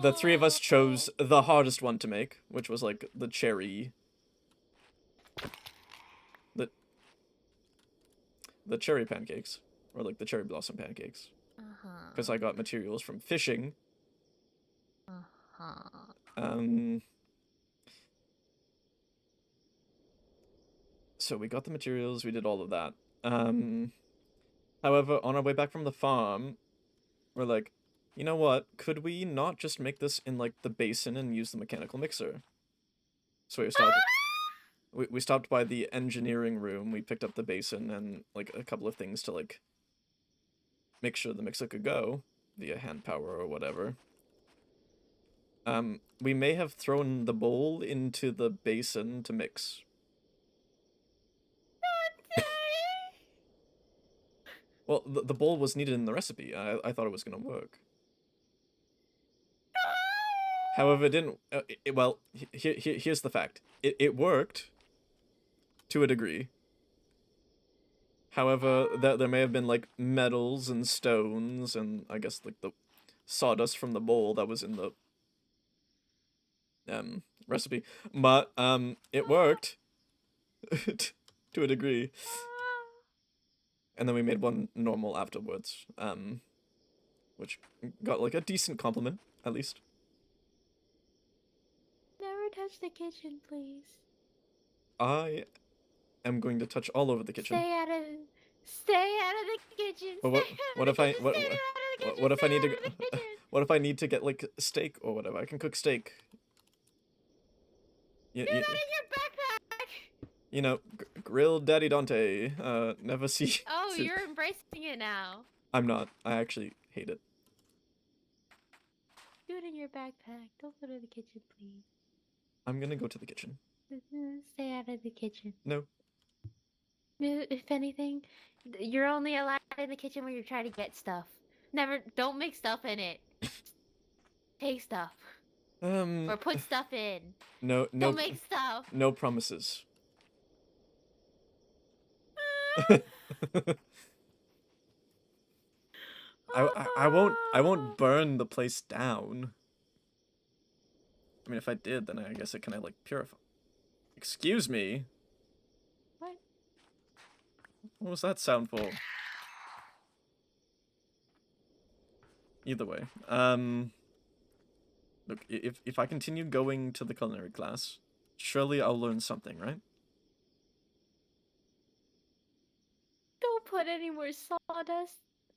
The three of us chose the hardest one to make, which was like the cherry pancakes, or like the cherry blossom pancakes. Because I got materials from fishing. So we got the materials, we did all of that. However, on our way back from the farm, we're like, you know what? Could we not just make this in like the basin and use the mechanical mixer? So we stopped by the engineering room. We picked up the basin and like a couple of things to like make sure the mixer could go via hand power or whatever. We may have thrown the bowl into the basin to mix. Well, the bowl was needed in the recipe. I thought it was gonna work. However, it didn't. Well, here's the fact. It worked to a degree. However, there may have been like metals and stones and I guess like the sawdust from the bowl that was in the recipe, but it worked to a degree. And then we made one normal afterwards, which got like a decent compliment at least. Never touch the kitchen, please. I am going to touch all over the kitchen. Stay out of the kitchen. But what if I what if I need to what if I need to get like steak or whatever? I can cook steak. Get out of your backpack. You know, grilled Daddy Dante. Never see. Oh, you're embracing it now. I'm not. I actually hate it. Do it in your backpack. Don't go to the kitchen, please. I'm gonna go to the kitchen. Stay out of the kitchen. No. If anything, you're only allowed in the kitchen when you're trying to get stuff. Don't make stuff in it. Take stuff. Or put stuff in. No. Don't make stuff. No promises. I won't burn the place down. I mean, if I did, then I guess it kind of like purify. Excuse me. What? What was that sound for? Either way, look, if I continue going to the culinary class, surely I'll learn something, right? Don't put any more sawdust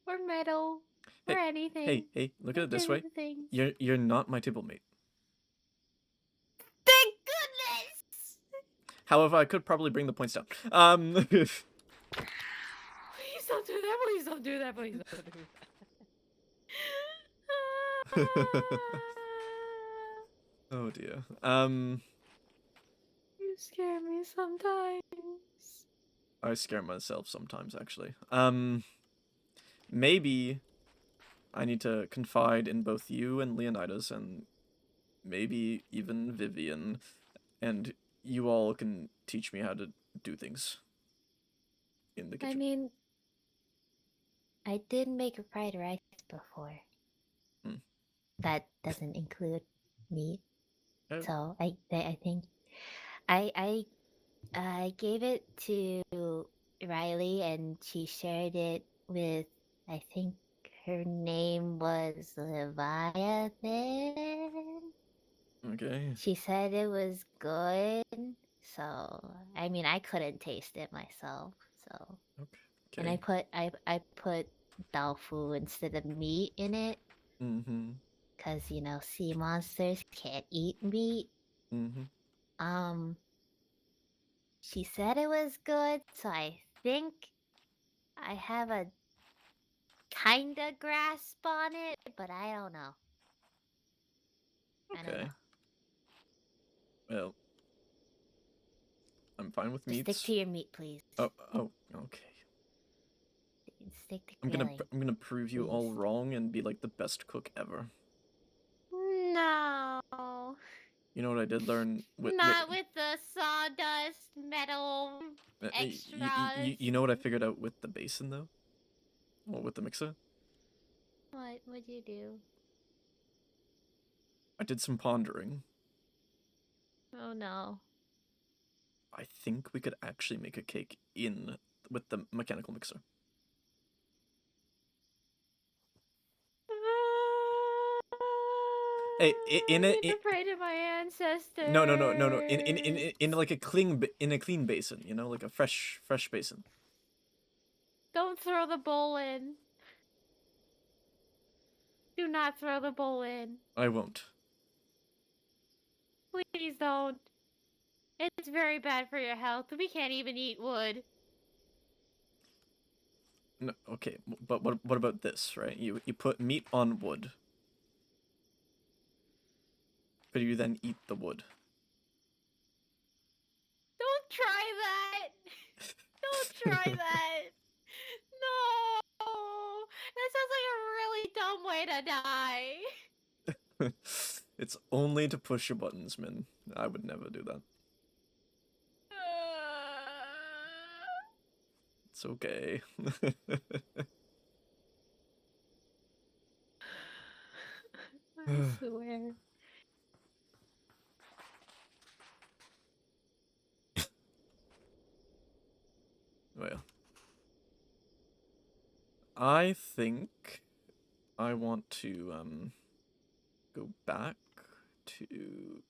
or metal or anything. Hey, look at it this way. Things. You're not my table mate. Thank goodness! However, I could probably bring the points down. Please don't do that. Please don't do that. Please don't do that. Oh dear. You scare me sometimes. I scare myself sometimes, actually. Maybe I need to confide in both you and Leonidas, and maybe even Vivian, and you all can teach me how to do things in the kitchen. I mean, I did make a fried rice before. That doesn't include meat. Oh. So I think I gave it to Riley and she shared it with, I think her name was Leviathan. Okay. She said it was good. So I mean, I couldn't taste it myself. So Okay. and I put tofu instead of meat in it. Mm-hmm. Cause you know, sea monsters can't eat meat. Mm-hmm. She said it was good, so I think I have a kinda grasp on it, but I don't know. I don't Okay. know. Well, I'm fine with Just meats. stick to your meat, please. Oh, okay. Stick to I'm grilling. gonna prove you all please. wrong and be like the best cook ever. No. You know what I did learn with Not with the sawdust metal extras. you know what I figured out with the basin though? Or with the mixer? What would you do? I did some pondering. Oh no. I think we could actually make a cake with the mechanical mixer. Hey, in it. To pray to my ancestors. No. In like a clean basin, you know, like a fresh basin. Don't throw the bowl in. Do not throw the bowl in. I won't. Please don't. It's very bad for your health. We can't even eat wood. No, okay, but what about this, right? You put meat on wood. But you then eat the wood. Don't try that. Don't try that. No. way to die. It's only to push your buttons, Min. I would never do that. It's okay. I swear. Well, I think I want to go back to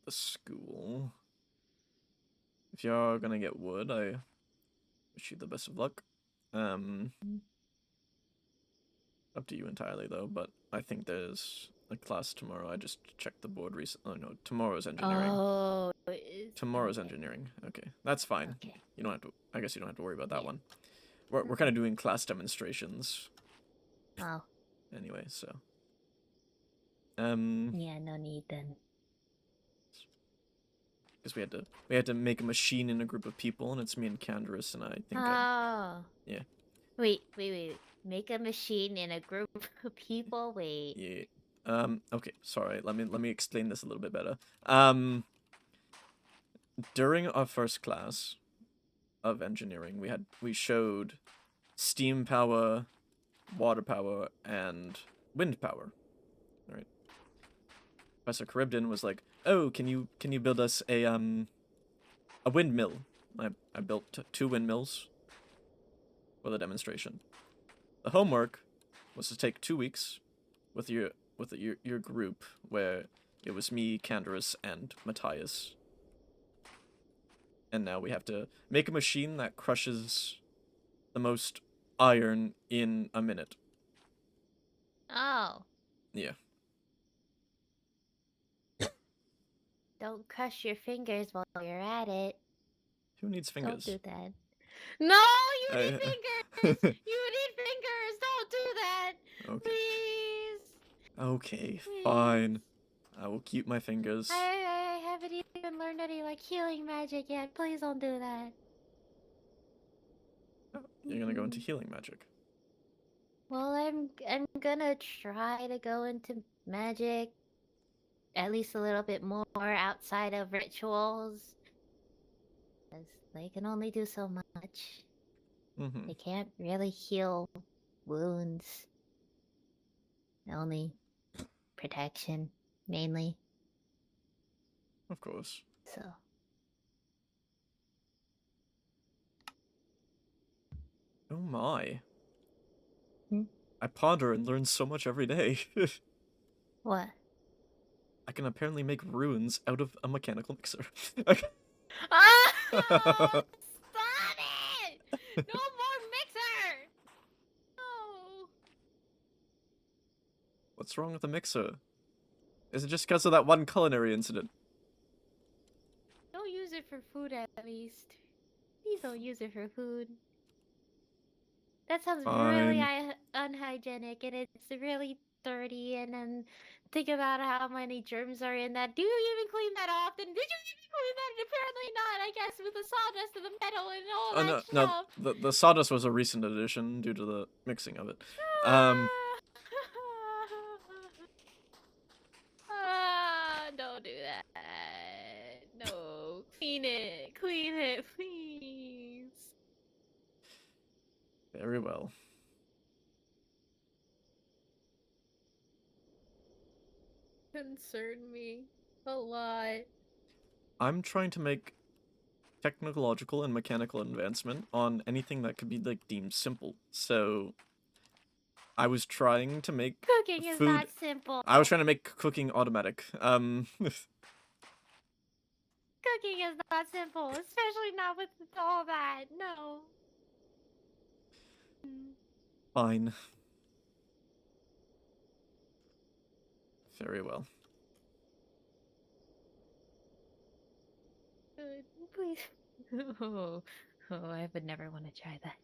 the school. If you're gonna get wood, I wish you the best of luck. Up to you entirely though, but I think there's a class tomorrow. I just checked the board recently. Oh no, tomorrow's engineering. Oh, it is Tomorrow's engineering. Okay, that's fine. Okay. You don't have to. I guess you don't have to worry about that one. We're kind of doing class demonstrations Oh, anyway, so. yeah, no need then. Because we had to make a machine in a group of people, and it's me and Canderous, and I think. Oh. Yeah. Wait. Make a machine in a group of people. Wait. Yeah. Okay. Sorry. Let me explain this a little bit better. During our first class of engineering, we showed steam power, water power, and wind power. Right. Professor Charybdin was like, "Oh, can you build us a windmill?" I built 2 windmills for the demonstration. The homework was to take 2 weeks with your group, where it was me, Canderous, and Matthias. And now we have to make a machine that crushes the most iron in a minute. Oh. Yeah. Don't crush your fingers while you're at it. Who needs fingers? Don't do that. No, you need fingers. You need fingers. Don't do that. Okay. Please. Okay, fine. I will keep my fingers. I haven't even learned any like healing magic yet. Please don't do that. You're gonna go into healing magic. Well, I'm gonna try to go into magic at least a little bit more outside of rituals. Because they can only do so much. Mm-hmm. They can't really heal wounds. Only protection, mainly. Of course. So. Oh my. Hmm? I ponder and learn so much every day. What? I can apparently make runes out of a mechanical mixer. Ah! Stop it! No more mixer! No. What's wrong with the mixer? Is it just because of that one culinary incident? Don't use it for food at least. Please don't use it for food. That sounds really unhygienic and it's really dirty, and then think about how many germs are in that. Do you even clean that often? Did you even clean that? Apparently not, I guess, with the sawdust and the metal and all that stuff. No, the sawdust was a recent addition due to the mixing of it. Don't do that. No, clean it, please. Very well. Concern me a lot. I'm trying to make technological and mechanical advancement on anything that could be like deemed simple. So I was trying to make Cooking is food. not simple. I was trying to make cooking automatic. Cooking is not simple, especially not with all that. No. Fine. Very well. Good. Please. Oh, I would never want to try that.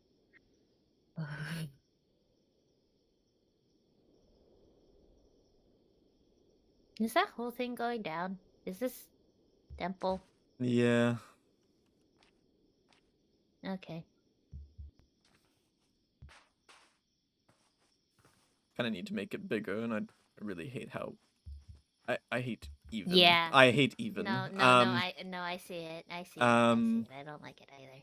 Is that whole thing going down? Is this temple? Yeah. Okay. kind of need to make it bigger, and I really hate how I hate even. Yeah. I hate even. No, I see it. I see it. I see it. I don't like it either.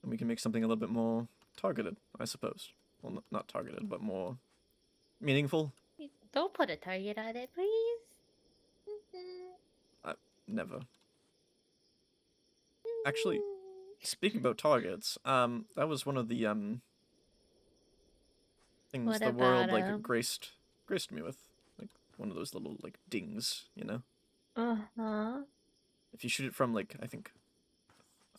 And we can make something a little bit more targeted, I suppose. Well, not targeted, but more meaningful. Don't put a target on it, please. Never. Actually, speaking about targets, that was one of the things What the world about like 'em? graced me with, like one of those little like dings, you know. Uh-huh. If you shoot it from like I think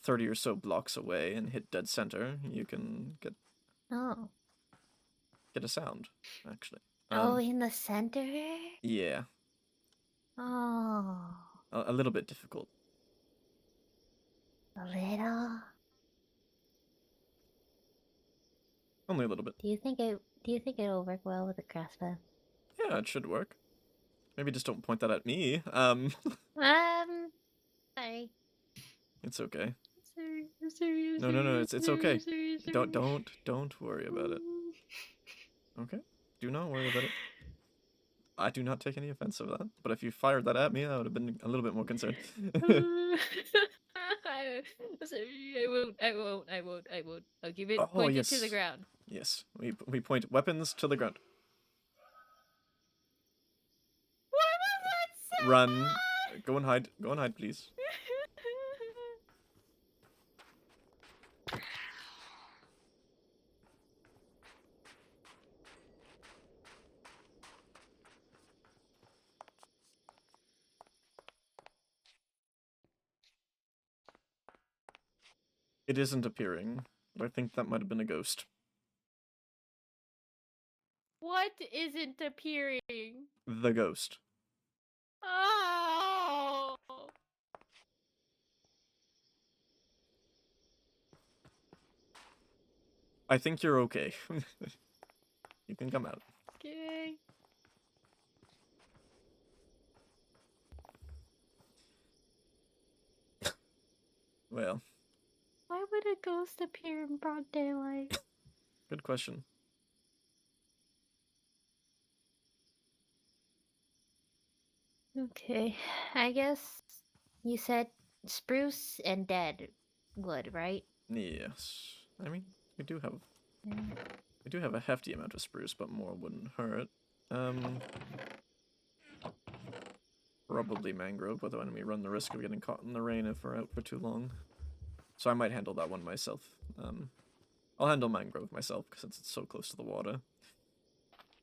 30 or so blocks away and hit dead center, you can get Oh. a sound actually. Oh, in the center? Yeah, Oh. a little bit difficult. A little? Only a little bit. Do you think it'll work well with a crossbow? Yeah, it should work. Maybe just don't point that at me. Sorry. It's okay. Sorry. No, it's okay. Don't worry about it. Okay? Do not worry about it. I do not take any offense of that. But if you fired that at me, I would have been a little bit more concerned. I won't. I'll keep it Oh, pointed to the yes. ground. Yes, we point weapons to the ground. What was that? Run. Go and hide. Go and hide, please. It isn't appearing, but I think that might have been a ghost. What isn't appearing? The ghost. Oh. I think you're okay. You can come out. Okay. Well, Why would a ghost appear in broad daylight? good question. Okay, I guess you said spruce and dead wood, right? Yes. I mean, we do have a hefty amount of spruce, but more wouldn't hurt. Probably mangrove, but then we run the risk of getting caught in the rain if we're out for too long. So I might handle that one myself. I'll handle mangrove myself since it's so close to the water.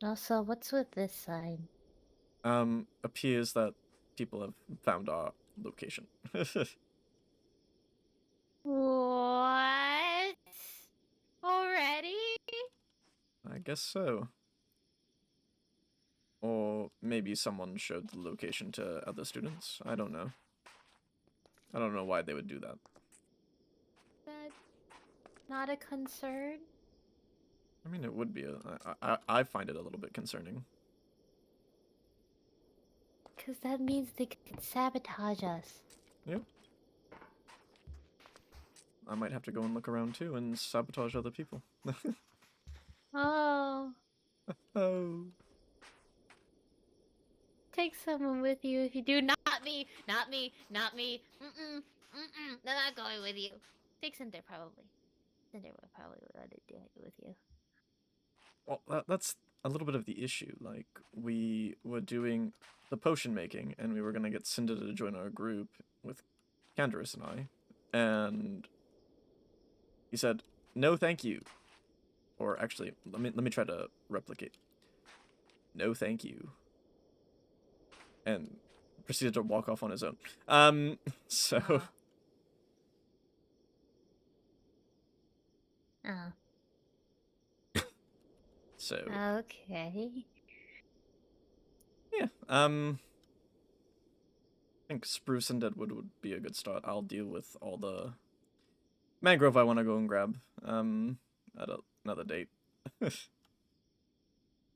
Also, what's with this sign? Appears that people have found our location. What? Already? I guess so. Or maybe someone showed the location to other students. I don't know. I don't know why they would do that. That not a concern? I mean, it would be. I find it a little bit concerning. Because that means they could sabotage us. Yep. I might have to go and look around too and sabotage other people. Oh. Oh. Take someone with you if you do. Not me. Not me. Not me. Mm-mm. Mm-mm. I'm not going with you. Take Cinder, probably. Cinder would probably want to do it with you. Well, that's a little bit of the issue. Like, we were doing the potion making, and we were going to get Cinder to join our group with Canderous and I. And he said, no thank you. Or actually, let me try to replicate. No thank you. And proceeded to walk off on his own. So... Oh. So... Okay. Yeah, I think spruce and deadwood would be a good start. I'll deal with all the mangrove I want to go and grab, at another date. So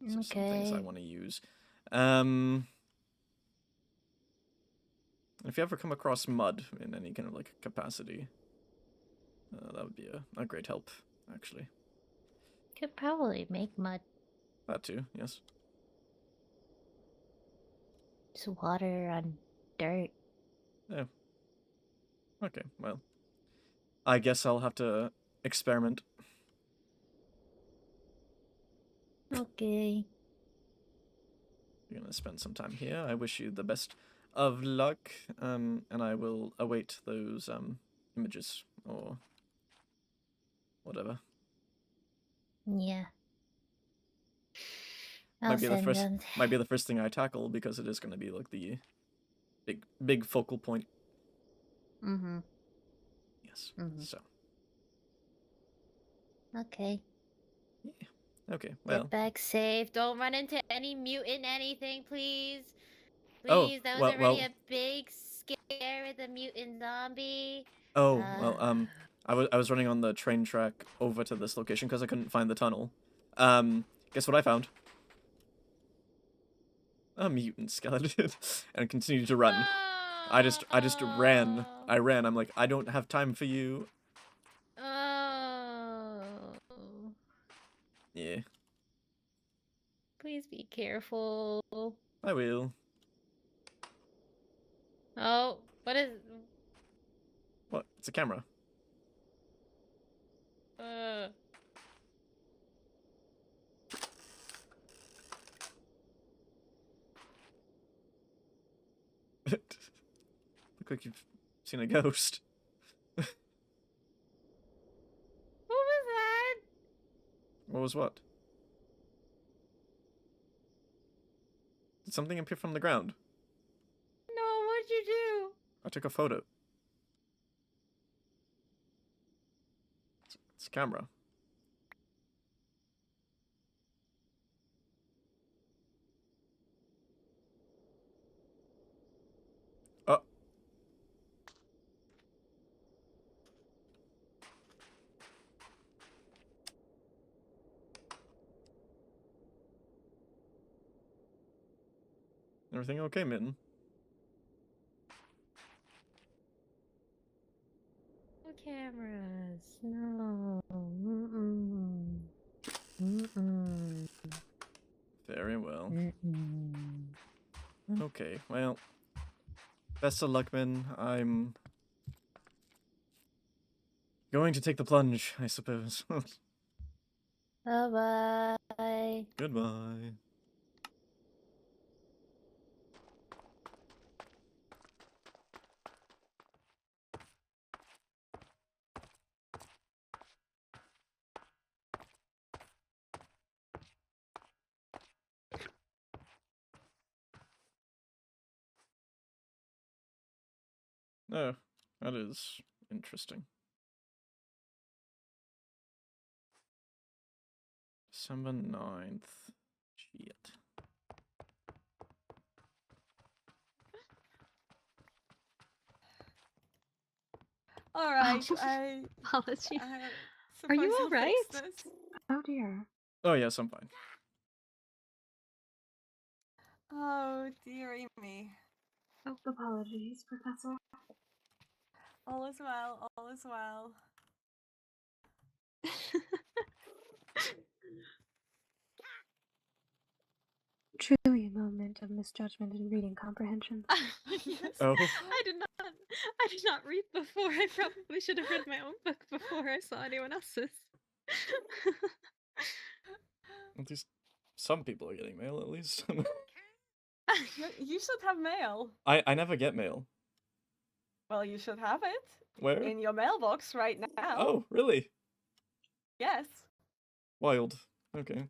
some things I Okay. want to use. If you ever come across mud in any kind of like capacity, that would be a great help, actually. could probably make mud. That too, yes. Just water on dirt. Yeah. Okay, well. I guess I'll have to experiment. Okay. You're gonna spend some time here. I wish you the best of luck, and I will await those images or whatever. Yeah. I'll Might be the send first. them. Might be the first thing I tackle because it is gonna be like the big focal point. Mm-hmm. Yes. Mhm. So. Okay. Yeah. Okay. Well. Get back safe. Don't run into any mutant anything, please. Oh, Please, that was well, already well. a big scare with a mutant zombie. Oh, well, I was running on the train track over to this location because I couldn't find the tunnel. Guess what I found? A mutant skeleton, and continued to run. I just ran. I ran. I'm like, I don't have time for you. Oh. Yeah, Please be careful. I will. Oh, what is... What? It's a camera. Look like you've seen a ghost. What was that? What was what? Did something appear from the ground? No, what'd you do? I took a photo. It's a camera. Oh. Everything okay, Mitten? No cameras. No. Mm-mm. Mm-mm. Very well. Mm-mm. Okay, well, best of luck, Min. I'm going to take the plunge, I suppose. Bye-bye. Goodbye. Oh, that is interesting. December 9th. Shit. All right, Apologies. Are you all right? Oh dear. Oh, yes, I'm fine. Oh dearie me. Oh, apologies, Professor. All is well. All is well. Truly a moment of misjudgment in reading comprehension. Yes. Oh. I did not read before. I probably should have read my own book before I saw anyone else's. At least some people are getting mail, at least. You should have mail. I never get mail. Well, you should have it. Where? In your mailbox right now. Oh, really? Yes. Wild. Okay.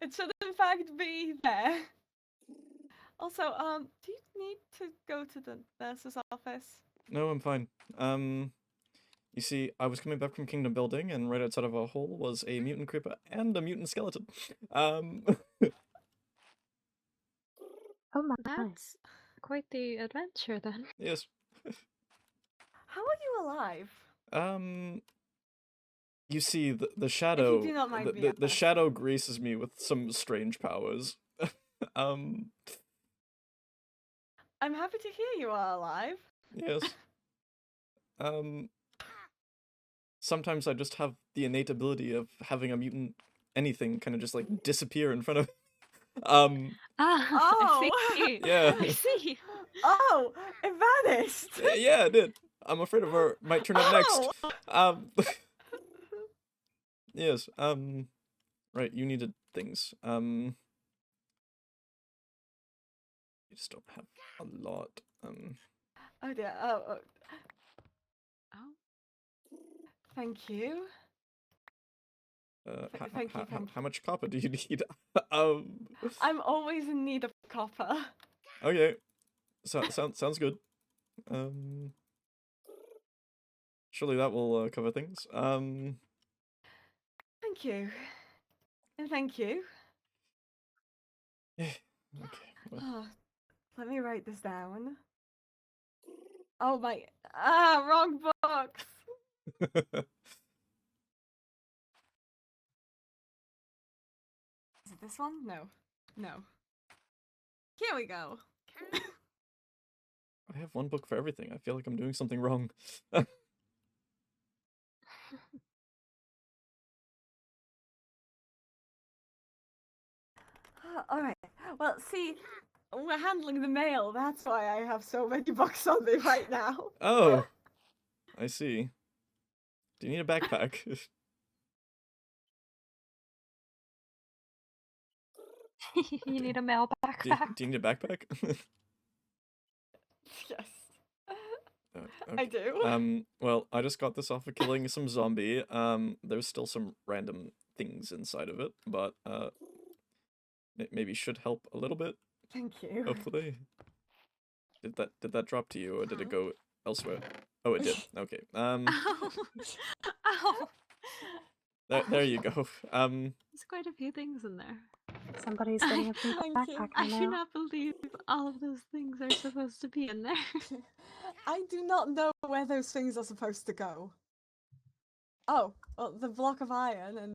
It should in fact be there. Also, do you need to go to the nurse's office? No, I'm fine. You see, I was coming back from Kingdom Building, and right outside of our hall was a mutant creeper and a mutant skeleton. Oh my. That's quite the adventure then. Yes. How are you alive? You see, the shadow, do not mind me the asking. shadow graces me with some strange powers. I'm happy to hear you are alive. Yes. sometimes I just have the innate ability of having a mutant anything kind of just like disappear in front of. Oh, Oh. I see. Yeah. I see. Oh, it vanished. Yeah, it did. I'm afraid of her might turn up next. Oh. Yes. Right. You needed things. You just don't have a lot. Oh dear. Oh. Thank you. Thank you. How much copper do you need? I'm always in need of copper. Okay. Sounds good. Surely that will cover things. Thank you. And thank you. Okay. Well. Oh, let me write this down. Oh my. Wrong box. Is it this one? No. Here we go. I have one book for everything. I feel like I'm doing something wrong. All right. Well, see, we're handling the mail. That's why I have so many books on me right now. Oh, I see. Do you need a backpack? You need a mail backpack. Do you need a backpack? Yes. Okay. I do. Well, I just got this off of killing some zombie. There's still some random things inside of it, but maybe should help a little bit. Thank you. Hopefully. Did that drop to you, or did it go elsewhere? Oh, it did. Okay. Ow. There you go. There's quite a few things in there. Somebody's getting a free backpack I do now. not believe all of those things are supposed to be in there. I do not know where those things are supposed to go. Oh, well, the block of iron and...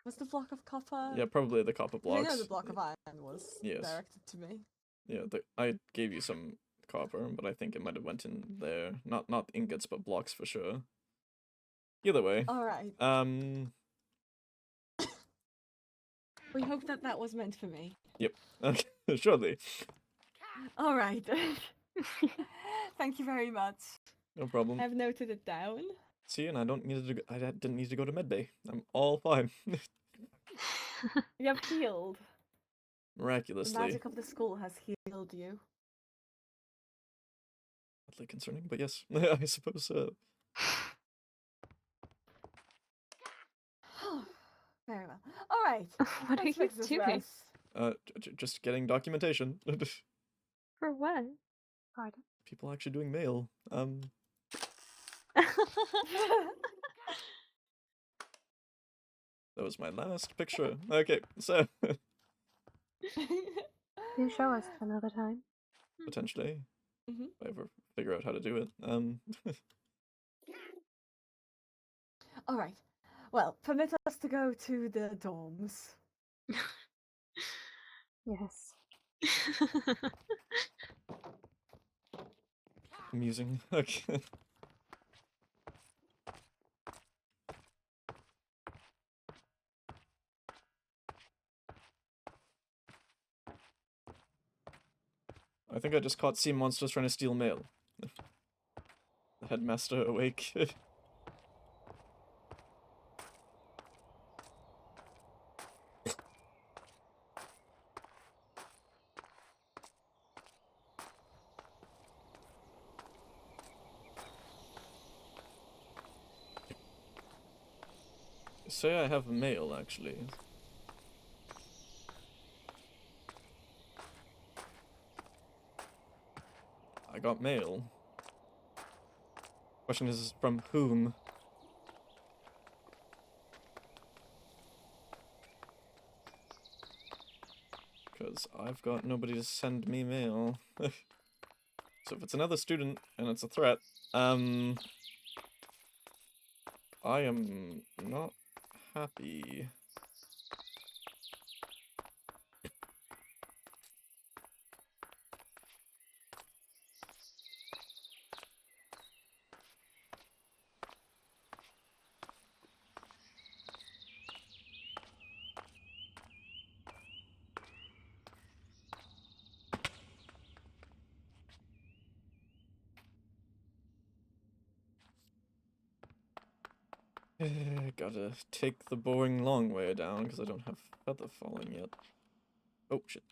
Was the block of copper? Yeah, probably the copper blocks. I know the block of iron was Yes. directed to me. Yeah, I gave you some copper, but I think it might have went in there. Not ingots, but blocks for sure. Either way. Alright. We hope that was meant for me. Yep. Okay, surely. Alright. Thank you very much. No problem. I've noted it down. See, and I didn't need to go to medbay. I'm all fine. You have healed. Miraculously. The magic of the school has healed you. Oddly concerning, but yes, I suppose so. Very well. Alright. What are let's you fix this doing? mess. Just getting documentation. For what? Pardon? People actually doing mail. That was my last picture. Okay, so You show us another time. potentially, Mhm. if I ever figure out how to do it. Alright. Well, permit us to go to the dorms. Yes. Amusing. Okay. I think I just caught sea monsters trying to steal mail. The headmaster awake. Say I have mail, actually. I got mail. Question is, from whom? Because I've got nobody to send me mail. So if it's another student and it's a threat, I am not happy. Gotta take the boring long way down because I don't have feather falling yet. Oh shit.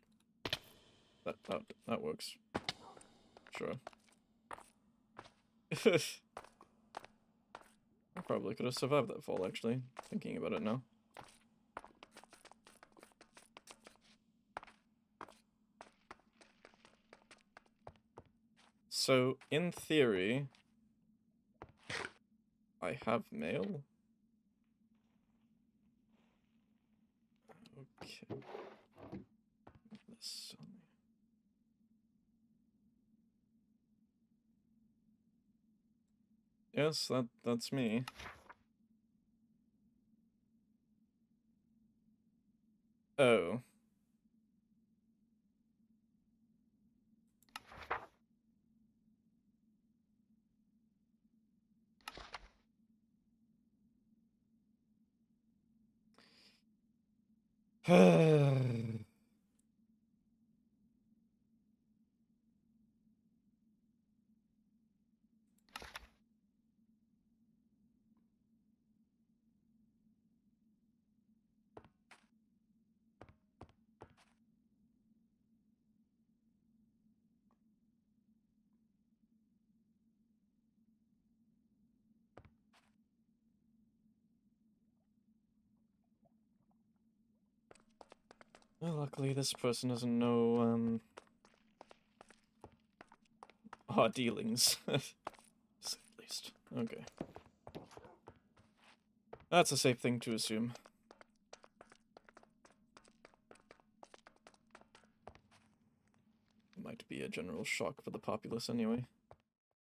That works. Sure. I probably could have survived that fall, actually, thinking about it now. So, in theory, I have mail. Okay. This. Yes, that's me. Oh. Well, luckily this person doesn't know, our dealings. At least. Okay. That's a safe thing to assume. Might be a general shock for the populace anyway.